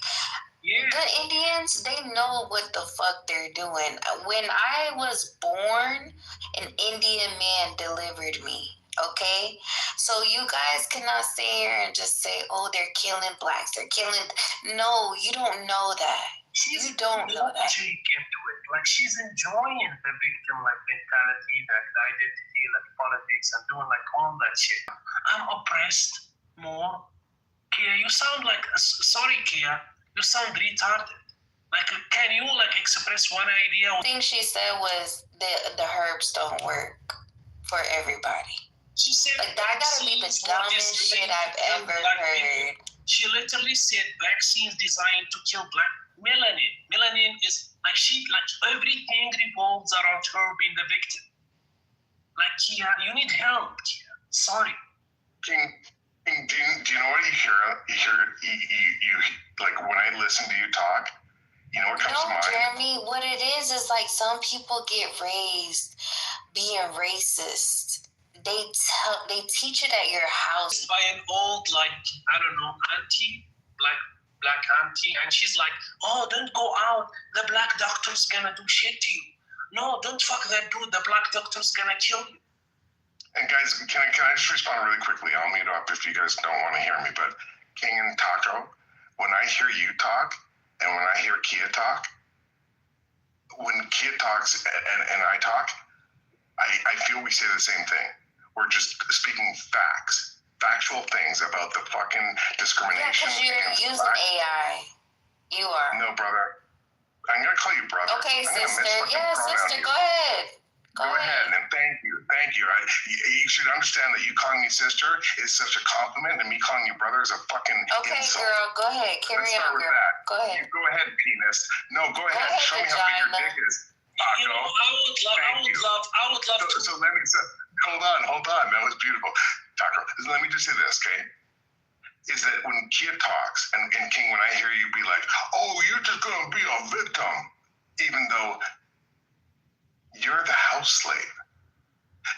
the Indians, they know what the fuck they're doing. When I was born, an Indian man delivered me. Okay? So you guys cannot sit here and just say, oh, they're killing blacks. They're killing. No, you don't know that. You don't know that. She get to it. Like, she's enjoying the victim like mentality, that identity, like politics, and doing like all that shit. I'm oppressed more. Kia, you sound like, sorry, Kia, you sound retarded. Like, can you like express one idea? The thing she said was the herbs don't work for everybody. She said, like, that gotta be the dumbest shit I've ever heard. She literally said vaccines designed to kill black melanin. Melanin is like everything revolves around her being the victim. Like, Kia, you need help, Kia. Sorry. King, do you know what you hear? You like when I listen to you talk. You know what comes to mind? Jeremy, what it is like some people get raised being racist. They teach it at your house. By an old, like, I don't know, auntie, black auntie, and she's like, oh, don't go out. The black doctor's gonna do shit to you. No, don't fuck that dude. The black doctor's gonna kill you. And guys, can I just respond really quickly? I'll mute up if you guys don't want to hear me. But King and Taco, when I hear you talk and when I hear Kia talk, when Kia talks and I talk, I feel we say the same thing. We're just speaking factual things about the fucking discrimination. Yeah, because you're using AI. You are. No, brother. I'm gonna call you brother. Okay, sister. Yeah, sister. Go ahead. Go ahead, and thank you. You should understand that you calling me sister is such a compliment, and me calling you brother is a fucking insult. Girl, go ahead. Carry on, girl. Go ahead. You go ahead, penis. No, go ahead. Show me how big your dick is. You know, I would love to. So let me hold on. That was beautiful. Taco, let me just say this, okay? Is that when Kia talks, and King, when I hear you be like, oh, you're just gonna be a victim, even though you're the house slave.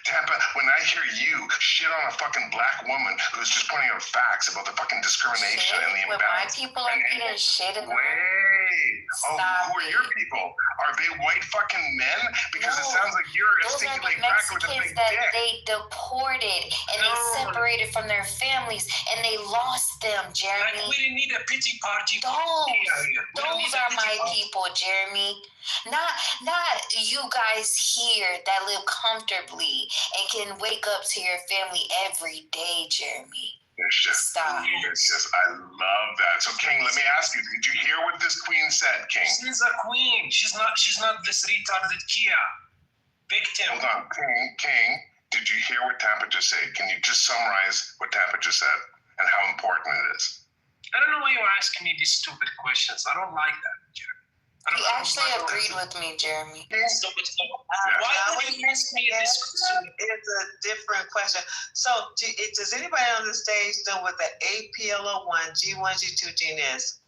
Tampa, when I hear you shit on a fucking black woman who's just pointing out facts about the fucking discrimination and the imbalance. My people are getting shit about. Who are your people? Are they white fucking men? Because it sounds like you're a stinky like cracker with a big that dick. They deported and they separated from their families and they lost them, Jeremy. Like, we didn't need a pity party. Those are my people, Jeremy. Not you guys here that live comfortably and can wake up to your family every day, Jeremy. Stop. I love that. So, King, let me ask you: did you hear what this queen said, King? She's a queen. She's not this retarded Kia victim. Hold on, King. Did you hear what Tampa just said? Can you just summarize what Tampa just said and how important it is? I don't know why you're asking me these stupid questions. I don't like that, Jeremy. He actually agreed with me, Jeremy. Why would you ask me this question? It's a different question. So, does anybody on the stage know what the APLO1, G1, G2 gene is?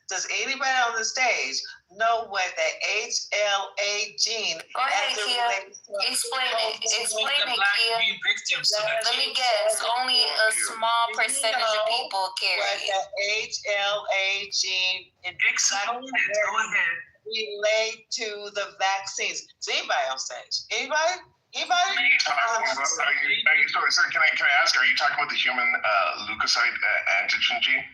Does anybody on the stage know what the HLA gene is? Go ahead, Kia. Explain it, Kia. Let me guess. Only a small percentage of people carry it. What the HLA gene relate to the vaccines. Is anybody on stage? Anybody? Sorry, can I ask? Are you talking about the human leukocyte antigen gene?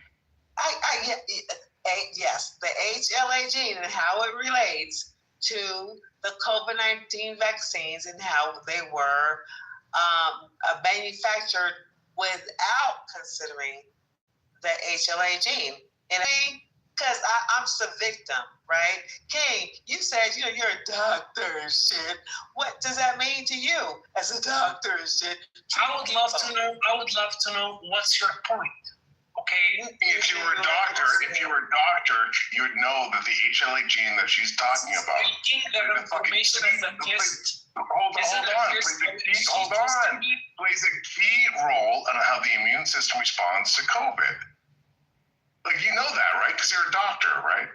the HLA gene and how it relates to the COVID-19 vaccines and how they were manufactured without considering the HLA gene. And because I'm just a victim, right? King, you said, you're a doctor and shit. What does that mean to you as a doctor and shit? I would love to know what's your point. Okay. If you were a doctor, you would know that the HLA gene that she's talking about. That information as a test. Hold on. Plays a key role in how the immune system responds to COVID. Like, you know that, right? Because you're a doctor, right?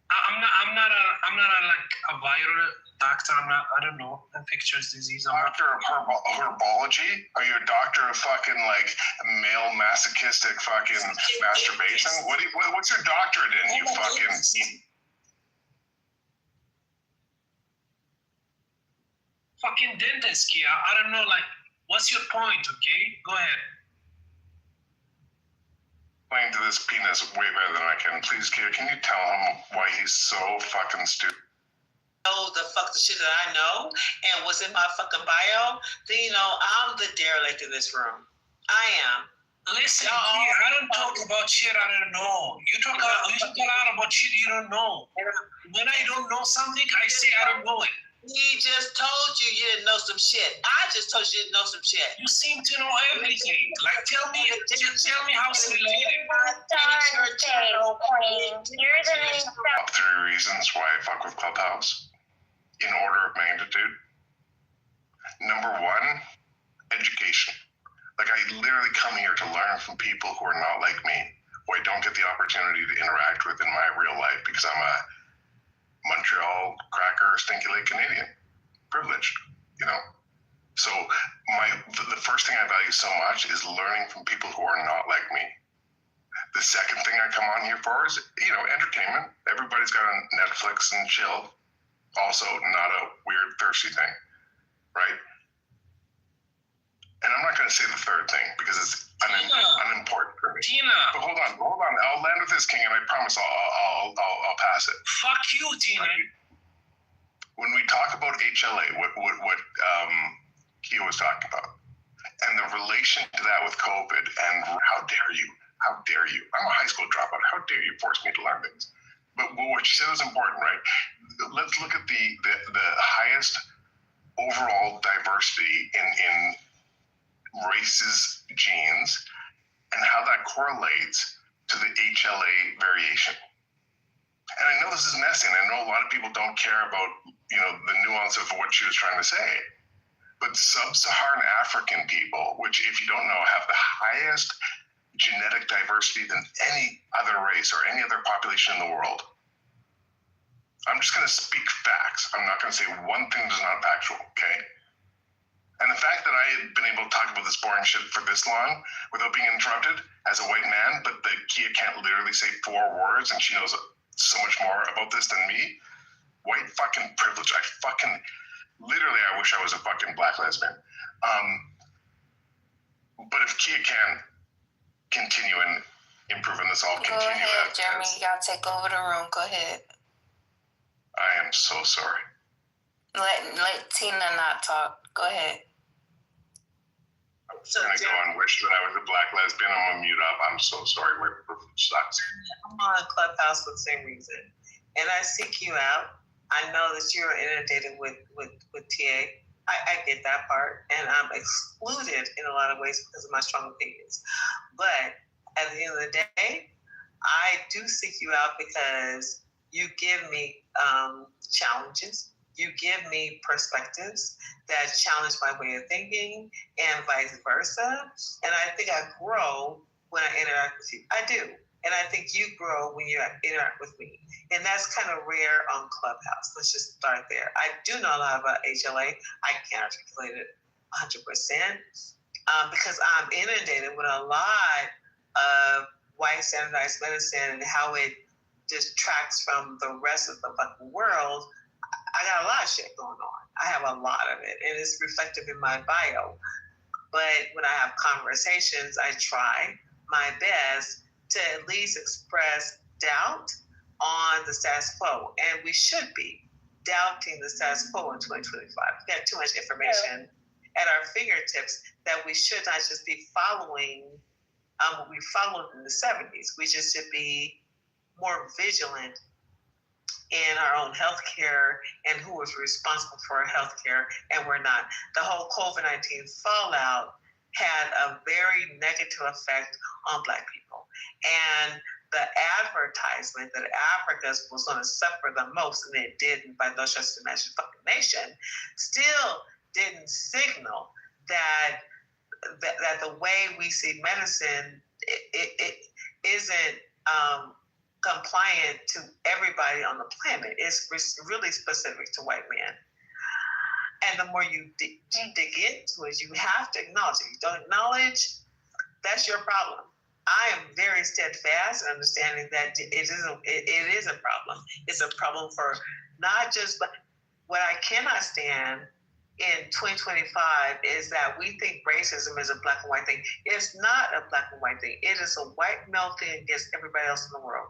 I'm not a viral doctor. I don't know infectious disease. Doctor of herbology? Are you a doctor of fucking like male masochistic fucking masturbation? What's your doctorate in? You fucking dentist, Kia. I don't know. Like, what's your point? Okay, go ahead. Explain to this penis way better than I can. Please, Kia, can you tell him why he's so fucking stupid? Know the shit that I know and what's in my fucking bio, then I'm the derelict in this room. I am. Listen, I don't talk about shit I don't know. You talk a lot about shit you don't know. When I don't know something, I say I don't know it. He just told you didn't know some shit. I just told you didn't know some shit. You seem to know everything. Like, tell me how it's related. Top 3 reasons why I fuck with Clubhouse, in order of magnitude. Number 1, education. Like, I literally come here to learn from people who are not like me, who I don't get the opportunity to interact with in my real life because I'm a Montreal cracker, stinky lake Canadian, privileged, So the first thing I value so much is learning from people who are not like me. The second thing I come on here for is, entertainment. Everybody's got a Netflix and chill. Also, not a weird, thirsty thing, right? And I'm not going to say the third thing because it's unimportant for me. Tina. But hold on. I'll land with this, King, and I promise I'll pass it. Fuck you, Tina. When we talk about HLA, what Kia was talking about, and the relation to that with COVID, and how dare you? I'm a high school dropout. How dare you force me to learn things? But what she said was important, right? Let's look at the highest overall diversity in races, genes, and how that correlates to the HLA variation. And I know this is messy, and I know a lot of people don't care about, the nuance of what she was trying to say. But sub-Saharan African people, which if you don't know, have the highest genetic diversity than any other race or any other population in the world. I'm just going to speak facts. I'm not going to say one thing that's not factual, okay? And the fact that I had been able to talk about this boring shit for this long without being interrupted as a white man, but the Kia can't literally say 4 words and she knows so much more about this than me. White fucking privilege. Literally, I wish I was a fucking black lesbian. But if Kia can continue and improve on this, I'll continue that. Go ahead, Jeremy. You gotta take over the room. Go ahead. I am so sorry. Let Tina not talk. Go ahead. I'm gonna go and wish that I was a black lesbian. I'm gonna mute up. I'm so sorry. White privilege sucks. I'm on Clubhouse for the same reason, and I seek you out. I know that you're inundated with TA. I get that part, and I'm excluded in a lot of ways because of my strong opinions. But at the end of the day, I do seek you out because you give me challenges. You give me perspectives that challenge my way of thinking and vice versa. And I think I grow when I interact with you. I do. And I think you grow when you interact with me. And that's kind of rare on Clubhouse. Let's just start there. I do know a lot about HLA. I can't articulate it 100% because I'm inundated with a lot of white standardized medicine and how it distracts from the rest of the fucking world. I got a lot of shit going on. I have a lot of it, and it's reflective in my bio. But when I have conversations, I try my best to at least express doubt on the status quo, and we should be doubting the status quo in 2025. We have too much information at our fingertips that we should not just be following what we followed in the 70s. We just should be more vigilant in our own healthcare and who is responsible for our healthcare, and we're not. The whole COVID-19 fallout had a very negative effect on Black people. And the advertisement that Africa was going to suffer the most, and it didn't by no stretch of the imagination, still didn't signal that the way we see medicine it isn't compliant to everybody on the planet. It's really specific to white men. And the more you dig into it, you have to acknowledge it. You don't acknowledge, that's your problem. I am very steadfast in understanding that it is a problem. It's a problem for not just, but what I cannot stand in 2025 is that we think racism is a black and white thing. It's not a black and white thing. It is a white male thing against everybody else in the world.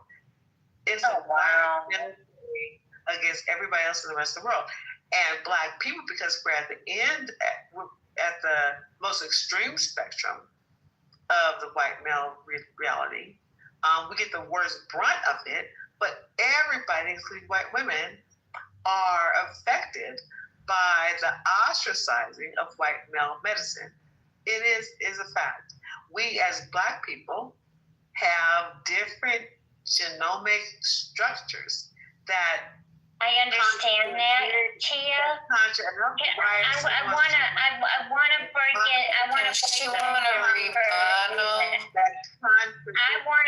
It's a white male thing against everybody else in the rest of the world. And Black people, because we're at the end, at the most extreme spectrum of the white male reality, we get the worst brunt of it, but everybody, including white women, are affected by the ostracizing of white male medicine. It is a fact. We as Black people have different genomic structures that I understand that, Tia. I wanna break in. I wanna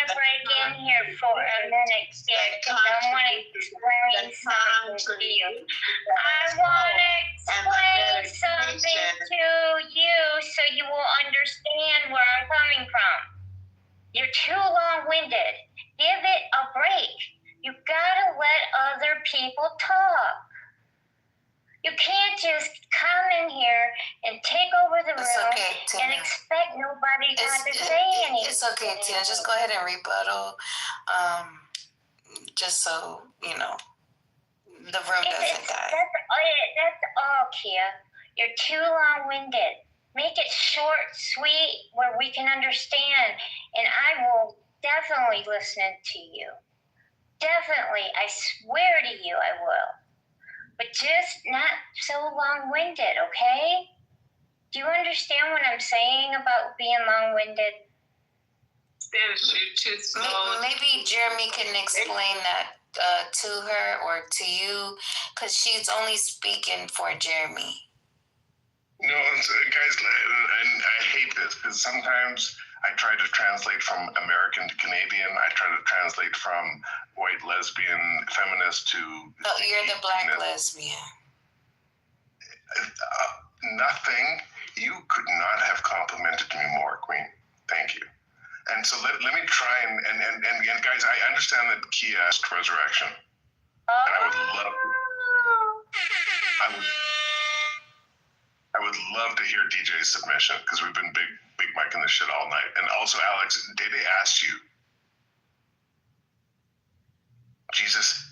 break in here for a minute, Tia, because I want to explain something to you. I want to explain something to you so you will understand where I'm coming from. You're too long-winded. Give it a break. You gotta let other people talk. You can't just come in here and take over the room and expect nobody to say anything. It's okay, Tina. Just go ahead and rebuttal. Just so, you know, the room doesn't die. That's all, Kia. You're too long-winded. Make it short, sweet, where we can understand. And I will definitely listen to you. Definitely, I swear to you I will. But just not so long-winded, okay? Do you understand what I'm saying about being long-winded? Maybe Jeremy can explain that to her or to you, because she's only speaking for Jeremy. No, guys, and I hate this because sometimes I try to translate from American to Canadian. I try to translate from white lesbian feminist to... No, you're the Black lesbian. Nothing. You could not have complimented me more, Queen. Thank you. And so let me try and guys, I understand that Kia asked resurrection. And I would love to hear DJ's submission because we've been big micing this shit all night. And also, Alex, Dede asked you, Jesus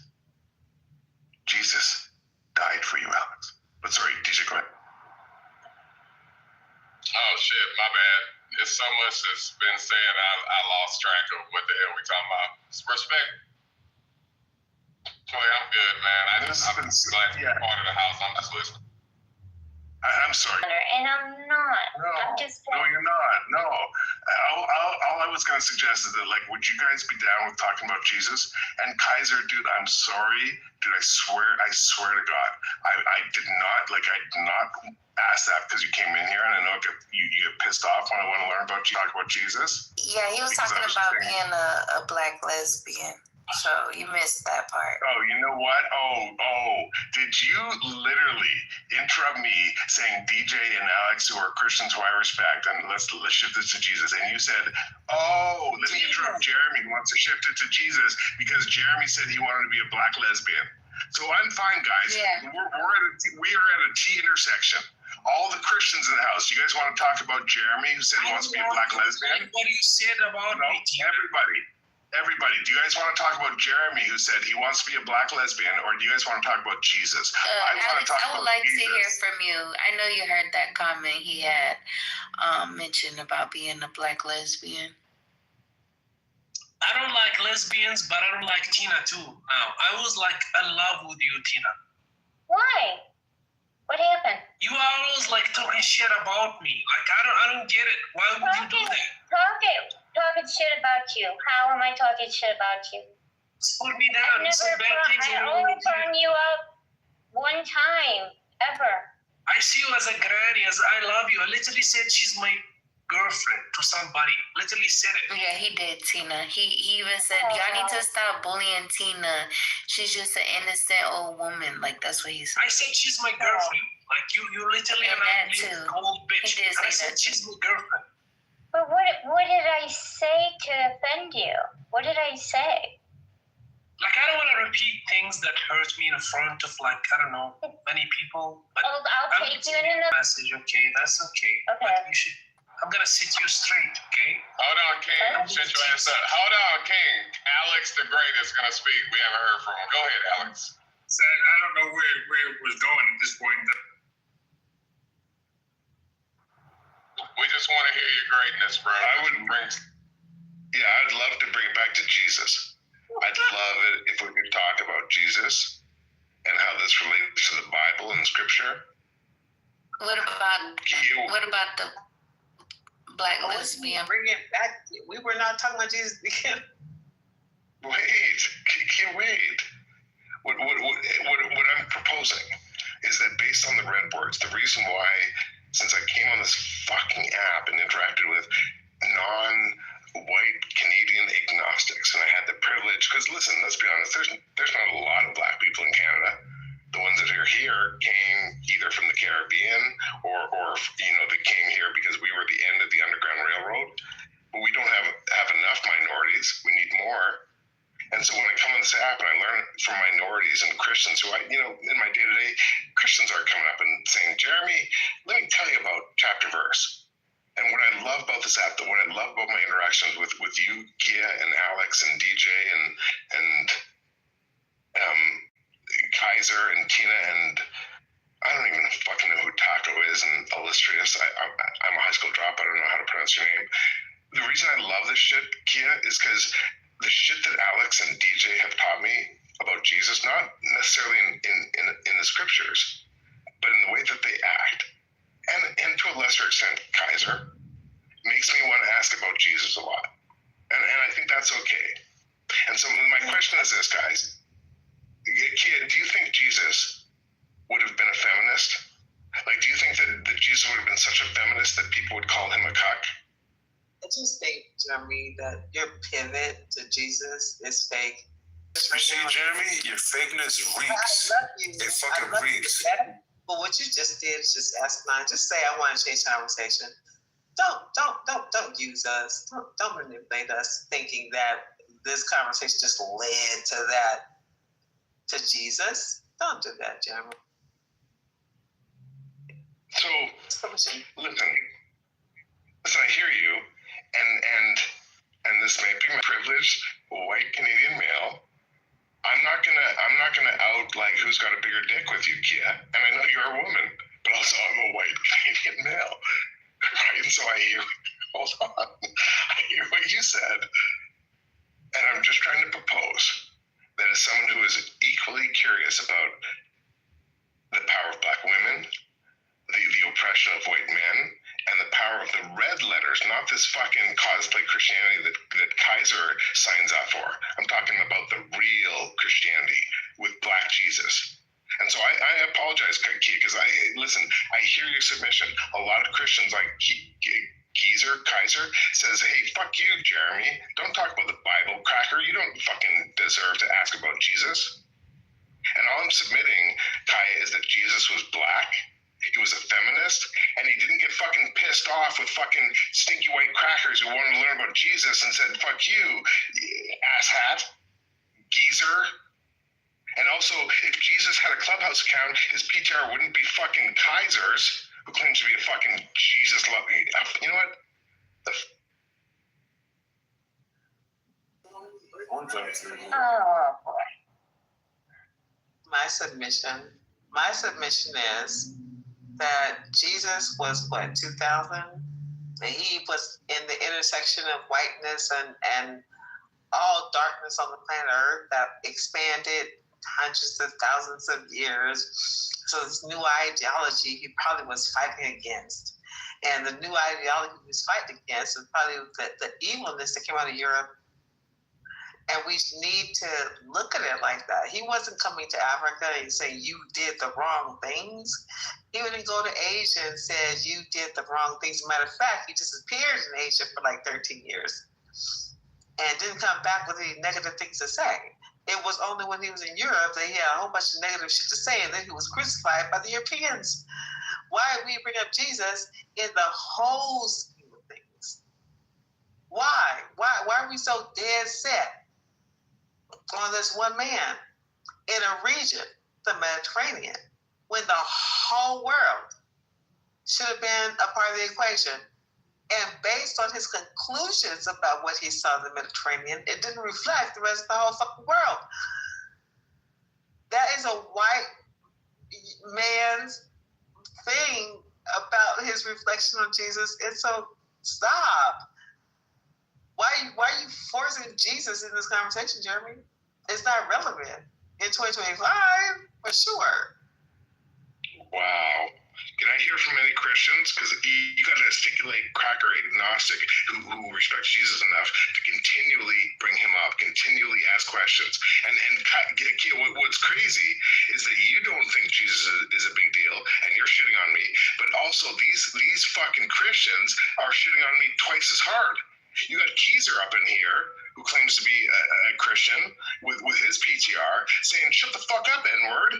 died for you, Alex. But sorry, DJ, go ahead. Oh shit, my bad. It's so much that's been said, I lost track of what the hell we talking about. Respect. I'm good, man. I'm glad to be part of the house. I'm just listening. I'm sorry. And I'm not. No, I'm just no, you're not. No. All I was going to suggest is that, like, would you guys be down with talking about Jesus? And Kaiser, dude, I'm sorry. Dude, I swear to God, I did not ask that because you came in here, and I know you get pissed off when I want to learn about talk about Jesus. Yeah, he was talking about being a Black lesbian. So you missed that part. Oh, you know what? Oh, did you literally interrupt me saying DJ and Alex, who are Christians who I respect, and let's shift this to Jesus? And you said, oh, let me interrupt Jeremy who wants to shift it to Jesus because Jeremy said he wanted to be a Black lesbian. So I'm fine, guys. Yeah. We are at a T intersection. All the Christians in the house. You guys want to talk about Jeremy who said he wants to be a Black lesbian? What you said about me? Everybody. everybody, do you guys want to talk about Jeremy, who said he wants to be a black lesbian, or do you guys want to talk about Jesus? Alex, I would like to hear from you. I know you heard that comment he had mentioned about being a black lesbian. I don't like lesbians, but I don't like Tina too. Now, I was like in love with you, Tina. Why? What happened? You are always like talking shit about me. Like I don't get it. Why would you do that? Talking shit about you. How am I talking shit about you? Just put me down. I only brought you up one time ever. I see you as a granny, as I love you. I literally said she's my girlfriend to somebody. Literally said it. Yeah, he did, Tina. He even said, y'all need to stop bullying Tina. She's just an innocent old woman. Like, that's what he said. I said she's my girlfriend. Like, you literally and that too. Old bitch. He did say I said that she's my girlfriend. But what did I say to offend you? What did I say? Like, I don't want to repeat things that hurt me in front of, like, I don't know, many people. But I'll take you in another message, okay? That's okay. Okay. But you should. I'm gonna sit you straight, okay? Hold on, King. Sit your ass up. Hold on, King. Alex the Great is gonna speak. We haven't heard from him. Go ahead, Alex. So I don't know where it was going at this point. We just want to hear your greatness, bro. I'd love to bring it back to Jesus. I'd love it if we could talk about Jesus and how this relates to the Bible and Scripture. What about the black lesbian? Bring it back. We were not talking about Jesus again. Wait. What I'm proposing is that based on the red words, the reason why, since I came on this fucking app and interacted with non-white Canadian agnostics, and I had the privilege, because listen, let's be honest, there's not a lot of black people in Canada. The ones that are here came either from the Caribbean or they came here because we were the end of the Underground Railroad. But we don't have enough minorities. We need more. And so when I come on this app and I learn from minorities and Christians who in my day-to-day, Christians are coming up and saying, Jeremy, let me tell you about chapter verse. And what I love about this app, what I love about my interactions with you, Kia, and Alex, and DJ, and Kaiser, and Tina, and I don't even fucking know who Taco is, and Illustrious. I'm a high school dropout. I don't know how to pronounce your name. The reason I love this shit, Kia, is because the shit that Alex and DJ have taught me about Jesus, not necessarily in the scriptures, but in the way that they act, and to a lesser extent, Kaiser, makes me want to ask about Jesus a lot. And I think that's okay. And so my question is this, guys. Kia, do you think Jesus would have been a feminist? Like, do you think that Jesus would have been such a feminist that people would call him a cuck? I just think, Jeremy, that your pivot to Jesus is fake. You see, Jeremy, your fakeness reeks. It fucking reeks. But what you just did is just asinine. Just say, I want to change the conversation. Don't use us. Don't manipulate us thinking that this conversation just led to Jesus. Don't do that, Jeremy. So, listen, I hear you, and this may be my privileged white Canadian male. I'm not gonna out like who's got a bigger dick with you, Kia. And I know you're a woman, but also I'm a white Canadian male, right? And so I hear what you said, and I'm just trying to propose that as someone who is equally curious about the power of black women, the oppression of white men, and the power of the red letters, not this fucking cosplay Christianity that Kaiser signs up for. I'm talking about the real Christianity with black Jesus. And so I apologize, because I hear your submission. A lot of Christians like Kaiser says, hey, fuck you, Jeremy. Don't talk about the Bible, cracker. You don't fucking deserve to ask about Jesus. And all I'm submitting, Kaya, is that Jesus was black. He was a feminist, and he didn't get fucking pissed off with fucking stinky white crackers who wanted to learn about Jesus and said, fuck you, asshat, geezer. And also, if Jesus had a Clubhouse account, his PTR wouldn't be fucking Kaiser's, who claims to be a fucking Jesus loving. You know what? Oh boy. My submission is that Jesus was what, 2000? That he was in the intersection of whiteness and all darkness on the planet Earth that expanded hundreds of thousands of years. So this new ideology he probably was fighting against. And the new ideology he was fighting against was probably the evilness that came out of Europe. And we need to look at it like that. He wasn't coming to Africa and saying, you did the wrong things. He wouldn't go to Asia and said, you did the wrong things. As a matter of fact, he disappeared in Asia for like 13 years and didn't come back with any negative things to say. It was only when he was in Europe that he had a whole bunch of negative shit to say, and then he was crucified by the Europeans. Why we bring up Jesus in the whole scheme of things? Why? Why are we so dead set on this one man in a region, the Mediterranean, when the whole world should have been a part of the equation? And based on his conclusions about what he saw in the Mediterranean, it didn't reflect the rest of the whole fucking world. That is a white man's thing about his reflection on Jesus. And so stop. Why are you forcing Jesus in this conversation, Jeremy? It's not relevant in 2025, for sure. Wow. Can I hear from any Christians? Because you got to articulate cracker agnostic who respects Jesus enough to continually bring him up, continually ask questions. And what's crazy is that you don't think Jesus is a big deal, and you're shitting on me, but also these fucking Christians are shitting on me twice as hard. You got Keizer up in here, who claims to be a Christian, with his PTR, saying, shut the fuck up, N-word.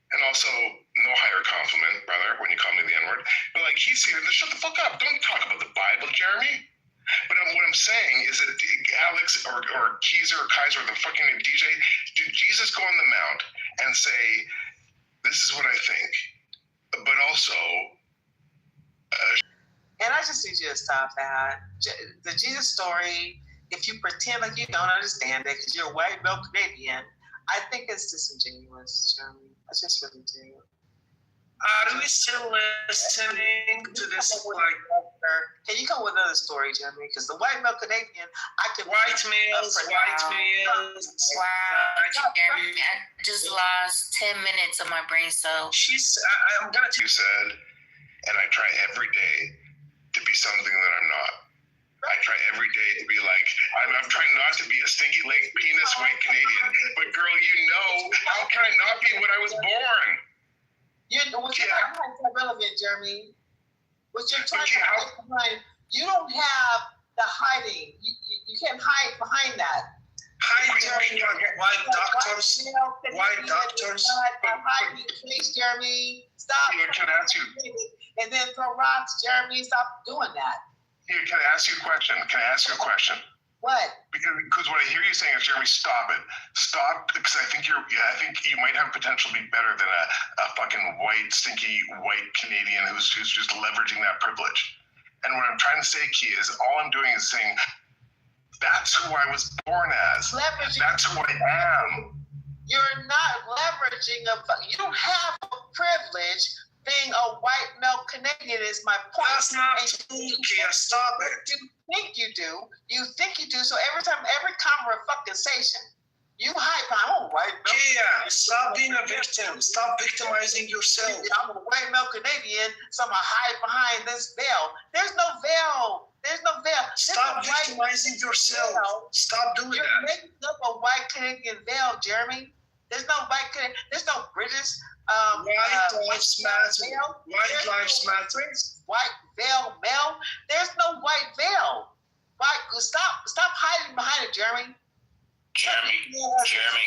And also, no higher compliment, brother, when you call me the N-word. But like, he's here, shut the fuck up. Don't talk about the Bible, Jeremy. But what I'm saying is that Alex or Keizer or Kaiser or the fucking DJ, did Jesus go on the mount and say, this is what I think, but also... And I just need you to stop that. The Jesus story, if you pretend like you don't understand it because you're a white male Canadian, I think it's disingenuous, Jeremy. I just really do. Are we still listening to this? Like, can you come with another story, Jeremy? Because the white male Canadian, I can. White males. Wow, Jeremy, I just lost 10 minutes of my brain cells. I'm gonna. You said, and I try every day to be something that I'm not. I try every day to be like, I'm trying not to be a stinky leg penis white Canadian, but girl, you know, how can I not be what I was born? You're not relevant, Jeremy. What you're trying to find, you don't have the hiding. You can't hide behind that. White doctors. Hiding, please, Jeremy. Stop. Can I ask you? And then throw rocks, Jeremy. Stop doing that. Here, can I ask you a question? What? Because what I hear you saying is, Jeremy, stop it. Stop, because I think you might have potential to be better than a fucking white, stinky white Canadian who's just leveraging that privilege. And what I'm trying to say, Key, is all I'm doing is saying, that's who I was born as. That's who I am. You're not leveraging you don't have a privilege. Being a white male Canadian is my point. That's not true, Kia. Stop it. You think you do. So every conversation, you hype on white male. Kia, stop being a victim. Stop victimizing yourself. I'm a white male Canadian, so I'm going to hide behind this veil. There's no veil. Stop victimizing yourself. Stop doing that. You're making up a white Canadian veil, Jeremy. There's no British. White lives matter. White veil male. There's no white veil. Stop hiding behind it, Jeremy. Jeremy,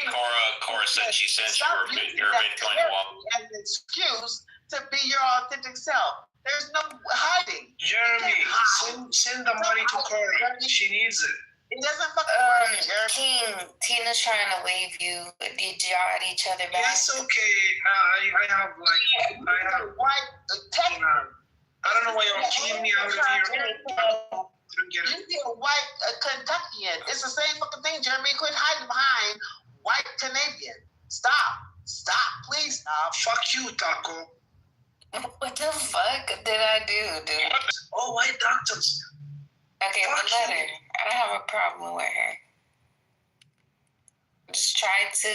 Cora said she sent your Bitcoin wallet as an excuse to be your authentic self. There's no hiding. Jeremy, send the money to Cora. She needs it. It doesn't fucking work, Jeremy. King, Tina's trying to wave you. Did y'all at each other back? Yes, okay. I have white. I don't know why you're kicking me out of here. get it. You a white Kentuckian. It's the same fucking thing, Jeremy. Quit hiding behind white Canadian. Stop. Please stop. Fuck you, Taco. What the fuck did I do, dude? Oh, white doctors. Okay, Fuck but let you. her. I don't have a problem with her. Just try to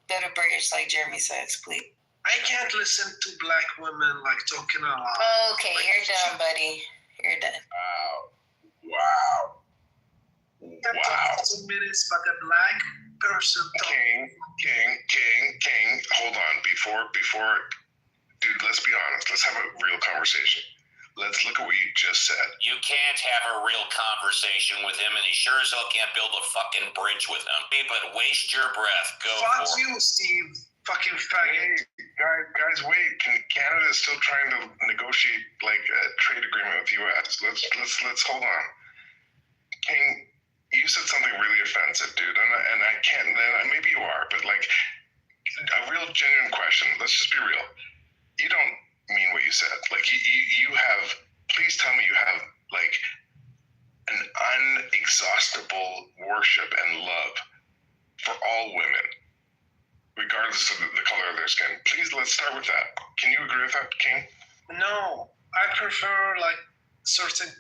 go to bridge like Jeremy says, please. I can't listen to black women like talking a lot. Okay, you're done, buddy. You're done. Wow. 2 minutes, but a black person. King. Hold on. Before, dude, let's be honest. Let's have a real conversation. Let's look at what you just said. You can't have a real conversation with him, and he sure as hell can't build a fucking bridge with him. But waste your breath. Go Fuck for you, Steve. Fucking faggot. Guys, wait. Canada is still trying to negotiate like a trade agreement with U.S. Let's hold on. King, you said something really offensive, dude, and I can't. Maybe you are, but like a real genuine question. Let's just be real. You don't mean what you said. Like you have. Please tell me you have like an unexhaustible worship and love for all women, regardless of the color of their skin. Please, let's start with that. Can you agree with that, King? No, I prefer like certain.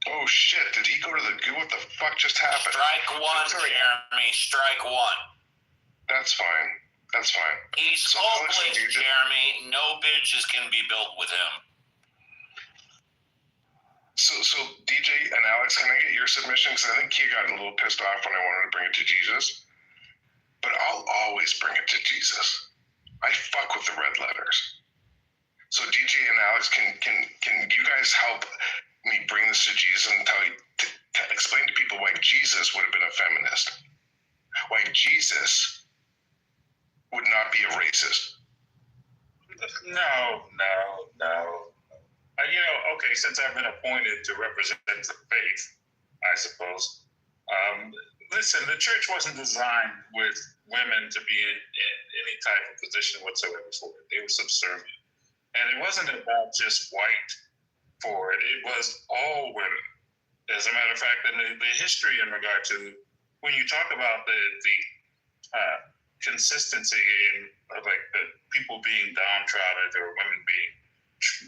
Oh shit! Did he go to the goo? What the fuck just happened? Strike one, Jeremy. Strike one. That's fine. He's hopeless, Jeremy. No bridges can be built with him. So DJ and Alex, can I get your submission? Because I think Kia got a little pissed off when I wanted to bring it to Jesus. But I'll always bring it to Jesus. I fuck with the red letters. So DJ and Alex, can you guys help me bring this to Jesus and to explain to people why Jesus would have been a feminist? Why Jesus would not be a racist? No. Okay, since I've been appointed to represent the faith, I suppose. Listen, the church wasn't designed with women to be in any type of position whatsoever for it. They were subservient. And it wasn't about just white for it. It was all women. As a matter of fact, in the history in regard to, when you talk about the consistency in like the people being downtrodden or women being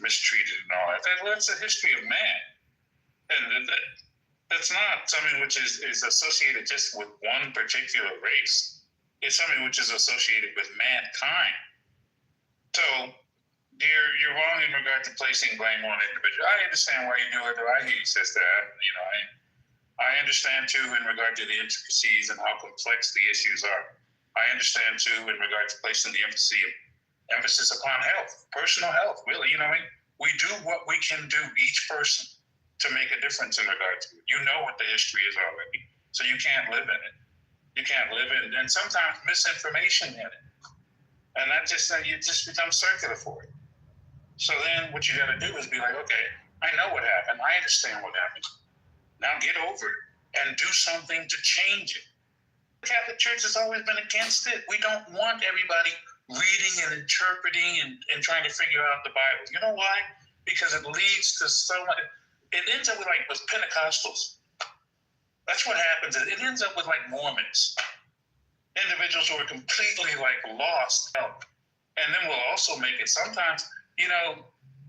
mistreated and all that, that's a history of man. And that's not something which is associated just with one particular race. It's something which is associated with mankind. So you're wrong in regard to placing blame on individuals. I understand why you do it, though. I hear you, sister. I understand too in regard to the intricacies and how complex the issues are. I understand too in regard to placing the emphasis upon health, personal health, really. You know what I mean? We do what we can do, each person, to make a difference in regard to it. You know what the history is already, so you can't live in it. You can't live in it, and sometimes misinformation in it, and that you just become circular for it. So then what you got to do is be like, okay, I know what happened. I understand what happened. Now get over it and do something to change it. The Catholic Church has always been against it. We don't want everybody reading and interpreting and trying to figure out the Bible. You know why? Because it leads to so much. It ends up with Pentecostals. That's what happens. It ends up with Mormons, individuals who are completely lost. And then we'll also make it sometimes.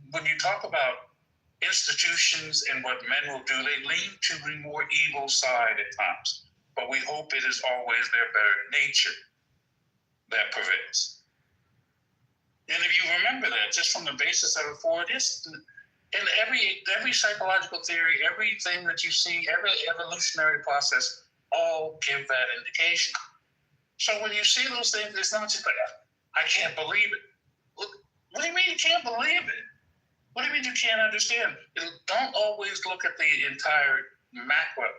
When you talk about institutions and what men will do, they lean to the more evil side at times. But we hope it is always their better nature that prevails. And if you remember that, just from the basis of it forward, it's in every psychological theory, everything that you see, every evolutionary process, all give that indication. So when you see those things, it's not just I can't believe it. What do you mean you can't believe it? What do you mean you can't understand? Don't always look at the entire macro.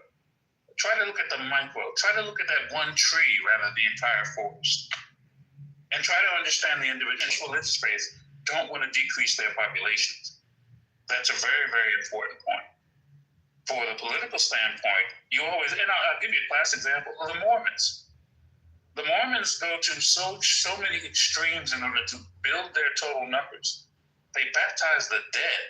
Try to look at the micro. Try to look at that one tree rather than the entire forest. And try to understand the individuals who live in space don't want to decrease their populations. That's a very, very important point. For the political standpoint, you always, and I'll give you a classic example of the Mormons. The Mormons go to so many extremes in order to build their total numbers. They baptize the dead.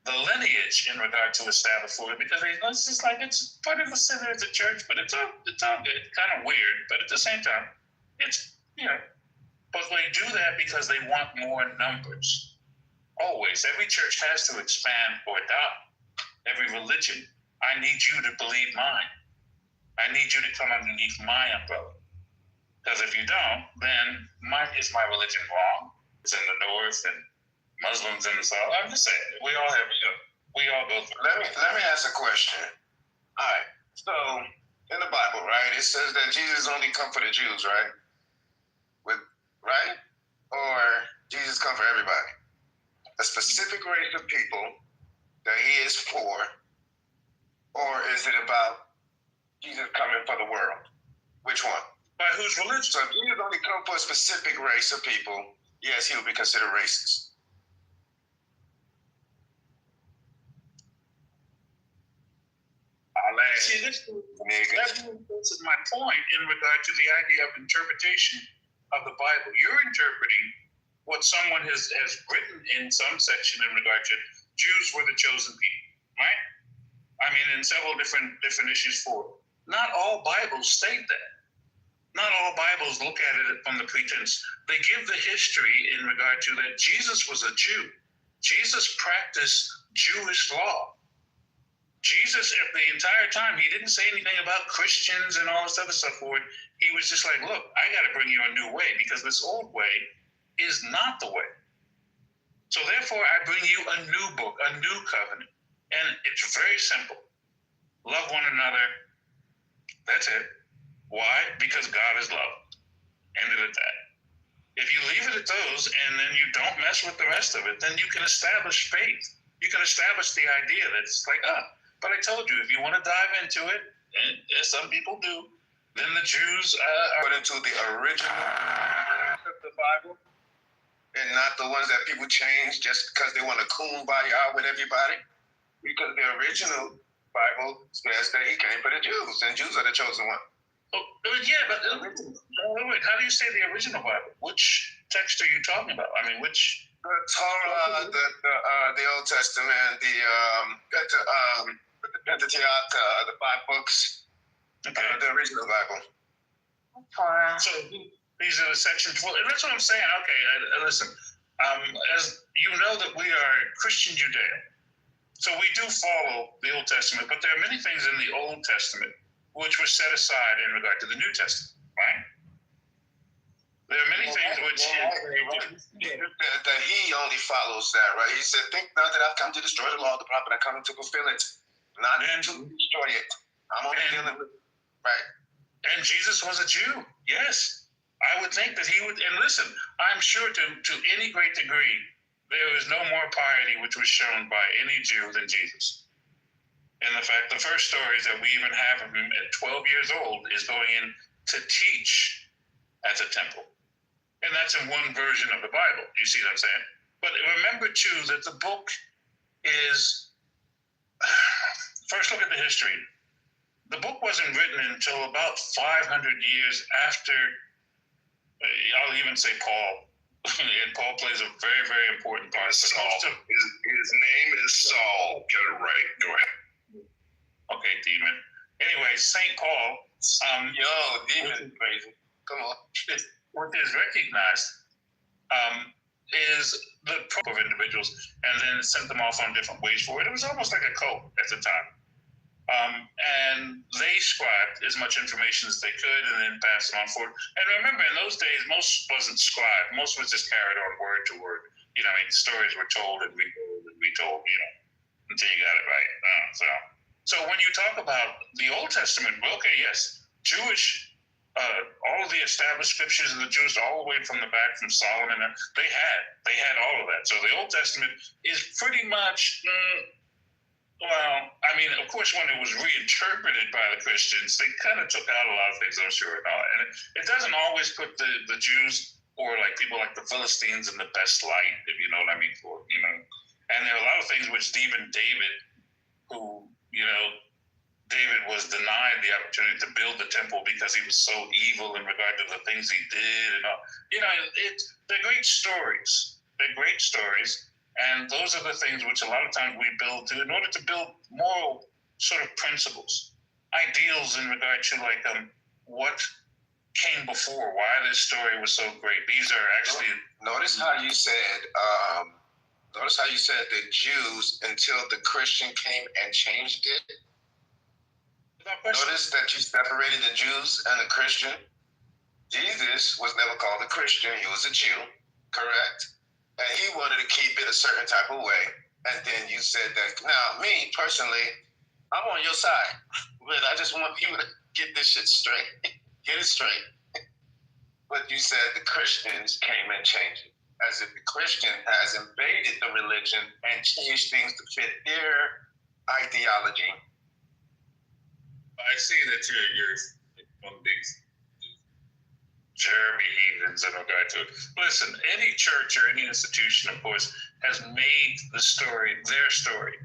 the lineage in regard to establish Florida, because it's just like it's part of the center of the church, but it's all good, kind of weird, but at the same time, it's but they do that because they want more numbers. Always, every church has to expand or adopt. Every religion, I need you to believe mine. I need you to come underneath my umbrella. Because if you don't, then is my religion wrong? It's in the north and Muslims in the south. I'm just saying, we all go through. Let me ask a question. All right. So in the Bible, right, it says that Jesus only come for the Jews, right? Right? Or Jesus come for everybody? A specific race of people that he is for, or is it about Jesus coming for the world? Which one? By whose religion? So if Jesus only come for a specific race of people, yes, he will be considered racist. See, this is my point in regard to the idea of interpretation of the Bible. You're interpreting what someone has written in some section in regard to Jews were the chosen people, right? I mean, in several different definitions for it. Not all Bibles state that. Not all Bibles look at it from the pretense. They give the history in regard to that Jesus was a Jew. Jesus practiced Jewish law. Jesus, at the entire time, he didn't say anything about Christians and all this other stuff for it. He was just like, look, I got to bring you a new way because this old way is not the way. So therefore, I bring you a new book, a new covenant. And it's very simple. Love one another. That's it. Why? Because God is love. Ended at that. If you leave it at those and then you don't mess with the rest of it, then you can establish faith. You can establish the idea that it's like, but I told you, if you want to dive into it, and as some people do, then the Jews are into the original of the Bible and not the ones that people change just because they want to kumbaya out with everybody. Because the original Bible says that he came for the Jews, and Jews are the chosen one. Yeah, but wait, how do you say the original Bible? Which text are you talking about? I mean, which? The Torah, the Old Testament, the Pentateuch, the 5 books, the original Bible. Torah. So these are the sections. Well, that's what I'm saying. Okay, listen. As you know that we are Christian Judea, so we do follow the Old Testament, but there are many things in the Old Testament which were set aside in regard to the New Testament, right? There are many things which that he only follows that, right? He said, "Think not that I've come to destroy the law of the prophet. I come to fulfill it, not to destroy it." I'm only dealing with right. And Jesus was a Jew. Yes, I would think that he would. And listen, I'm sure to any great degree, there is no more piety which was shown by any Jew than Jesus. In the fact, the first stories that we even have of him at 12 years old is going in to teach at the temple. And that's in one version of the Bible. You see what I'm saying? But remember, too, that the book is... First, look at the history. The book wasn't written until about 500 years after, I'll even say Paul. And Paul plays a very, very important part. His name is Saul. Get it right. Go ahead. Okay, Demon. Anyway, St. Paul... Demon, crazy. Come on. What is recognized is the group of individuals, and then sent them off on different ways for it. It was almost like a cult at the time. And they scribed as much information as they could and then passed it on forward. And remember, in those days, most wasn't scribed. Most was just carried on word to word. You know, I mean, stories were told and retold, you know, until you got it right. So when you talk about the Old Testament, okay, yes, Jewish, all of the established scriptures of the Jews, all the way from the back from Solomon, they had all of that. So the Old Testament is pretty much, well, I mean, of course, when it was reinterpreted by the Christians, they kind of took out a lot of things, I'm sure. And it doesn't always put the Jews or like people like the Philistines in the best light, if you know what I mean. And there are a lot of things which even David, who, you know, David was denied the opportunity to build the temple because he was so evil in regard to the things he did and all. You know, they're great stories. They're great stories. And those are the things which a lot of times we build to, in order to build moral sort of principles, ideals in regard to like what came before, why this story was so great. These are actually. Notice how you said. Notice how you said the Jews until the Christian came and changed it. Notice that you separated the Jews and the Christian. Jesus was never called a Christian. He was a Jew, correct? And he wanted to keep it a certain type of way. And then you said that, now, me, personally, I'm on your side. But I just want people to get this shit straight. Get it straight. But you said the Christians came and changed it. As if the Christian has invaded the religion and changed things to fit their ideology. I see that you're one of these Jeremy heathens in regard to it. Listen, any church or any institution, of course, has made the story, their story,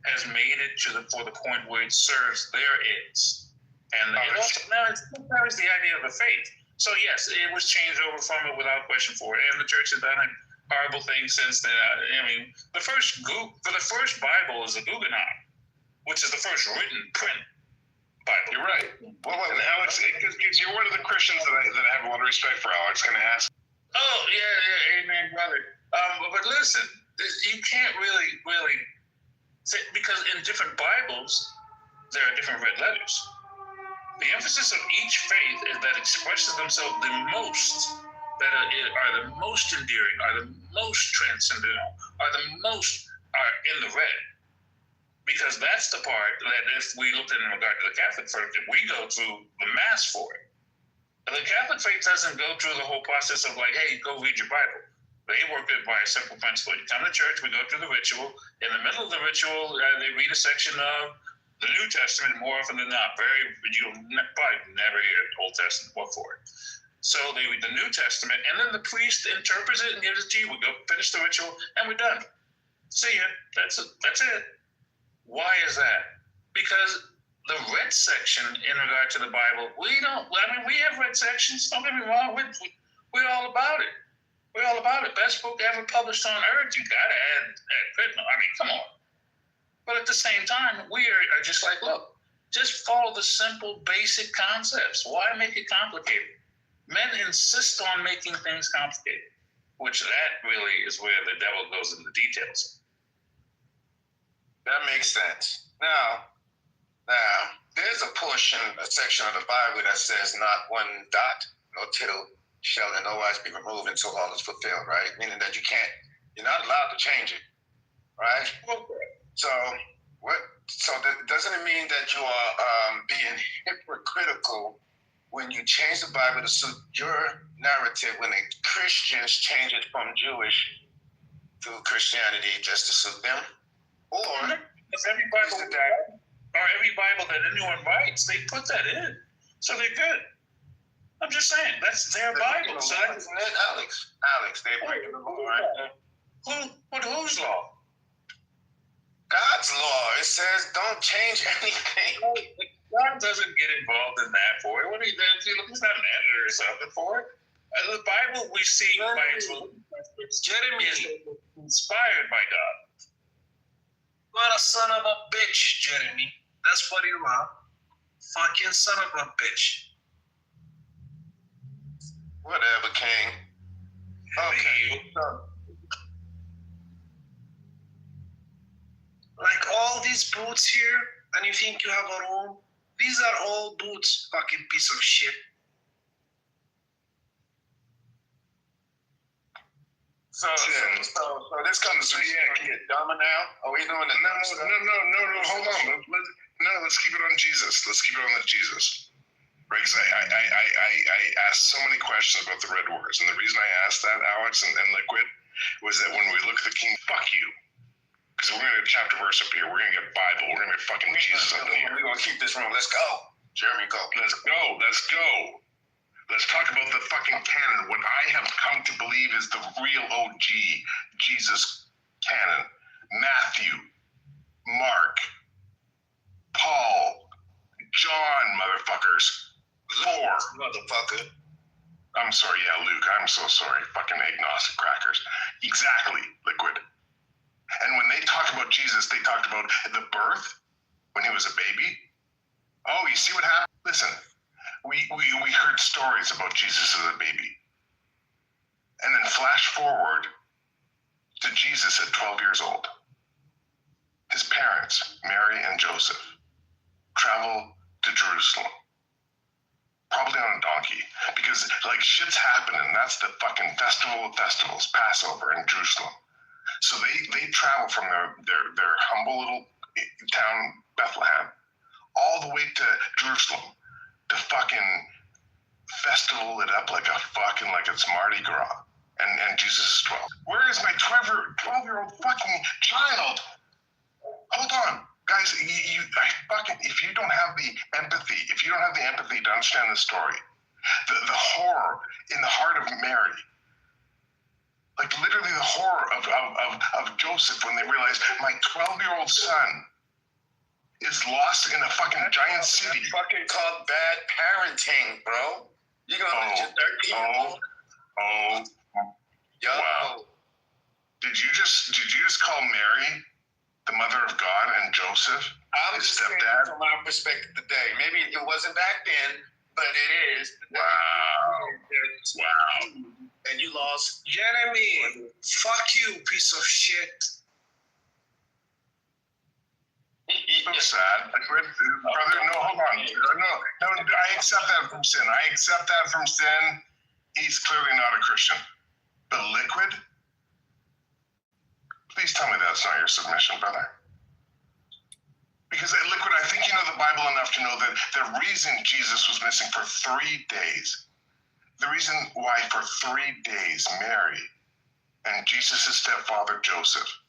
has made it for the point where it serves their ends. And it also now carries the idea of the faith. So yes, it was changed over from it without question for it. And the church has done a horrible thing since then. I mean, the first Bible is the Guggenheim, which is the first written print Bible. You're right. Well, Alex, because you're one of the Christians that I have a lot of respect for. Alex, can I ask? Oh yeah, amen, brother. But listen, you can't really say, because in different Bibles there are different red letters. The emphasis of each faith is that expresses themselves the most, that are the most endearing, are the most transcendental, are in the red. Because that's the part that if we looked at in regard to the Catholic faith, we go through the Mass for it. And the Catholic faith doesn't go through the whole process of like, hey, go read your Bible. They work it by a simple principle. You come to church, we go through the ritual. In the middle of the ritual, they read a section of the New Testament more often than not. You'll probably never hear Old Testament book for it. So they read the New Testament, and then the priest interprets it and gives it to you. We go finish the ritual, and we're done. See ya. That's it. Why is that? Because the red section in regard to the Bible, we have red sections. Don't get me wrong. We're all about it. We're all about it. Best book ever published on earth. You got to add footnote. I mean, come on. But at the same time, we are just like, look, just follow the simple, basic concepts. Why make it complicated? Men insist on making things complicated, which that really is where the devil goes in the details. That makes sense. Now, there's a section of the Bible that says not one dot, no tittle shall in no wise be removed until all is fulfilled, right? Meaning that you're not allowed to change it, right? So doesn't it mean that you are being hypocritical when you change the Bible to suit your narrative when the Christians change it from Jewish to Christianity just to suit them? Or every Bible that anyone writes, they put that in, so they're good. I'm just saying that's their Bible. So Alex, they break the law, right? Whose law? God's law. It says don't change anything. God doesn't get involved in that for it. He's not an editor or something for it. The Bible we see Jeremy is inspired by God. You're a son of a bitch, Jeremy. That's what you are. Fucking son of a bitch. Whatever, King. Okay. Like all these boots here, and you think you have a room? These are all boots, fucking piece of shit. So this comes to get dumber now? Are we doing the No, hold on. Let's keep it on Jesus. Let's keep it on Jesus. Right, because I asked so many questions about the red words, and the reason I asked that, Alex and Liquid, was that when we look at the king, fuck you. Because we're going to get chapter verse up here. We're going to get Bible. We're going to get fucking Jesus up here. We're going to keep this room. Let's go. Jeremy, go. Let's go. Let's talk about the fucking canon. What I have come to believe is the real OG Jesus canon. Matthew, Mark, Paul, John, motherfuckers. Motherfucker. I'm sorry, yeah, Luke. I'm so sorry. Fucking agnostic crackers. Exactly, Liquid. And when they talk about Jesus, they talked about the birth when he was a baby. Oh, you see what happened? Listen, we heard stories about Jesus as a baby. And then flash forward to Jesus at 12 years old. His parents, Mary and Joseph, travel to Jerusalem. Probably on a donkey, because like shit's happening. That's the fucking festival of festivals, Passover in Jerusalem. So they travel from their humble little town, Bethlehem, all the way to Jerusalem to fucking festival it up like it's Mardi Gras. And Jesus is 12. Where is my 12-year-old fucking child? Hold on. Guys, if you don't have the empathy, to understand the story, the horror in the heart of Mary, like literally the horror of Joseph when they realized my 12-year-old son is lost in a fucking giant city. That's fucking called bad parenting, bro. You gonna let your 13-year-old? Wow. Did you just call Mary the mother of God and Joseph his stepdad? From our perspective today, maybe it wasn't back then, but it is. Wow. And you lost. Jeremy, fuck you, piece of shit. So sad. Brother, no, hold on. No, I accept that from sin. He's clearly not a Christian. But Liquid? Please tell me that's not your submission, brother. Because Liquid, I think you know the Bible enough to know that the reason Jesus was missing for 3 days, the reason why for 3 days Mary and Jesus' stepfather Joseph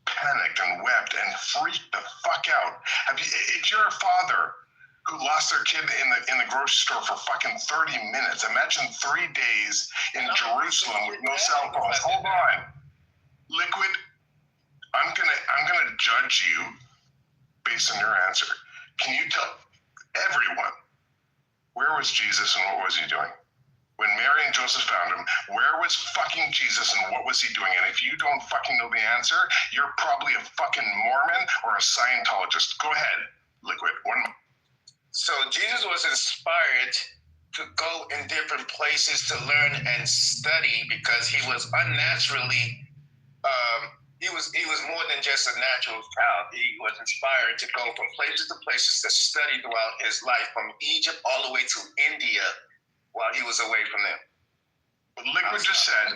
panicked and wept and freaked the fuck out. If you're a father who lost their kid in the grocery store for fucking 30 minutes, imagine 3 days in Jerusalem with no cell phones. Hold on. Liquid, I'm gonna judge you based on your answer. Can you tell everyone where was Jesus and what was he doing? When Mary and Joseph found him, where was fucking Jesus and what was he doing? And if you don't fucking know the answer, you're probably a fucking Mormon or a Scientologist. Go ahead, Liquid. One more. So Jesus was inspired to go in different places to learn and study because he was unnaturally, he was more than just a natural child. He was inspired to go from places to places to study throughout his life, from Egypt all the way to India while he was away from them. Liquid just said,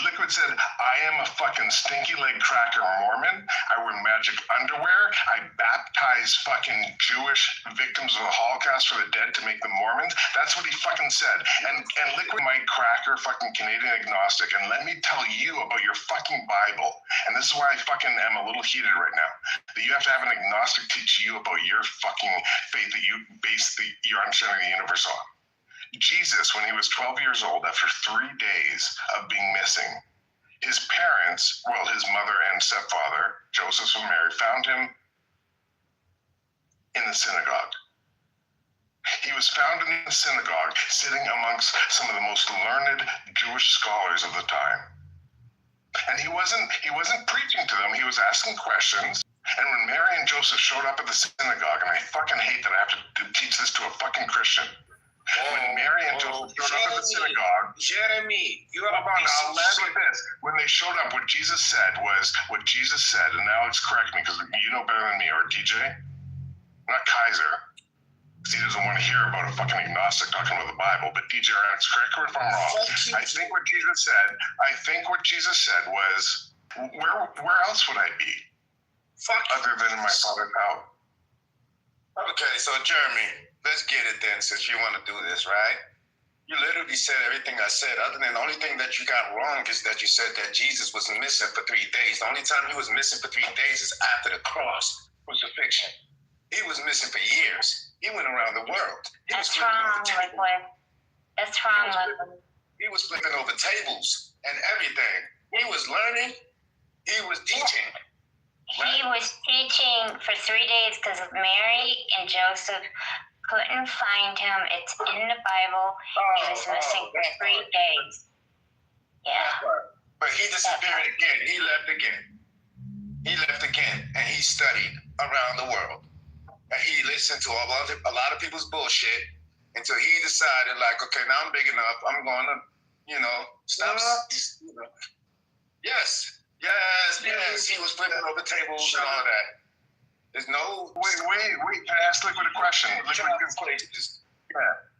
Liquid said, I am a fucking stinky leg cracker Mormon. I wear magic underwear. I baptize fucking Jewish victims of the Holocaust for the dead to make them Mormons. That's what he fucking said. And Liquid Mike Cracker, fucking Canadian agnostic. And let me tell you about your fucking Bible. And this is why I fucking am a little heated right now. That you have to have an agnostic teach you about your fucking faith that you base your understanding of the universe on. Jesus, when he was 12 years old, after 3 days of being missing, his parents, well, his mother and stepfather, Joseph and Mary, found him in the synagogue. He was found in the synagogue, sitting amongst some of the most learned Jewish scholars of the time. And he wasn't preaching to them, he was asking questions. And when Mary and Joseph showed up at the synagogue, and I fucking hate that I have to teach this to a fucking Christian. When Mary and Joseph showed up at the synagogue, Jeremy, you are hold on, I'll land with this. When they showed up, what Jesus said was what Jesus said, and now let's correct me because you know better than me, or DJ, not Kaiser, because he doesn't want to hear about a fucking agnostic talking about the Bible. But DJ Rx, correct me if I'm wrong. I think what Jesus said was, where else would I be? Other than in my Father's house. Okay, so Jeremy, let's get it then, since you want to do this, right? You literally said everything I said, other than the only thing that you got wrong is that you said that Jesus was missing for 3 days. The only time he was missing for 3 days is after the cross, crucifixion. He was missing for years. He went around the world. That's wrong, Liquid. That's wrong, Liquid. He was flipping over tables and everything. He was learning. He was teaching. He was teaching for 3 days because Mary and Joseph couldn't find him. It's in the Bible. He was missing for 3 days. Yeah. But he disappeared again. He left again. he left again, and he studied around the world. And he listened to a lot of people's bullshit until he decided, like, okay, now I'm big enough. I'm going to, stop. Yes. He was flipping over tables and all that. There's no. Wait. Can I ask Liquid a question?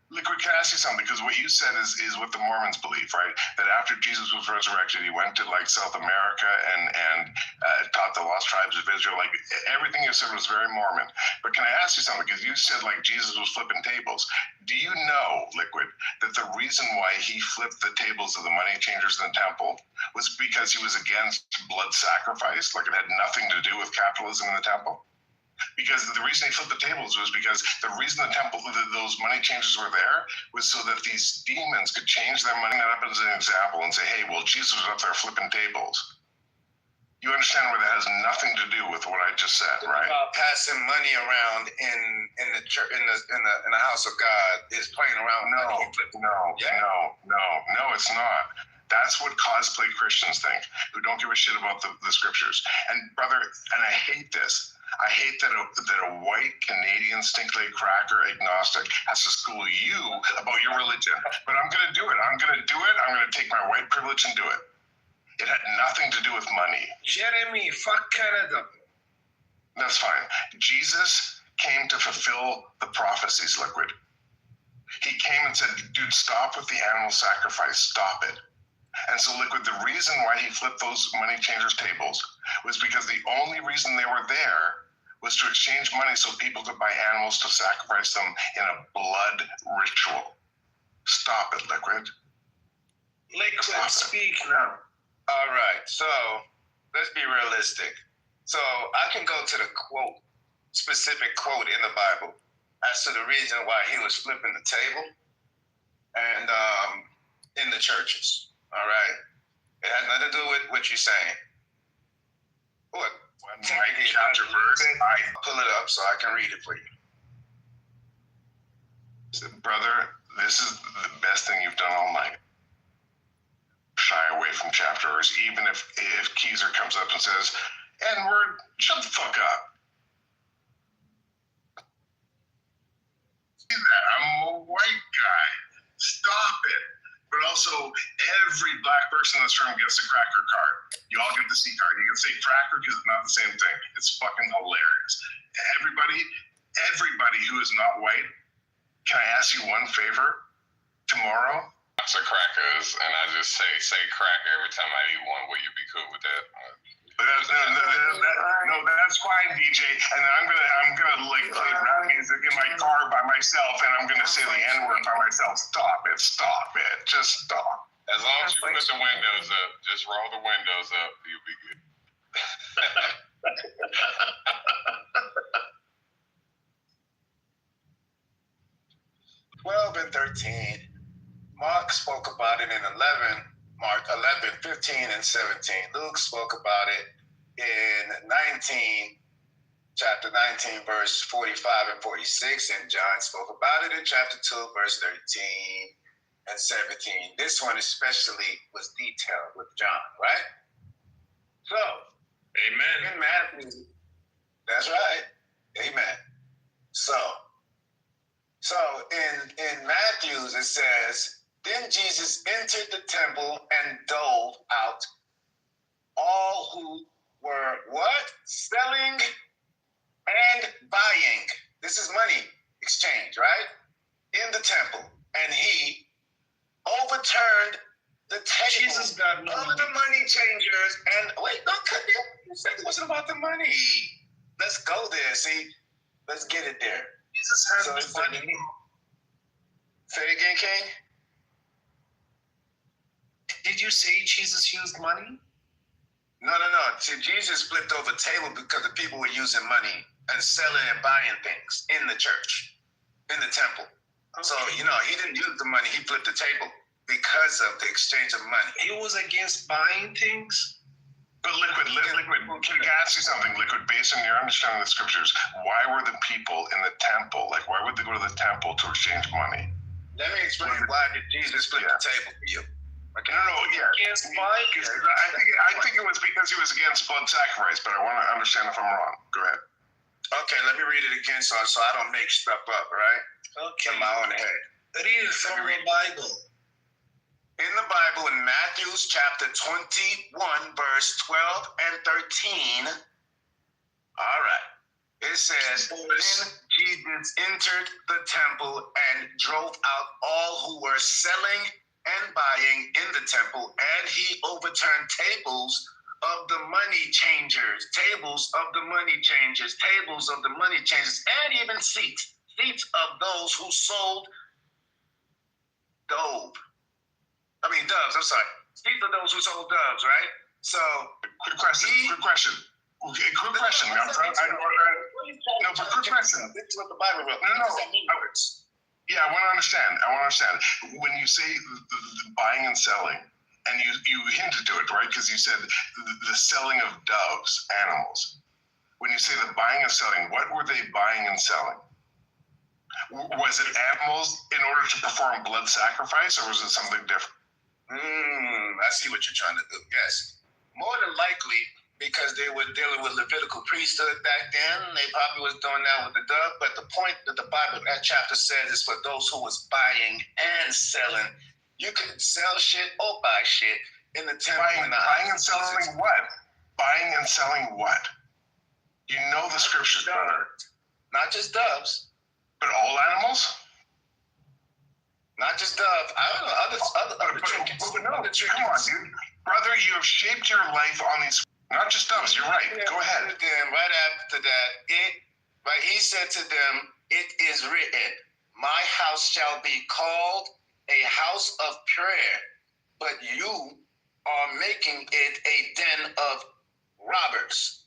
Liquid, can I ask you something? Because what you said is what the Mormons believe, right? That after Jesus was resurrected, he went to like South America and taught the lost tribes of Israel. Like everything you said was very Mormon. But can I ask you something? Because you said like Jesus was flipping tables. Do you know, Liquid, that the reason why he flipped the tables of the money changers in the temple was because he was against blood sacrifice? Like it had nothing to do with capitalism in the temple? Because the reason he flipped the tables was because the reason the temple, those money changers were there was so that these demons could change their money up as an example and say, hey, well, Jesus was up there flipping tables. You understand where that has nothing to do with what I just said, right? Passing money around in the church, in the house of God is playing around with money. No, it's not. That's what cosplay Christians think, who don't give a shit about the scriptures. And brother, and I hate this. I hate that a white Canadian stink-leg cracker agnostic has to school you about your religion. But I'm going to do it. I'm going to take my white privilege and do it. It had nothing to do with money. Jeremy, fuck Canada. That's fine. Jesus came to fulfill the prophecies, Liquid. He came and said, dude, stop with the animal sacrifice. Stop it. And so, Liquid, the reason why he flipped those money changers' tables was because the only reason they were there was to exchange money so people could buy animals to sacrifice them in a blood ritual. Stop it, Liquid. Liquid, speak now. All right, so let's be realistic. So I can go to the specific quote in the Bible as to the reason why he was flipping the table and in the churches. All right. It has nothing to do with what you're saying. What? Chapter verse. I pull it up so I can read it for you. Brother, this is the best thing you've done all night. Shy away from chapter verse, even if Keizer comes up and says, N-word, shut the fuck up. See that? I'm a white guy. Stop it. But also, every black person in this room gets a cracker card. You all get the C card. You can say cracker because it's not the same thing. It's fucking hilarious. Everybody who is not white, can I ask you one favor? Tomorrow, lots of crackers, and I just say cracker every time I eat one. Will you be cool with that? No, that's fine, DJ. And then I'm gonna like play rap music in my car by myself, and I'm gonna say the N-word by myself. Stop it! Just stop. As long as you put the windows up, just roll the windows up, you'll be good. 12 and 13. Mark spoke about it in 11. Mark 11, 15, and 17. Luke spoke about it in 19, chapter 19, verse 45 and 46. And John spoke about it in chapter 2, verse 13 and 17. This one especially was detailed with John, right? So, amen. In Matthew, that's right. Amen. So in Matthew's, it says, then Jesus entered the temple and dove out all who were what? Selling and buying. This is money exchange, right? In the temple. And he overturned the table Jesus got no of the money changers. And wait, don't cut it. You said it wasn't about the money. Let's go there, see? Let's get it there. Jesus has no money. Say it again, King. Did you say Jesus used money? No. See, Jesus flipped over a table because the people were using money and selling and buying things in the church, in the temple. Okay. So, he didn't use the money. He flipped the table because of the exchange of money. He was against buying things? But Liquid, can I ask you something, Liquid, based on your understanding of the scriptures, why were the people in the temple, why would they go to the temple to exchange money? Let me explain why did Jesus flip the table for you. Against Mike? I think it was because he was against blood sacrifice, but I want to understand if I'm wrong. Go ahead. Okay, let me read it again so I don't make stuff up, right? Okay. In my own head. Read from the Bible. In the Bible, in Matthew chapter 21, verse 12 and 13, all right, it says, then Jesus entered the temple and drove out all who were selling and buying in the temple, and he overturned tables of the money changers, and even seats of those who sold doves. Seats of those who sold doves, right? So, quick question. Okay, quick question. Quick question. This is what the Bible wrote. Yeah, I want to understand. When you say the buying and selling, and you hinted to it, right? Because you said the selling of doves, animals. When you say the buying and selling, what were they buying and selling? Was it animals in order to perform blood sacrifice, or was it something different? I see what you're trying to do. Yes. More than likely, because they were dealing with Levitical priesthood back then, they probably was doing that with the dove. But the point that the Bible, that chapter says, is for those who was buying and selling. You could sell shit or buy shit in the temple. Buying and selling what? Buying and selling what? You know the scriptures, brother. Not just doves. But all animals? Not just dove. I don't know. Other trinkets. Come on, dude. Brother, you have shaped your life on these. Not just doves. You're right. Go ahead. Then right after that, he said to them, "It is written, my house shall be called a house of prayer, but you are making it a den of robbers."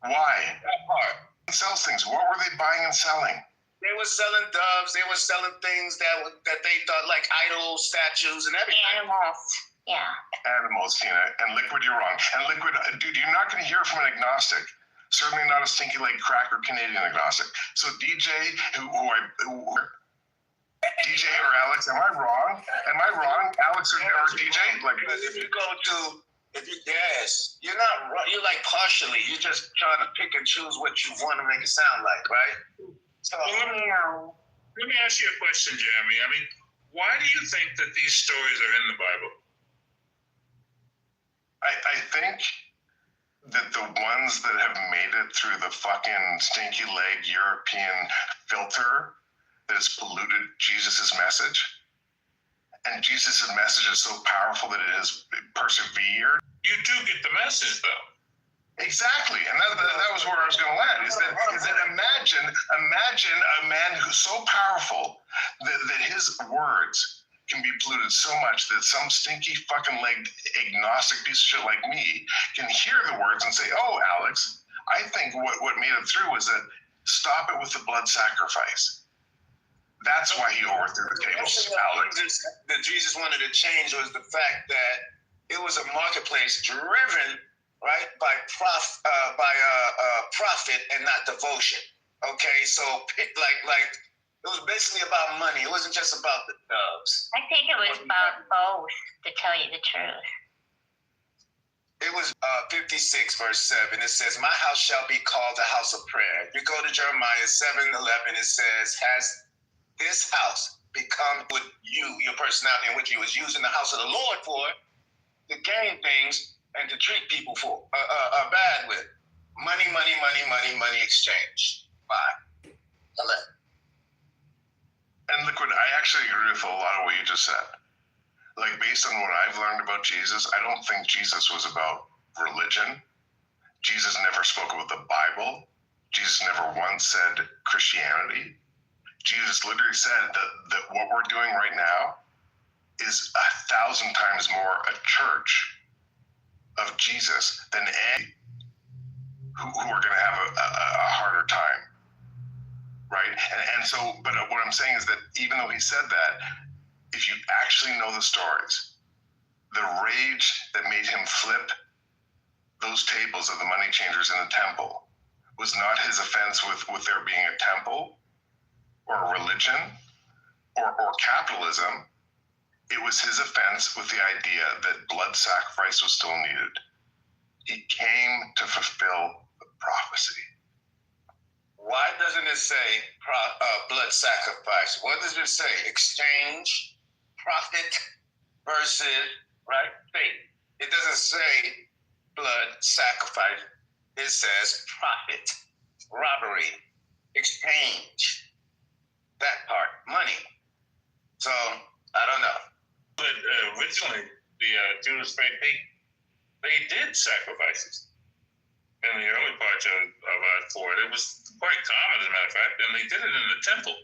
Why? That part. Sells things. What were they buying and selling? They were selling doves. They were selling things that they thought like idol statues and everything. Animals. Yeah. Animals, Tina. And Liquid, you're wrong. And Liquid, dude, you're not going to hear from an agnostic. Certainly not a stinky leg crack or Canadian agnostic. So DJ, DJ or Alex, am I wrong? Alex or DJ? Like, if you go to, you're not wrong. You're like partially. You're just trying to pick and choose what you want to make it sound like, right? So, let me ask you a question, Jeremy. I mean, why do you think that these stories are in the Bible? I think that the ones that have made it through the fucking stinky leg European filter that has polluted Jesus' message, and Jesus' message is so powerful that it has persevered. You do get the message, though. Exactly, and that was where I was going to land. Is that imagine a man who's so powerful that his words can be polluted so much that some stinky fucking legged agnostic piece of shit like me can hear the words and say, "Oh, Alex, I think what made it through was that stop it with the blood sacrifice." That's why he overthrew the tables, Alex. That Jesus wanted to change was the fact that it was a marketplace driven, right, by profit and not devotion. Okay, so like it was basically about money. It wasn't just about the doves. I think it was about both, to tell you the truth. It was 56 verse 7. It says, "My house shall be called a house of prayer." You go to Jeremiah 7:11. It says, "Has this house become with you, your personality, in which you was using the house of the Lord for to gain things and to treat people for bad with money exchange." Bye. 11. And Liquid, I actually agree with a lot of what you just said. Like, based on what I've learned about Jesus, I don't think Jesus was about religion. Jesus never spoke about the Bible. Jesus never once said Christianity. Jesus literally said that what we're doing right now is 1,000 times more a church of Jesus than any who are going to have a harder time. Right? And so, but what I'm saying is that even though he said that, if you actually know the stories, the rage that made him flip those tables of the money changers in the temple was not his offense with there being a temple or a religion or capitalism. It was his offense with the idea that blood sacrifice was still needed. He came to fulfill the prophecy. Why doesn't it say blood sacrifice? What does it say? Exchange, profit versus, right, faith. It doesn't say blood sacrifice. It says profit, robbery, exchange. That part, money. So, I don't know. But originally, the Jewish faith, they did sacrifices in the early parts for it. It was quite common, as a matter of fact, and they did it in the temple.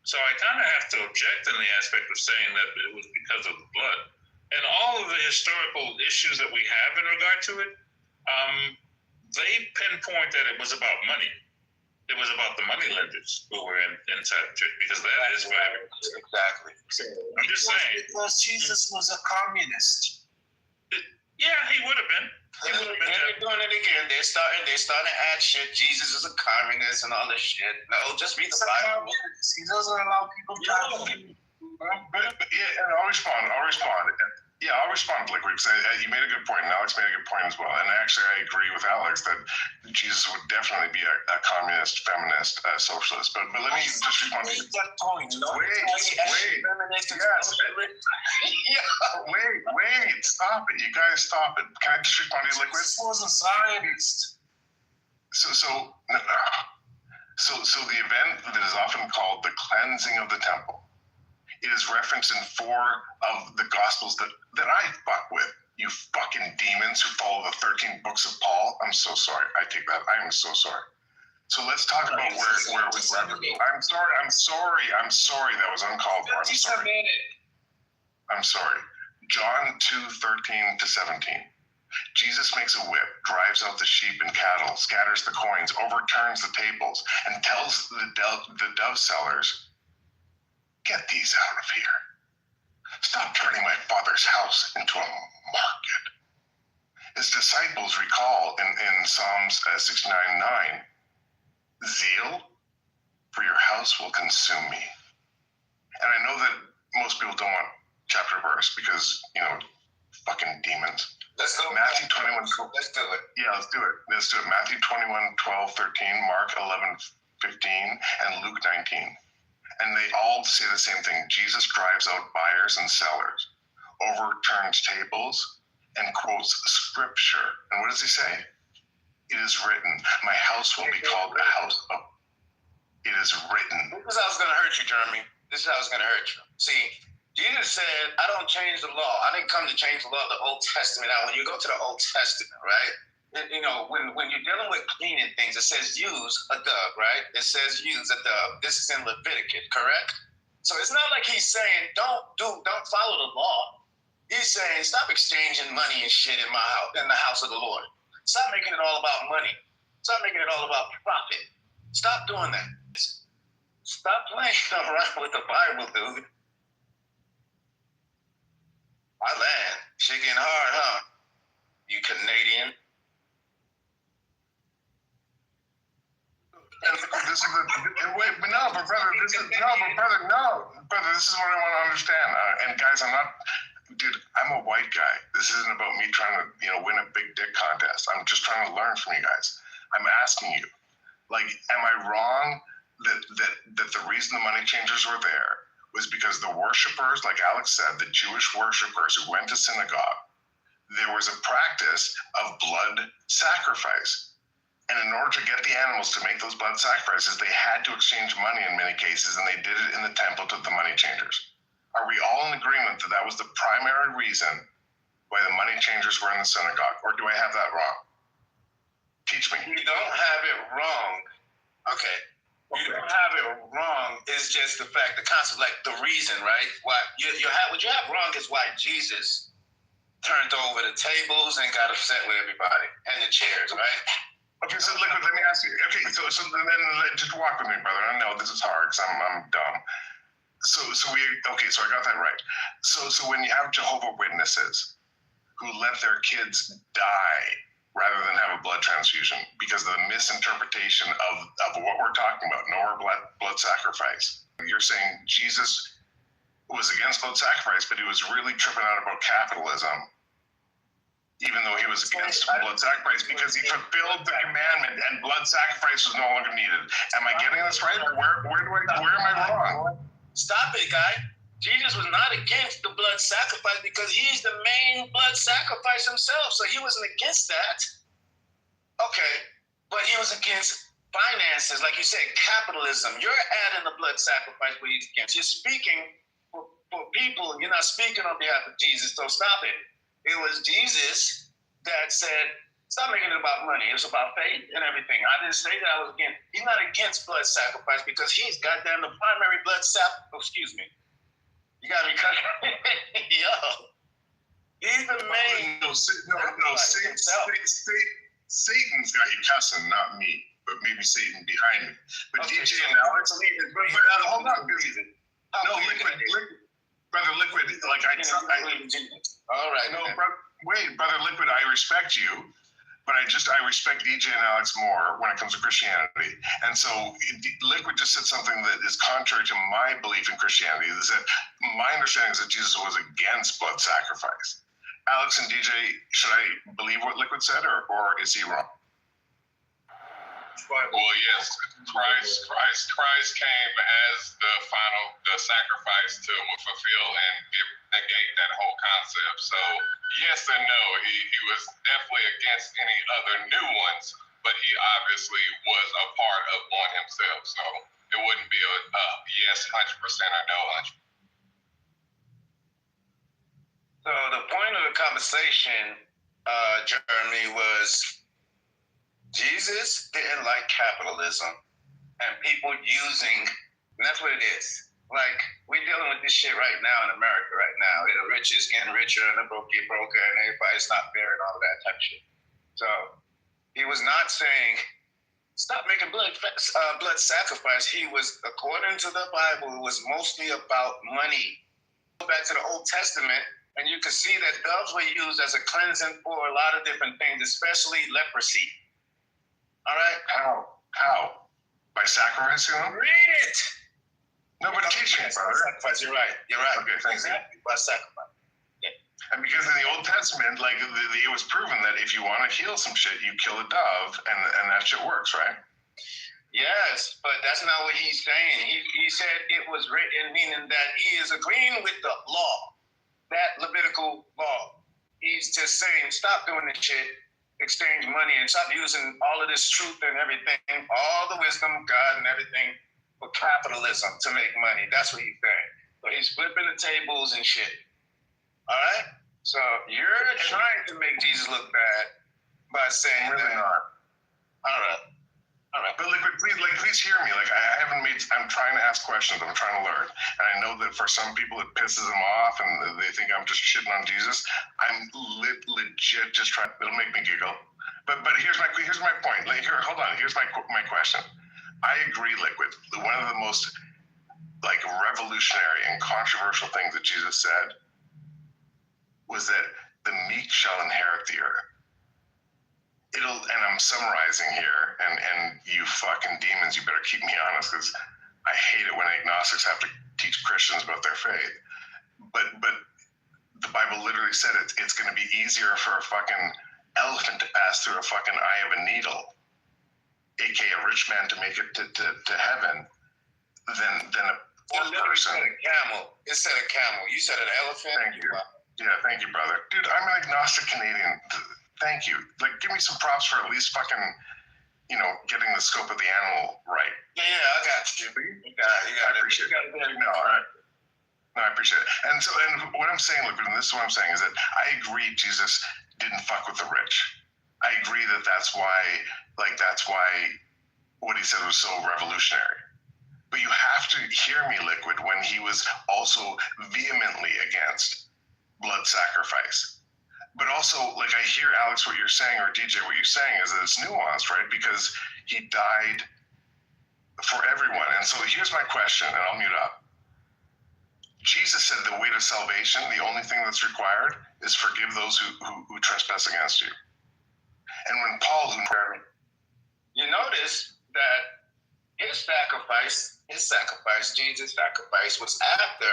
So I kind of have to object in the aspect of saying that it was because of the blood. And all of the historical issues that we have in regard to it, they pinpoint that it was about money. It was about the money lenders who were inside the church, because that is violent. Exactly. I'm just saying. Because Jesus was a communist. Yeah, he would have been. And they're doing it again. They're starting to add shit. Jesus is a communist and all this shit. No, just read the Bible. He doesn't allow people to. But yeah, and I'll respond. Yeah, I'll respond, Blake, because you made a good point, and Alex made a good point as well. And actually, I agree with Alex that Jesus would definitely be a communist, feminist, socialist. But let me just respond. Wait, stop it. You guys stop it. Can I just respond to you, Liquid? This was a Zionist. So the event that is often called the cleansing of the temple, it is referenced in 4 of the Gospels that I fuck with. You fucking demons who follow the 13 books of Paul. I'm so sorry. I take that. I am so sorry. So let's talk about where it was referenced. I'm sorry. That was uncalled for. I'm sorry. John 2:13 to 17. Jesus makes a whip, drives out the sheep and cattle, scatters the coins, overturns the tables, and tells the dove sellers, "Get these out of here. Stop turning my Father's house into a market." His disciples recall in Psalms 69:9, "Zeal for your house will consume me." And I know that most people don't want chapter verse because, fucking demons. Let's go. Matthew 21. Let's do it. Yeah, let's do it. Matthew 21:12-13, Mark 11:15, and Luke 19. And they all say the same thing. Jesus drives out buyers and sellers, overturns tables, and quotes scripture. And what does he say? It is written, "My house will be called a house of..." It is written. This is how it's going to hurt you, Jeremy. This is how it's going to hurt you. See, Jesus said, "I don't change the law. I didn't come to change the law of the Old Testament." Now, when you go to the Old Testament, right? When you're dealing with cleaning things, it says use a dove, right? It says use a dove. This is in Leviticus, correct? So it's not like he's saying don't follow the law. He's saying stop exchanging money and shit in my house, in the house of the Lord. Stop making it all about money. Stop making it all about profit. Stop doing that. Stop playing around with the Bible, dude. My land, shit getting hard, huh? You Canadian. Brother, this is what I want to understand. And guys, I'm a white guy. This isn't about me trying to, win a big dick contest. I'm just trying to learn from you guys. I'm asking you, am I wrong that the reason the money changers were there was because the worshipers, like Alex said, the Jewish worshipers who went to synagogue, there was a practice of blood sacrifice. And in order to get the animals to make those blood sacrifices, they had to exchange money in many cases, and they did it in the temple to the money changers. Are we all in agreement that that was the primary reason why the money changers were in the synagogue? Or do I have that wrong? Teach me. You don't have it wrong. Okay. You don't have it wrong. It's just the fact, the concept, like the reason, right? What you have wrong is why Jesus turned over the tables and got upset with everybody and the chairs, right? Okay, so let me ask you. Okay, so then just walk with me, brother. I know this is hard because I'm dumb. So I got that right. So when you have Jehovah's Witnesses who let their kids die rather than have a blood transfusion because of the misinterpretation of what we're talking about, no more blood sacrifice. You're saying Jesus was against blood sacrifice, but he was really tripping out about capitalism, even though he was against blood sacrifice, because he fulfilled the commandment and blood sacrifice was no longer needed. Am I getting this right? Where am I wrong? Stop it, guy. Jesus was not against the blood sacrifice because he's the main blood sacrifice himself. So he wasn't against that. Okay, but he was against finances, like you said, capitalism. You're adding the blood sacrifice what he's against. You're speaking for people. You're not speaking on behalf of Jesus. So stop it. It was Jesus that said, stop making it about money. It's about faith and everything. I didn't say that I was against. He's not against blood sacrifice because he's goddamn the primary blood sacrifice. Oh, excuse me. You got me cut. Yo. He's the main. Satan's got you cussing, not me, but maybe Satan behind me. But okay, DJ and Alex, hold on. No, Brother Liquid, like all right. No, wait, Brother Liquid, I respect you, but I respect DJ and Alex more when it comes to Christianity. And so Liquid just said something that is contrary to my belief in Christianity, is that my understanding is that Jesus was against blood sacrifice. Alex and DJ, should I believe what Liquid said, or is he wrong? Well, yes, Christ came as the sacrifice to fulfill and negate that whole concept. So yes and no, he was definitely against any other new ones, but he obviously was a part of one himself. So it wouldn't be a yes 100% or no 100%. So the point of the conversation, Jeremy, was Jesus didn't like capitalism and people using, and that's what it is. Like, we're dealing with this shit right now in America right now. The rich is getting richer and the broke get broker and everybody's not fair and all of that type of shit. So he was not saying, stop making blood sacrifice. He was, according to the Bible, it was mostly about money. Go back to the Old Testament, and you can see that doves were used as a cleansing for a lot of different things, especially leprosy. All right? How? By sacrificing them? Read it. No, but teaching, brother. Sacrifice. You're right. Okay, thanks. Exactly. By sacrifice. Yeah. And because in the Old Testament, like, it was proven that if you want to heal some shit, you kill a dove, and that shit works, right? Yes, but that's not what he's saying. He said it was written, meaning that he is agreeing with the law, that Levitical law. He's just saying, stop doing this shit, exchange money, and stop using all of this truth and everything, all the wisdom of God and everything for capitalism to make money. That's what he's saying. So he's flipping the tables and shit. All right? So you're trying to make Jesus look bad by saying that. All right. But Liquid, please hear me. Like, I'm trying to ask questions. I'm trying to learn. And I know that for some people it pisses them off and they think I'm just shitting on Jesus. I'm legit just trying, it'll make me giggle. But here's my point. Like, hold on. Here's my question. I agree, Liquid. One of the most, like, revolutionary and controversial things that Jesus said was that the meek shall inherit the earth. And I'm summarizing here, and you fucking demons, you better keep me honest, because I hate it when agnostics have to teach Christians about their faith. But the Bible literally said it's going to be easier for a fucking elephant to pass through a fucking eye of a needle, aka a rich man to make it to heaven, than a poor person. It said a camel. It said a camel. You said an elephant. Thank you. Yeah, thank you, brother. Dude, I'm an agnostic Canadian. Thank you. Like, give me some props for at least fucking, getting the scope of the animal right. Yeah, I got you. You got it. I appreciate it. No, all right. No, I appreciate it. And what I'm saying, Liquid, and this is what I'm saying, is that I agree Jesus didn't fuck with the rich. I agree that's why what he said was so revolutionary. But you have to hear me, Liquid, when he was also vehemently against blood sacrifice. But also, like, I hear, Alex, what you're saying, or DJ, what you're saying is that it's nuanced, right? Because he died for everyone. And so here's my question, and I'll mute up. Jesus said the way to salvation, the only thing that's required is forgive those who trespass against you. And when Paul, you notice that his sacrifice, Jesus' sacrifice, was after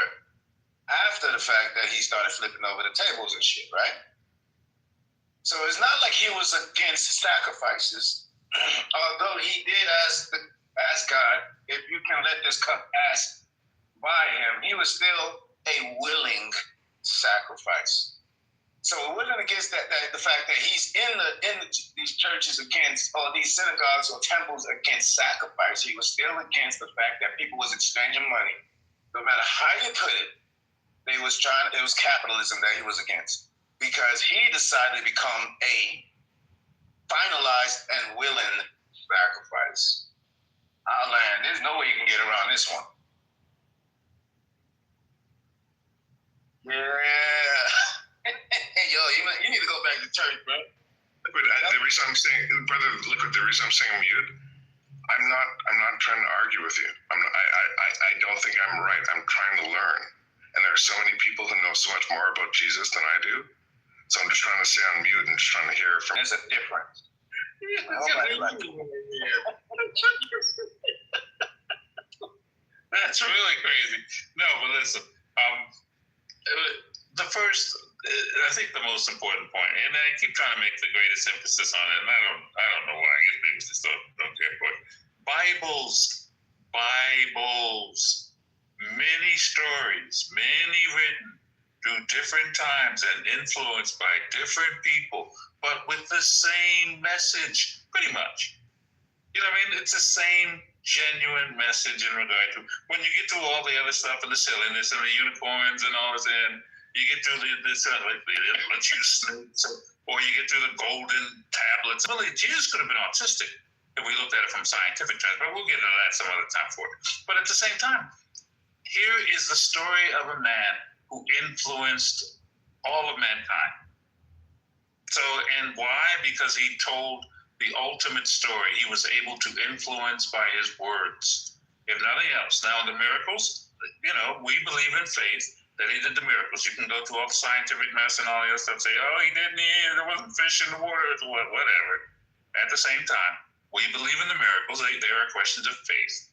after the fact that he started flipping over the tables and shit, right? So it's not like he was against sacrifices, although he did ask God, if you can let this cup pass by him, he was still a willing sacrifice. So it wasn't against the fact that he's in these churches against, or these synagogues or temples against sacrifice. He was still against the fact that people was exchanging money. No matter how you put it, it was capitalism that he was against, because he decided to become a finalized and willing sacrifice. Our land, there's no way you can get around this one. Yeah. Yo, you need to go back to church, bro. But the reason I'm saying, brother, look, the reason I'm saying mute, I'm not trying to argue with you. I don't think I'm right. I'm trying to learn. And there's so many people who know so much more about Jesus than I do. So I'm just trying to stay on mute and just trying to hear from. There's a difference. That's really crazy. No, but listen, the first, I think the most important point, and I keep trying to make the greatest emphasis on it, and I don't know why, I guess people just don't care for it. Bibles, many stories, many written through different times and influenced by different people, but with the same message, pretty much. You know what I mean? It's the same genuine message in regard to, when you get through all the other stuff and the silliness and the unicorns and all this, and you get through or you get through the golden tablets. Well, Jesus could have been autistic if we looked at it from scientific terms, but we'll get into that some other time for it. But at the same time, here is the story of a man who influenced all of mankind. So, and why? Because he told the ultimate story. He was able to influence by his words, if nothing else. Now, the miracles, we believe in faith that he did the miracles. You can go to all the scientific mess and all the other stuff, say, oh, he didn't, there wasn't fish in the water, whatever. At the same time, we believe in the miracles. They are questions of faith.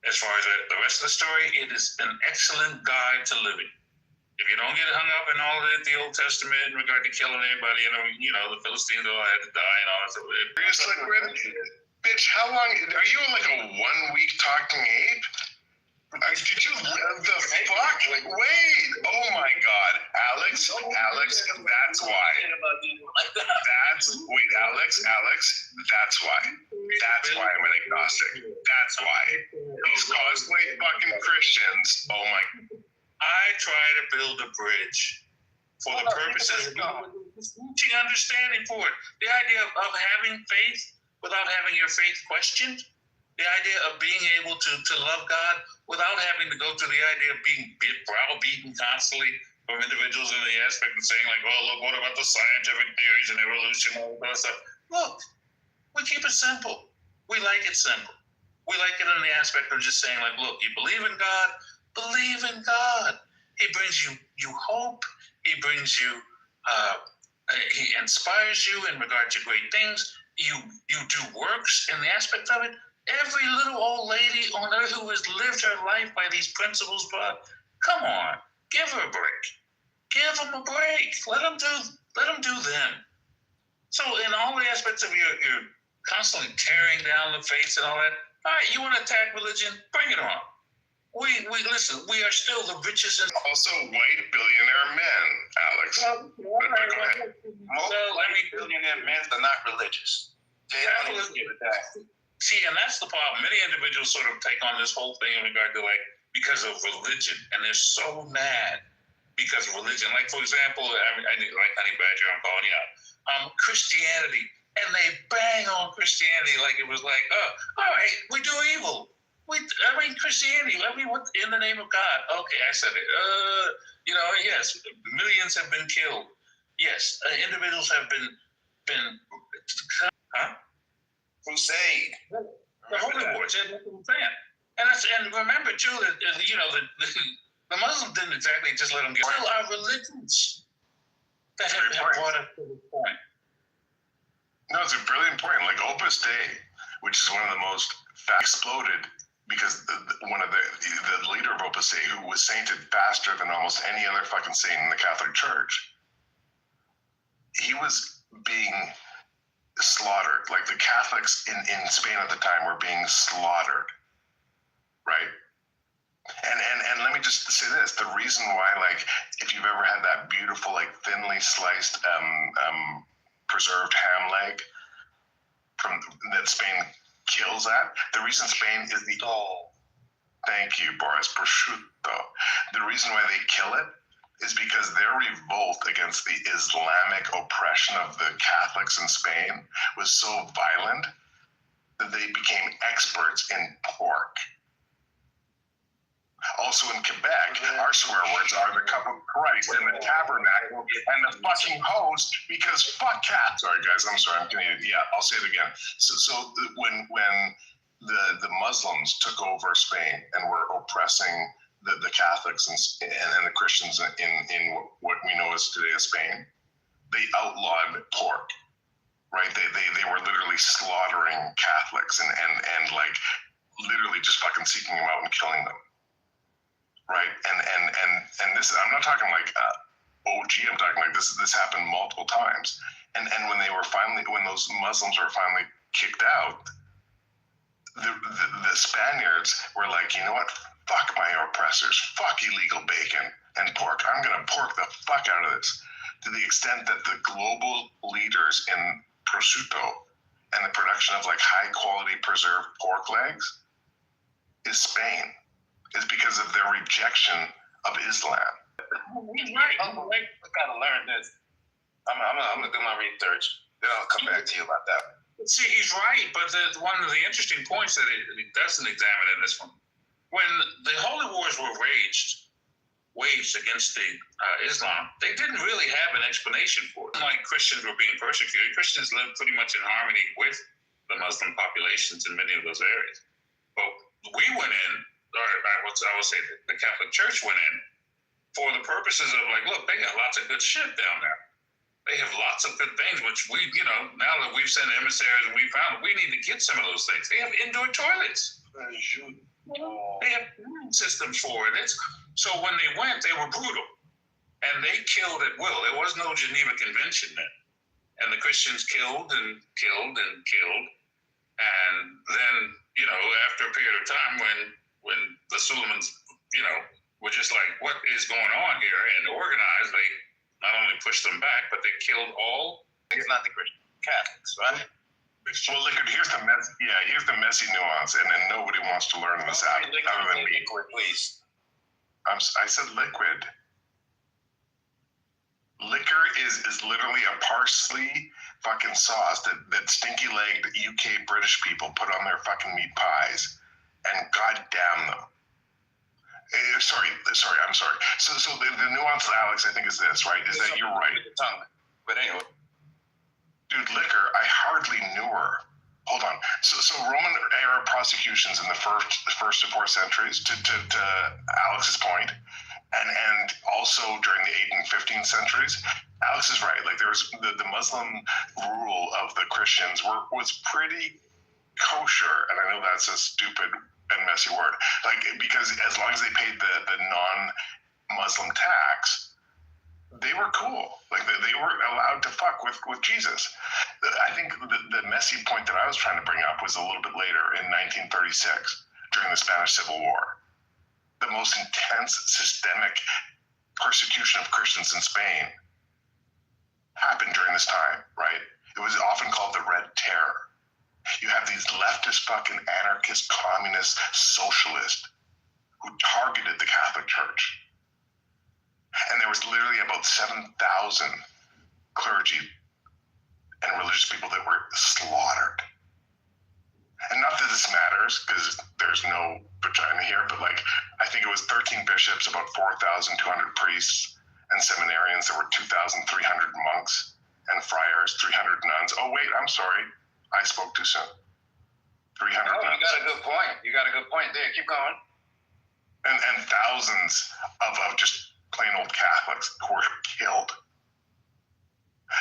As far as the rest of the story, it is an excellent guide to living. If you don't get hung up in all the Old Testament in regard to killing everybody, the Philistines all had to die and all that stuff. It's like, bitch, how long, are you like a 1 week talking ape? Did you live the fuck? Like, wait, oh my God, Alex, that's why. That's why I'm an agnostic. That's why. These cosplay fucking Christians, oh my. I try to build a bridge for the purposes of teaching understanding for it. The idea of having faith without having your faith questioned. The idea of being able to love God without having to go through the idea of being browbeaten constantly from individuals in the aspect of saying like, oh, look, what about the scientific theories and evolution and all that stuff? Look, we keep it simple. We like it simple. We like it in the aspect of just saying like, look, you believe in God, believe in God. He brings you hope. He brings you, he inspires you in regard to great things. You do works in the aspect of it. Every little old lady on earth who has lived her life by these principles, bro, come on, give her a break. Give them a break. Let them do them. So in all the aspects of you're constantly tearing down the faith and all that. All right, you want to attack religion? Bring it on. We listen. We are still the richest and also white billionaire men, Alex. Most billionaire men are not religious. They don't even give it that. See, and that's the problem. Many individuals sort of take on this whole thing in regard to because of religion, and they're so mad because of religion. Like, for example, I like Honey Badger, I'm calling you out. Christianity, and they bang on Christianity like it was like, oh, all right, we do evil. Christianity, what in the name of God? Okay, I said it. Yes, millions have been killed. Yes, individuals have been crusade. The Holy Wars, that's what I'm saying. And remember too that the Muslims didn't exactly just let them get. Still our religions that have brought us to this point. No, it's a brilliant point. Like Opus Dei, which is one of the most exploded because one of the leader of Opus Dei, who was sainted faster than almost any other fucking saint in the Catholic Church, he was being slaughtered. Like the Catholics in Spain at the time were being slaughtered, right? And let me just say this: the reason why, like, if you've ever had that beautiful, like, thinly sliced, preserved ham leg from that Spain kills at, the reason Spain is the thank you, Boris, prosciutto. The reason why they kill it is because their revolt against the Islamic oppression of the Catholics in Spain was so violent that they became experts in pork. Also in Quebec, our swear words are the cup of Christ and the tabernacle and the fucking host, because fuck cats. Sorry guys, I'm sorry, I'm Canadian. Yeah, I'll say it again. So when the Muslims took over Spain and were oppressing the Catholics and the Christians in what we know as today as Spain, they outlawed pork, right? They were literally slaughtering Catholics and like literally just fucking seeking them out and killing them. Right, and this, I'm not talking like OG. I'm talking like this happened multiple times. And when those Muslims were finally kicked out, the Spaniards were like, you know what? Fuck my oppressors. Fuck illegal bacon and pork. I'm gonna pork the fuck out of this. To the extent that the global leaders in prosciutto and the production of like high quality preserved pork legs is Spain. Is because of their rejection of Islam. He's right. I gotta learn this. I'm gonna do my research. Then I'll come back to you about that. See, he's right, but one of the interesting points that it doesn't examine in this one, when the holy wars were waged against the Islam, they didn't really have an explanation for it. Like Christians were being persecuted, Christians lived pretty much in harmony with the Muslim populations in many of those areas. But we went in, or I would say the Catholic Church went in for the purposes of like, look, they got lots of good shit down there. They have lots of good things, which we, now that we've sent emissaries and we found, we need to get some of those things. They have indoor toilets. They have systems for it. So when they went, they were brutal. And they killed at will. There was no Geneva Convention then. And the Christians killed and killed and killed. And then, after a period of time when the Suleimans, were just like, what is going on here? And organized, they not only pushed them back, but they killed all. It's not the Christian Catholics, right? Well, here's the messy nuance, and nobody wants to learn this out other than me. Liquid, please. I said liquid. Liquor is literally a parsley fucking sauce that stinky-legged UK British people put on their fucking meat pies, and goddamn them. Sorry, I'm sorry. So the nuance, Alex, I think is this, right? Is that you're right. But anyway. Dude, liquor, I hardly knew her. Hold on. So Roman era prosecutions in the first to fourth centuries, to Alex's point, and also during the 8th and 15th centuries, Alex is right. Like there was the Muslim rule of the Christians was pretty kosher, and I know that's a stupid and messy word. Like because as long as they paid the non-Muslim tax, they were cool. Like they were allowed to fuck with Jesus. I think the messy point that I was trying to bring up was a little bit later in 1936 during the Spanish Civil War. The most intense systemic persecution of Christians in Spain happened during this time, right? It was often called the Red Terror. You have these leftist fucking anarchist, communist, socialists who targeted the Catholic Church. And there was literally about 7,000 clergy and religious people that were slaughtered. And not that this matters, because there's no vagina here, but I think it was 13 bishops, about 4,200 priests and seminarians. There were 2,300 monks and friars, 300 nuns. Oh, wait, I'm sorry. I spoke too soon. 300 nuns. You got a good point. You got a good point there. Keep going. And thousands of just plain old Catholics who were killed.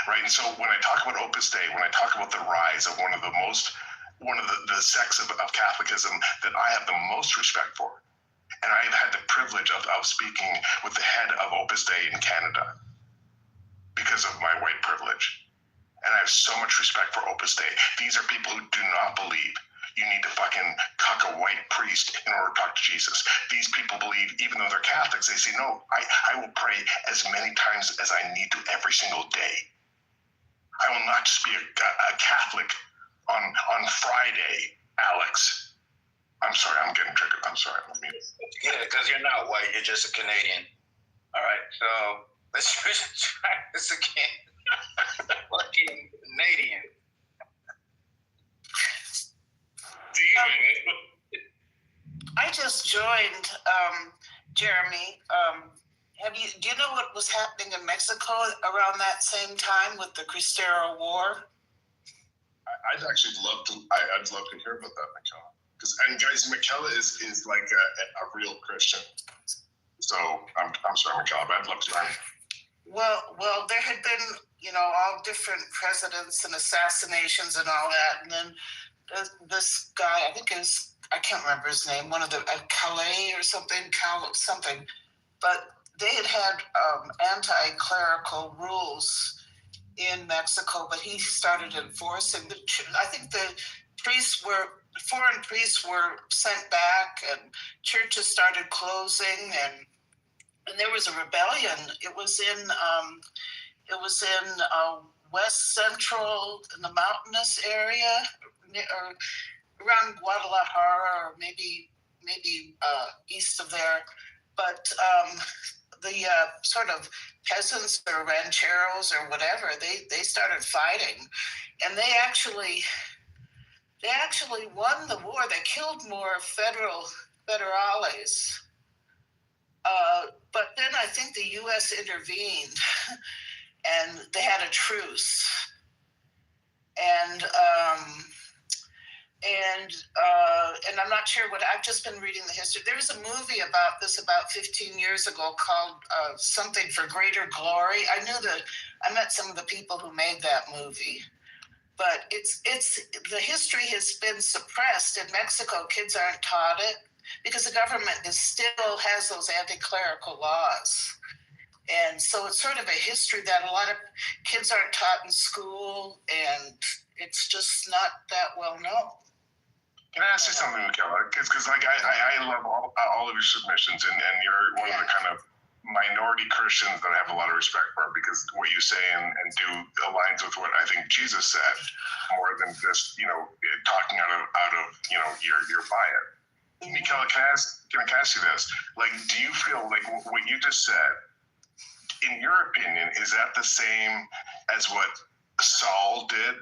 Right, and so when I talk about Opus Dei, when I talk about the rise of one of the most one of the sects of Catholicism that I have the most respect for. And I've had the privilege of speaking with the head of Opus Dei in Canada because of my white privilege. And I have so much respect for Opus Dei. These are people who do not believe you need to fucking cuck a white priest in order to talk to Jesus. These people believe, even though they're Catholics, they say, no, I will pray as many times as I need to every single day. I will not just be a Catholic on Friday, Alex. I'm sorry, I'm getting triggered. I'm sorry. Yeah, because you're not white, you're just a Canadian. All right, so let's try this again. Fucking Canadian. I just joined, Jeremy. Do you know what was happening in Mexico around that same time with the Cristero War? I'd actually love to. I'd love to hear about that, Michaela. And guys, Michaela is like a real Christian. So I'm sorry, Michaela, but I'd love to learn. Well, there had been, all different presidents and assassinations and all that, and then this guy, I can't remember his name, one of the Calais or something, but they had anti-clerical rules in Mexico, but he started enforcing I think the foreign priests were sent back, and churches started closing, and there was a rebellion. It was in West Central, in the mountainous area, or around Guadalajara, or maybe east of there. But the sort of peasants or rancheros or whatever, they started fighting, and they actually won the war. They killed more federales. But then I think the U.S. intervened, and they had a truce. And I'm not sure I've just been reading the history. There was a movie about this about 15 years ago called Something for Greater Glory. I met some of the people who made that movie. But it's the history has been suppressed in Mexico. Kids aren't taught it because the government still has those anti-clerical laws. And so it's sort of a history that a lot of kids aren't taught in school, and it's just not that well known. Can I ask you something, Michaela? Because I love all of your submissions, and you're one of the kind of minority Christians that I have a lot of respect for, because what you say and do aligns with what I think Jesus said, more than just talking out of your bias. Michaela, can I ask you this? Like, do you feel like what you just said, in your opinion, is that the same as what Saul did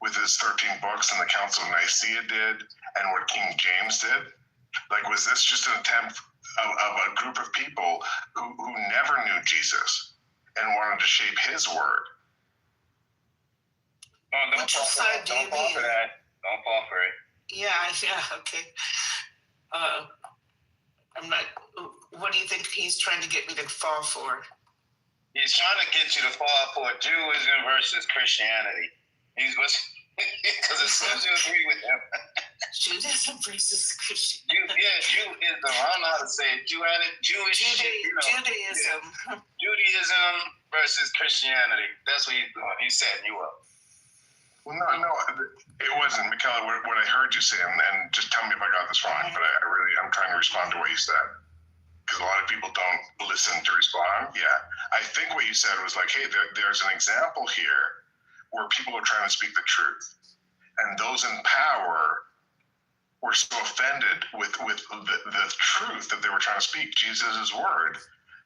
with his 13 books and the Council of Nicaea did, and what King James did? Like, was this just an attempt of a group of people who never knew Jesus and wanted to shape his word? Don't fall for that. Don't fall for it. Yeah, okay. I'm not. What do you think he's trying to get me to fall for? He's trying to get you to fall for Judaism versus Christianity. Because as soon as you agree with him. Judaism versus Christianity. Judaism. I don't know how to say it. Judaism versus Christianity. That's what he's doing. He's setting you up. Well, no, it wasn't, Michaela. What I heard you say, and just tell me if I got this wrong, but I'm trying to respond to what you said, because a lot of people don't listen to respond. Yeah, I think what you said was like, hey, there's an example here where people are trying to speak the truth, and those in power were so offended with the truth that they were trying to speak, Jesus' word,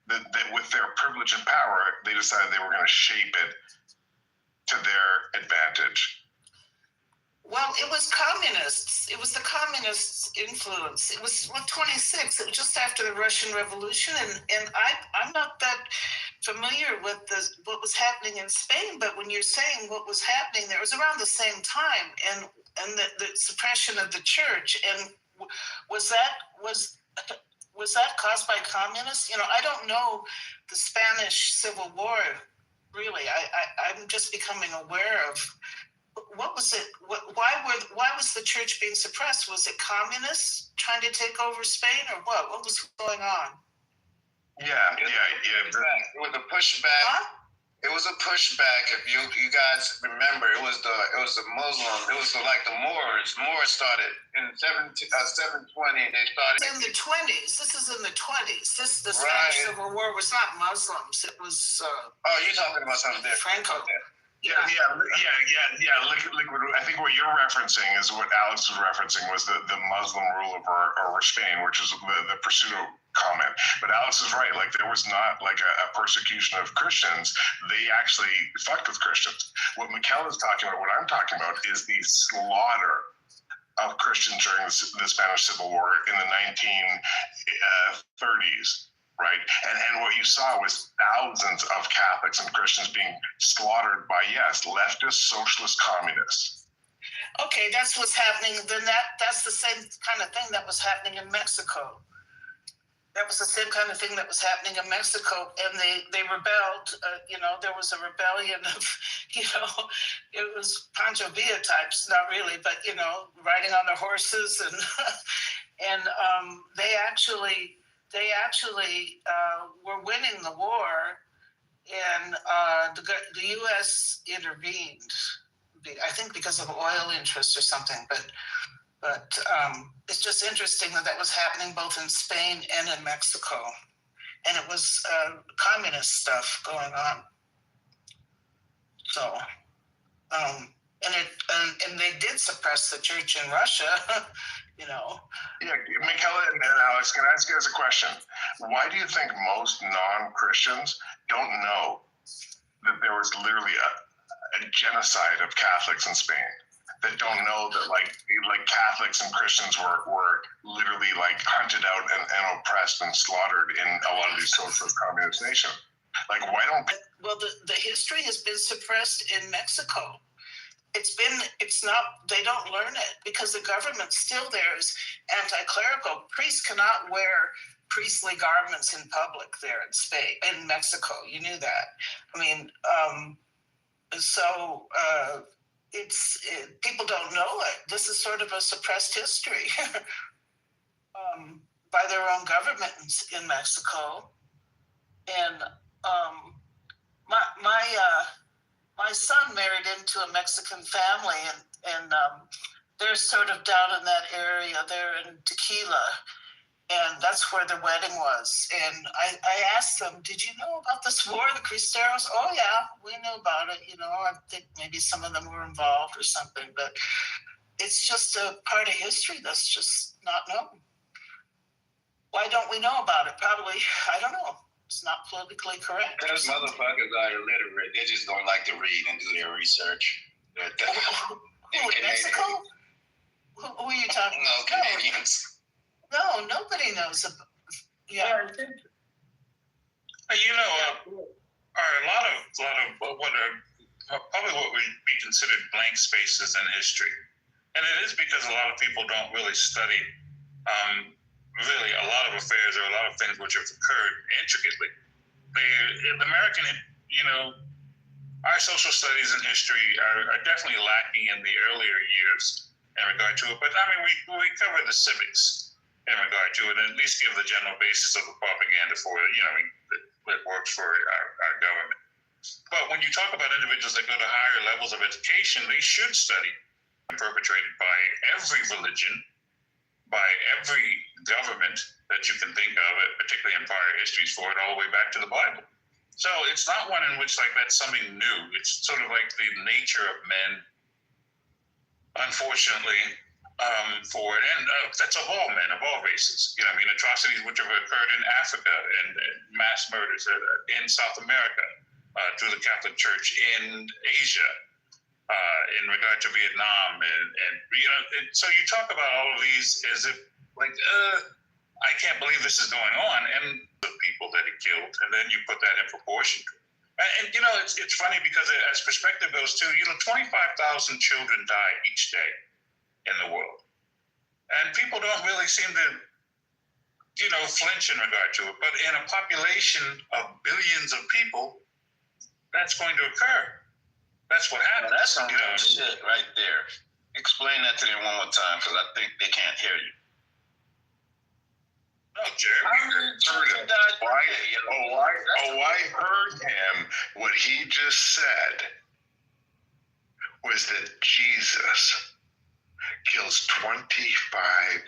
that with their privilege and power, they decided they were going to shape it to their advantage. Well, it was communists. It was the communists' influence. It was 26. It was just after the Russian Revolution, and I'm not that familiar with what was happening in Spain. But when you're saying what was happening there, it was around the same time, and the suppression of the church. And was that caused by communists? I don't know the Spanish Civil War. Really, I'm just becoming aware of what was it? Why was the church being suppressed? Was it communists trying to take over Spain, or what? What was going on? Yeah. It was a pushback. Huh? It was a pushback. If you guys remember, it was the Muslims. It was like the Moors. Moors started in 720. They started in the 20s. This is in the 20s. The Spanish Civil War was not Muslims. It was. Oh, you're talking about something different. Franco. Yeah. I think what you're referencing is what Alex was referencing was the Muslim rule over Spain, which is the pseudo comment. But Alex is right. Like, there was not like a persecution of Christians. They actually fucked with Christians. What Mikkel is talking about, what I'm talking about, is the slaughter of Christians during the Spanish Civil War in the 1930s. Right, and what you saw was thousands of Catholics and Christians being slaughtered by, yes, leftist, socialist, communists. Okay, that's what's happening. Then that's the same kind of thing that was happening in Mexico. That was the same kind of thing that was happening in Mexico, and they rebelled. There was a rebellion of, it was Pancho Villa types, not really, but riding on their horses, and they actually were winning the war, and the U.S. intervened, I think because of oil interests or something. But it's just interesting that was happening both in Spain and in Mexico, and it was communist stuff going on. So, and they did suppress the church in Russia. Yeah, Michaela and Alex, can I ask you guys a question? Why do you think most non-Christians don't know that there was literally a genocide of Catholics in Spain? That don't know that like Catholics and Christians were literally like hunted out and oppressed and slaughtered in a lot of these socialist communist nations? Like, why don't? Well, the history has been suppressed in Mexico. They don't learn it because the government still there is anti-clerical. Priests cannot wear priestly garments in public there in Spain, in Mexico. You knew that. I mean, people don't know it. This is sort of a suppressed history by their own government in Mexico. And my son married into a Mexican family, and they're sort of down in that area. They're in Tequila, and that's where the wedding was. And I asked them, "Did you know about this war, the Cristeros?" "Oh yeah, we knew about it. I think maybe some of them were involved or something." But it's just a part of history that's just not known. Why don't we know about it? Probably, I don't know. It's not politically correct. Those motherfuckers are illiterate. They just don't like to read and do their research. Who, in Mexico? Who are you talking about? No, Canadians. No, nobody knows about. Yeah. A lot of what are probably what would be considered blank spaces in history, and it is because a lot of people don't really study really a lot of affairs or a lot of things which have occurred intricately. The American, our social studies and history are definitely lacking in the earlier years in regard to it. But I mean, we cover the civics in regard to it, and at least give the general basis of the propaganda for it, that works for our government. But when you talk about individuals that go to higher levels of education, they should study perpetrated by every religion, by every government that you can think of, particularly in prior histories for it, all the way back to the Bible. So it's not one in which that's something new. It's sort of like the nature of men, unfortunately, for it. And that's of all men, of all races. Atrocities which have occurred in Africa and mass murders in South America through the Catholic Church, in Asia, in regard to Vietnam, and so you talk about all of these as if I can't believe this is going on, and the people that it killed, and then you put that in proportion. And it's funny because as perspective goes too, 25,000 children die each day in the world, and people don't really seem to flinch in regard to it. But in a population of billions of people, that's going to occur. That's what happened. That's some good shit right there. Explain that to them one more time, because I think they can't hear you. No, Jeremy heard him. I heard him. What he just said was that Jesus kills 25.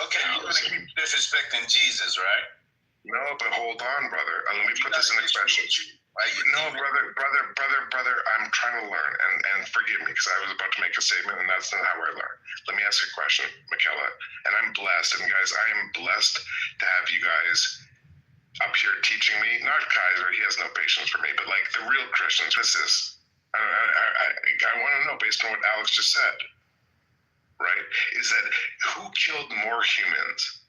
Okay, you're going to keep disrespecting Jesus, right? No, but hold on, brother. Let me put this in expression. No, brother, I'm trying to learn, and forgive me, because I was about to make a statement, and that's not how I learn. Let me ask you a question, Michaela, and I'm blessed, and guys, I am blessed to have you guys up here teaching me. Not Kaiser, he has no patience for me, but like the real Christians. What's this? I want to know, based on what Alex just said, right, is that who killed more humans?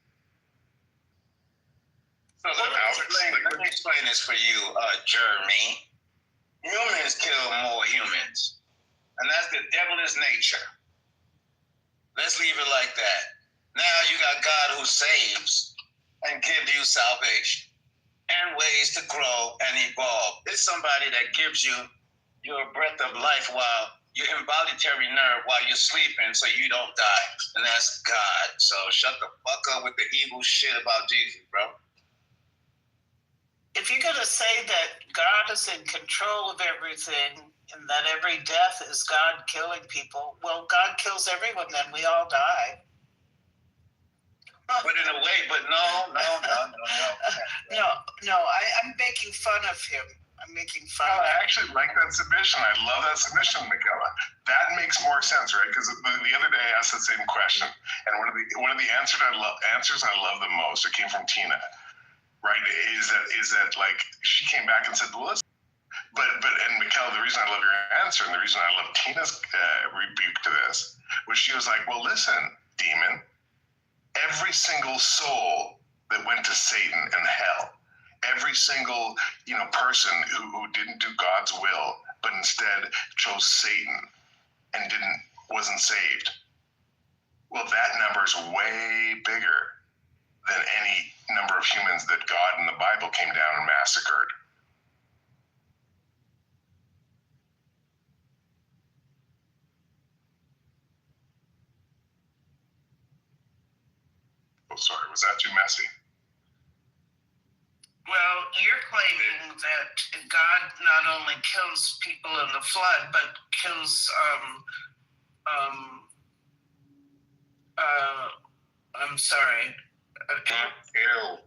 So let me explain this for you, Jeremy. Humans kill more humans. And that's the devil's nature. Let's leave it like that. Now you got God who saves and gives you salvation and ways to grow and evolve. It's somebody that gives you your breath of life while your involuntary nerve while you're sleeping so you don't die. And that's God. So shut the fuck up with the evil shit about Jesus, bro. If you're going to say that God is in control of everything and that every death is God killing people, well, God kills everyone, then we all die. But in a way, but no. I'm making fun of him. I'm making fun of him. I actually like that submission. I love that submission, Michaela. That makes more sense, right? Because the other day I asked the same question, and one of the answers I love the most, it came from Tina. Right, is that like she came back and said, well, listen, but and Michaela, the reason I love your answer and the reason I love Tina's rebuke to this was she was like, well, listen, demon, every single soul that went to Satan and hell, every single person who didn't do God's will but instead chose Satan and wasn't saved. Well, that number is way bigger than any number of humans that God in the Bible came down and massacred. Oh, sorry, was that too messy? Well, you're claiming that God not only kills people in the flood, but kills, I'm sorry. Ew.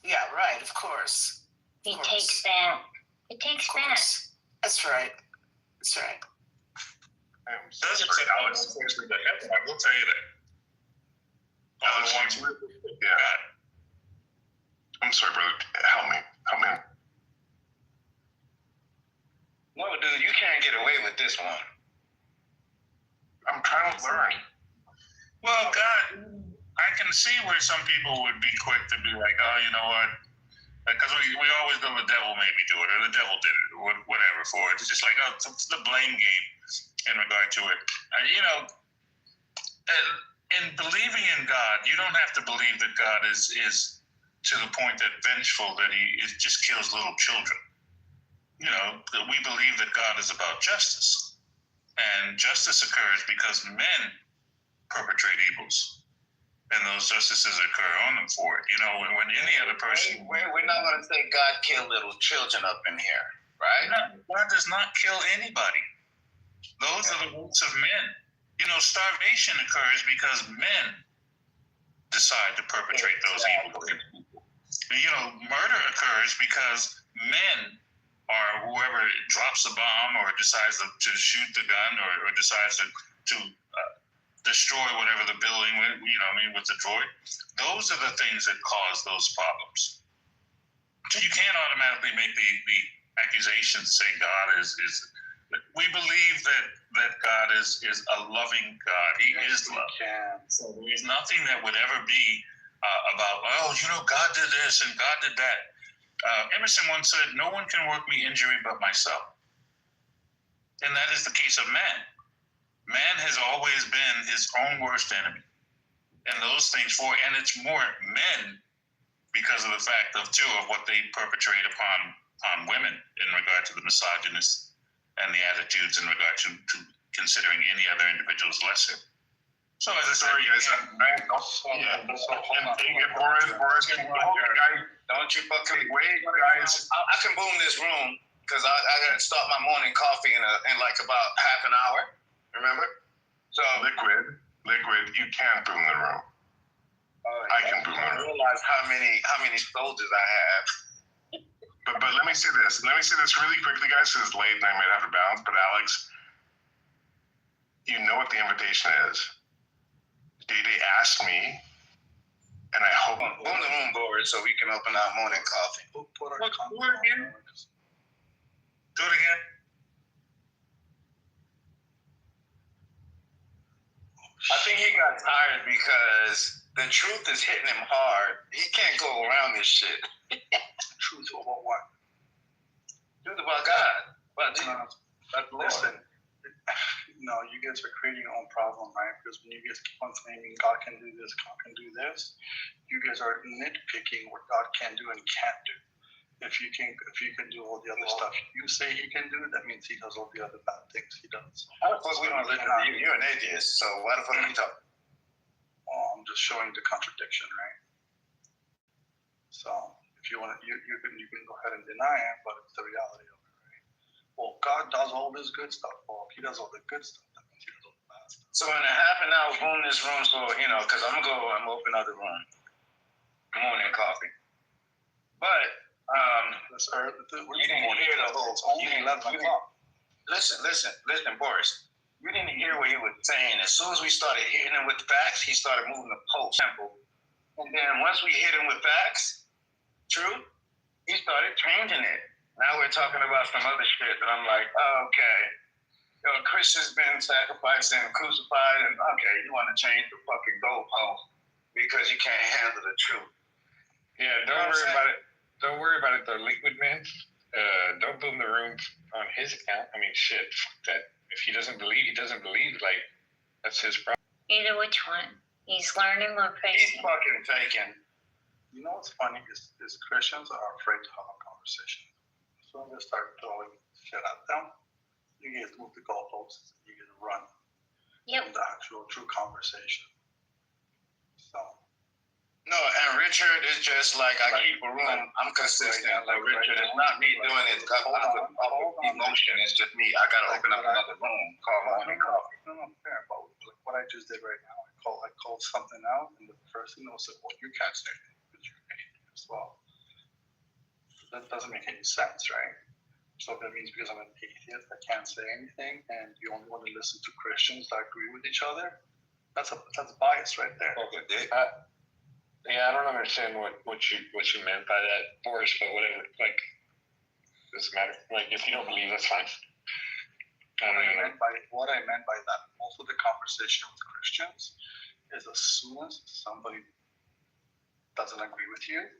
Yeah, right, of course. He takes that. It takes that. That's right. That's right. Doesn't say Alex seriously to heaven. I will tell you that. All the ones with God. I'm sorry, brother. Help me. No, dude, you can't get away with this one. I'm trying to learn. Well, God, I can see where some people would be quick to be like, oh, you know what? Because we always go, the devil made me do it, or the devil did it, or whatever for it. It's just like, oh, it's the blame game in regard to it. In believing in God, you don't have to believe that God is to the point that vengeful that he just kills little children. We believe that God is about justice. And justice occurs because men perpetrate evils. And those justices occur on them for it. When any other person... We're not going to say God killed little children up in here, right? God does not kill anybody. Those are the roots of men. Starvation occurs because men decide to perpetrate those evil things. Murder occurs because men or whoever drops a bomb or decides to shoot the gun or decides to destroy whatever the building, with the droid. Those are the things that cause those problems. So you can't automatically make the accusation to say God is. We believe that God is a loving God. He is love. So there's nothing that would ever be about, God did this and God did that. Emerson once said, no one can work me injury but myself. And that is the case of man. Man has always been his own worst enemy. And those things and it's more men because of the fact of what they perpetrate upon women in regard to the misogynist and the attitudes in regard to considering any other individuals lesser. So as I said, Sorry, guys. Boris, don't you fucking wait, guys. I can boom this room because I gotta start my morning coffee in like about half an hour. Remember? So liquid, you can't boom the room. I can boom the room. I realize how many soldiers I have. But let me say this. Really quickly, guys, because it's late and I might have to bounce. But Alex, you know what the invitation is. Day asked me, and I hope boom the room board so we can open our morning coffee. Do it again. I think he got tired because the truth is hitting him hard. He can't go around this shit. Truth about what? Truth about God. Listen, no, you guys are creating your own problem, right? Because when you guys keep on claiming God can do this, God can do this, you guys are nitpicking what God can do and can't do. If you can do all the other stuff you say he can do, that means he does all the other bad things he does. How the fuck we don't listen to you? You're an atheist, so why the fuck are you talking? Well, I'm just showing the contradiction, right? So if you want to, you can go ahead and deny it, but it's the reality of it, right? Well, God does all this good stuff. Well, if he does all the good stuff, that means he does all the bad stuff. So in a half an hour, boom this room, so because I'm open other room. Morning coffee. But you didn't hear the whole. Listen, Boris. You didn't hear what he was saying. As soon as we started hitting him with facts, he started moving the post. And then once we hit him with facts, true, he started changing it. Now we're talking about some other shit that I'm like, oh, okay. Christians been sacrificed and crucified, and okay, you want to change the fucking goalpost because you can't handle the truth. Yeah, don't worry about it. Don't worry about it, though, Liquid Man. Don't boom the room on his account. I mean, shit, fuck that. If he doesn't believe, he doesn't believe. Like, that's his problem. Either which one. He's learning or facing. He's fucking faking. You know what's funny is Christians are afraid to have a conversation. As soon as they start throwing shit at them, you guys move the goalposts, you guys run. Yep. The actual true conversation. So. No, and Richard is just like I keep a room. I'm consistent. Like Richard, it's not me doing it out of emotion. It's just me. I gotta open up another room. Call morning coffee. No, fair. But like what I just did right now, I called something out, and the person was like, "Well, you can't say anything because you're an atheist." Well, that doesn't make any sense, right? So that means because I'm an atheist, I can't say anything, and you only want to listen to Christians that agree with each other. That's bias right there. Okay. Yeah, I don't understand what you meant by that, Boris, but whatever. Like, doesn't matter. Like, if you don't believe, that's fine. What I meant by that, most of the conversation with Christians is as soon as somebody doesn't agree with you,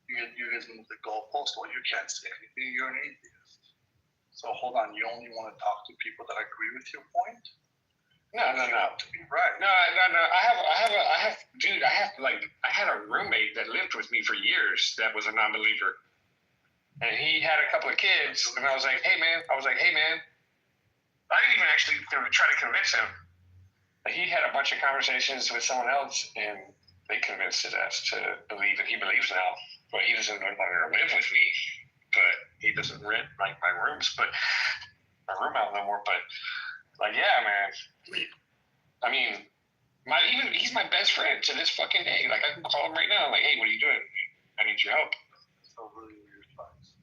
you guys move the goalpost, or you can't say anything, you're an atheist. So hold on, you only want to talk to people that agree with your point? No. To be right. No. I had a roommate that lived with me for years that was a non-believer, and he had a couple of kids, and I was like, hey man. I didn't even actually try to convince him. He had a bunch of conversations with someone else, and they convinced his ass to believe that he believes now. But he doesn't want to live with me. But he doesn't rent like my room out no more. But like, yeah, man. I mean, he's my best friend to this fucking day. Like, I can call him right now. I'm like, hey, what are you doing? I need your help. So really weird advice.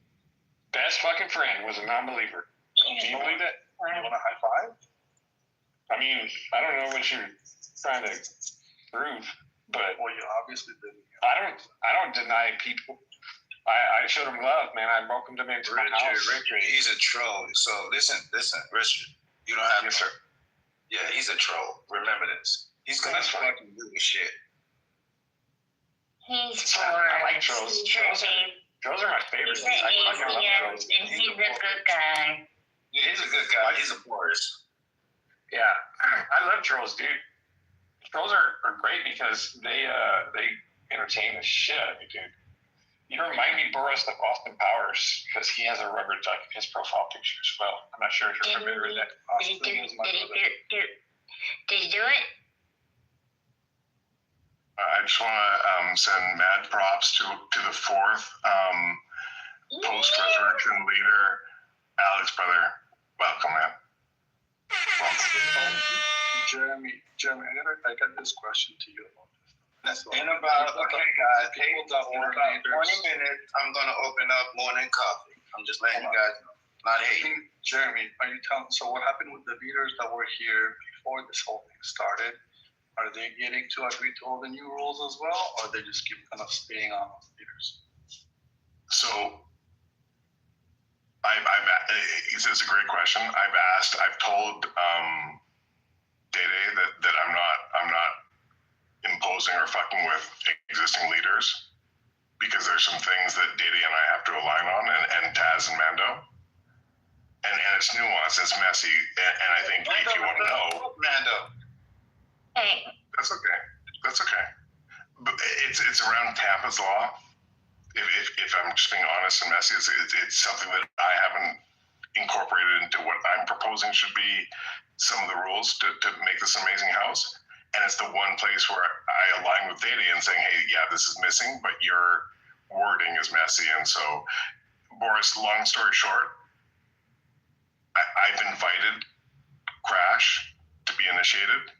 Best fucking friend was a non-believer. Do you believe that? You want a high five? I mean, I don't know what you're trying to prove, but well, you obviously didn't. I don't deny people. I showed him love, man. I welcomed him into my house. Richard, he's a troll. So listen, Richard. You don't have yes, sir. Yeah, he's a troll. Remember this. He's gonna fucking do the shit. He's I like trolls. Trolls are my favorite. He's an atheist, and he's a good guy. Yeah, he's a good guy. He's a Boris. Yeah, I love trolls, dude. Trolls are great because they entertain the shit out of me, dude. You remind me, Boris, of Austin Powers, because he has a rubber duck in his profile picture as well. I'm not sure if you're familiar with that. Did he do it? I just want to send mad props to the fourth post-resurrection leader, Alex, brother. Welcome, man. Jeremy, I got this question to you. In about, okay, guys, in about 20 minutes, I'm going to open up morning coffee. I'm just letting you guys know. Not hating. Jeremy, are you telling? So what happened with the leaders that were here before this whole thing started? Are they getting to agree to all the new rules as well, or they just keep kind of staying on as leaders? So, it's a great question. I've told Day that I'm not imposing or fucking with existing leaders, because there's some things that Day and I have to align on, and Taz and Mando. And it's nuanced, it's messy, and I think if you want to know, Mando. Hey. That's okay. But it's around Tampa's law. If I'm just being honest and messy, it's something that I haven't incorporated into what I'm proposing should be some of the rules to make this amazing house. And it's the one place where I align with Data and saying, hey, yeah, this is missing, but your wording is messy. And so, Boris, long story short, I've invited Crash to be initiated.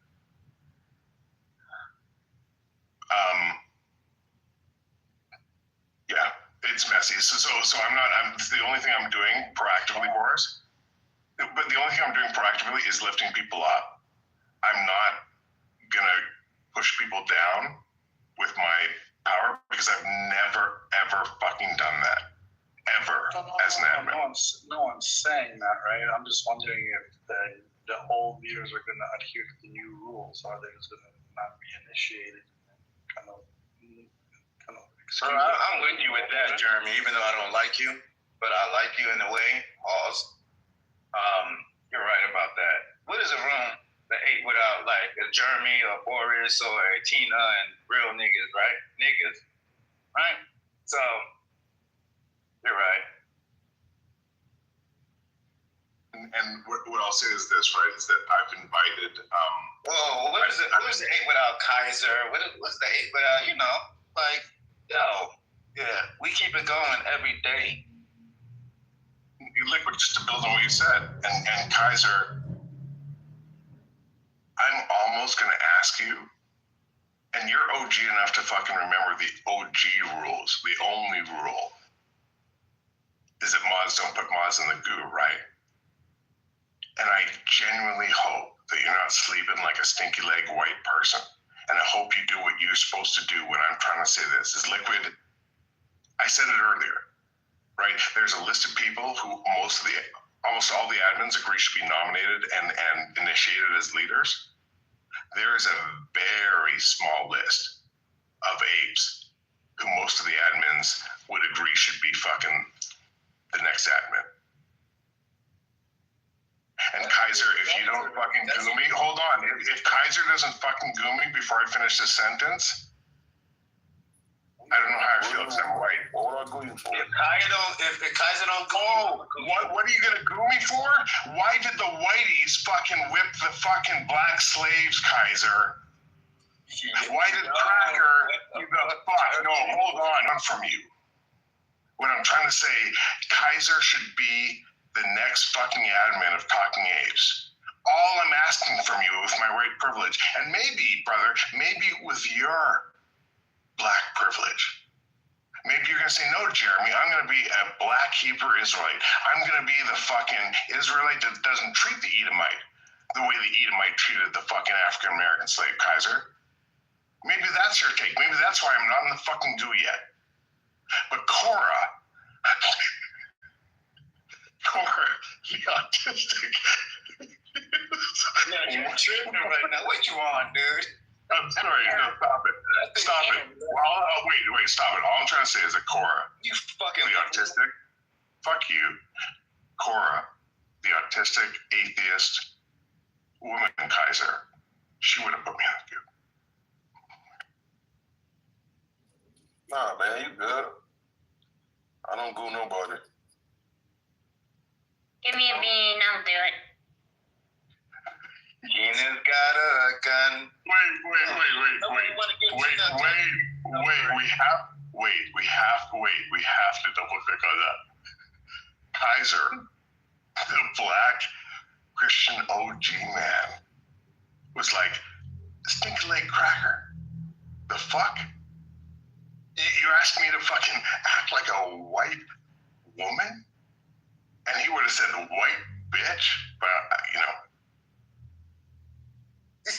Yeah, it's messy. So the only thing I'm doing proactively, Boris, but the only thing I'm doing proactively is lifting people up. I'm not gonna push people down with my power, because I've never ever fucking done that. Ever as an admin. No one's saying that, right? I'm just wondering if the old leaders are going to adhere to the new rules, or are they just going to not be initiated and kind of So I'm with you with that, Jeremy, even though I don't like you, but I like you in a way. Pause. You're right about that. What is a room that ate without like a Jeremy or Boris or a Tina and real niggas, right? Niggas, right? So you're right. And what I'll say is this, right? Is that I've invited. Whoa, what is it? What is the eight without Kaiser? What's the eight without? Like, yeah, we keep it going every day. Liquid, just to build on what you said, and Kaiser, I'm almost going to ask you, and you're OG enough to fucking remember the OG rules. The only rule is that mods don't put mods in the goo, right? And I genuinely hope that you're not sleeping like a stinky leg white person. And I hope you do what you're supposed to do when I'm trying to say this. Is Liquid, I said it earlier, right? There's a list of people who almost all the admins agree should be nominated and initiated as leaders. There is a very small list of apes who most of the admins would agree should be fucking the next admin. And Kaiser, if you don't fucking goo me, hold on. If Kaiser doesn't fucking goo me before I finish this sentence, I don't know how I feel because I'm white. What am I gooing for? If Kaiser don't go, what are you gonna goo me for? Why did the whiteys fucking whip the fucking black slaves, Kaiser? Why did Cracker, you the fuck? No, hold on, I'm from you. What I'm trying to say, Kaiser should be the next fucking admin of Talking Apes. All I'm asking from you with my white privilege, and maybe, brother, maybe with your black privilege, maybe you're gonna say, no, Jeremy, I'm gonna be a black Hebrew Israelite. I'm gonna be the fucking Israelite that doesn't treat the Edomite the way the Edomite treated the fucking African American slave, Kaiser. Maybe that's your take. Maybe that's why I'm not in the fucking goo yet. But Cora, the autistic. You're tripping right now. What you on, dude? I'm sorry. No, stop it. Stop it. Wait. Stop it. All I'm trying to say is that Cora, you fucking the autistic. Fuck you, Cora, the autistic atheist woman Kaiser. She would have put me on the goo. Nah, man, you good. I don't go nobody. Give me a bean, I'll do it. Gina's got a gun. Wait. We have to double click on that. Kaiser, the black Christian OG man, was like, stinky leg cracker. The fuck? You asked me to fucking act like a white woman? And he would have said white bitch, but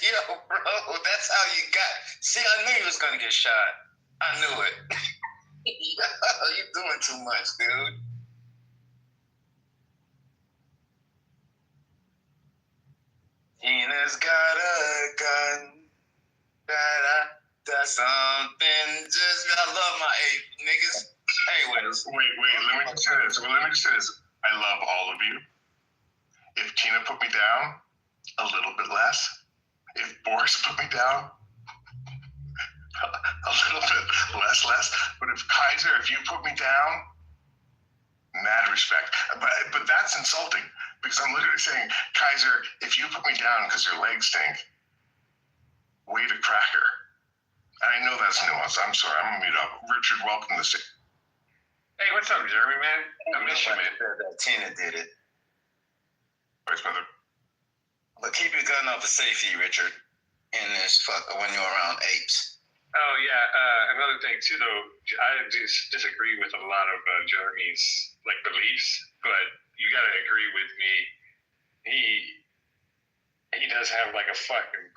Yo, bro, that's how you got. See, I knew he was gonna get shot. I knew it. Yo, you're doing too much, dude. Gina's got a gun. That's something. Just I love my niggas. Anyways. Wait. Let me just say this. I love all of you. If Tina put me down, a little bit less. If Boris put me down, a little bit less. But if Kaiser, if you put me down, mad respect. But that's insulting because I'm literally saying, Kaiser, if you put me down because your legs stink, wait a cracker. And I know that's nuanced. I'm sorry. I'm gonna mute up. Richard, welcome to the stage. Hey, what's up, Jeremy, man? I miss you, man. Tina did it. Vice Brother. But keep your gun off of safety, Richard, in this when you're around apes. Oh, yeah. Another thing, too, though, I just disagree with a lot of Jeremy's, beliefs, but you got to agree with me. He does have, a fucking...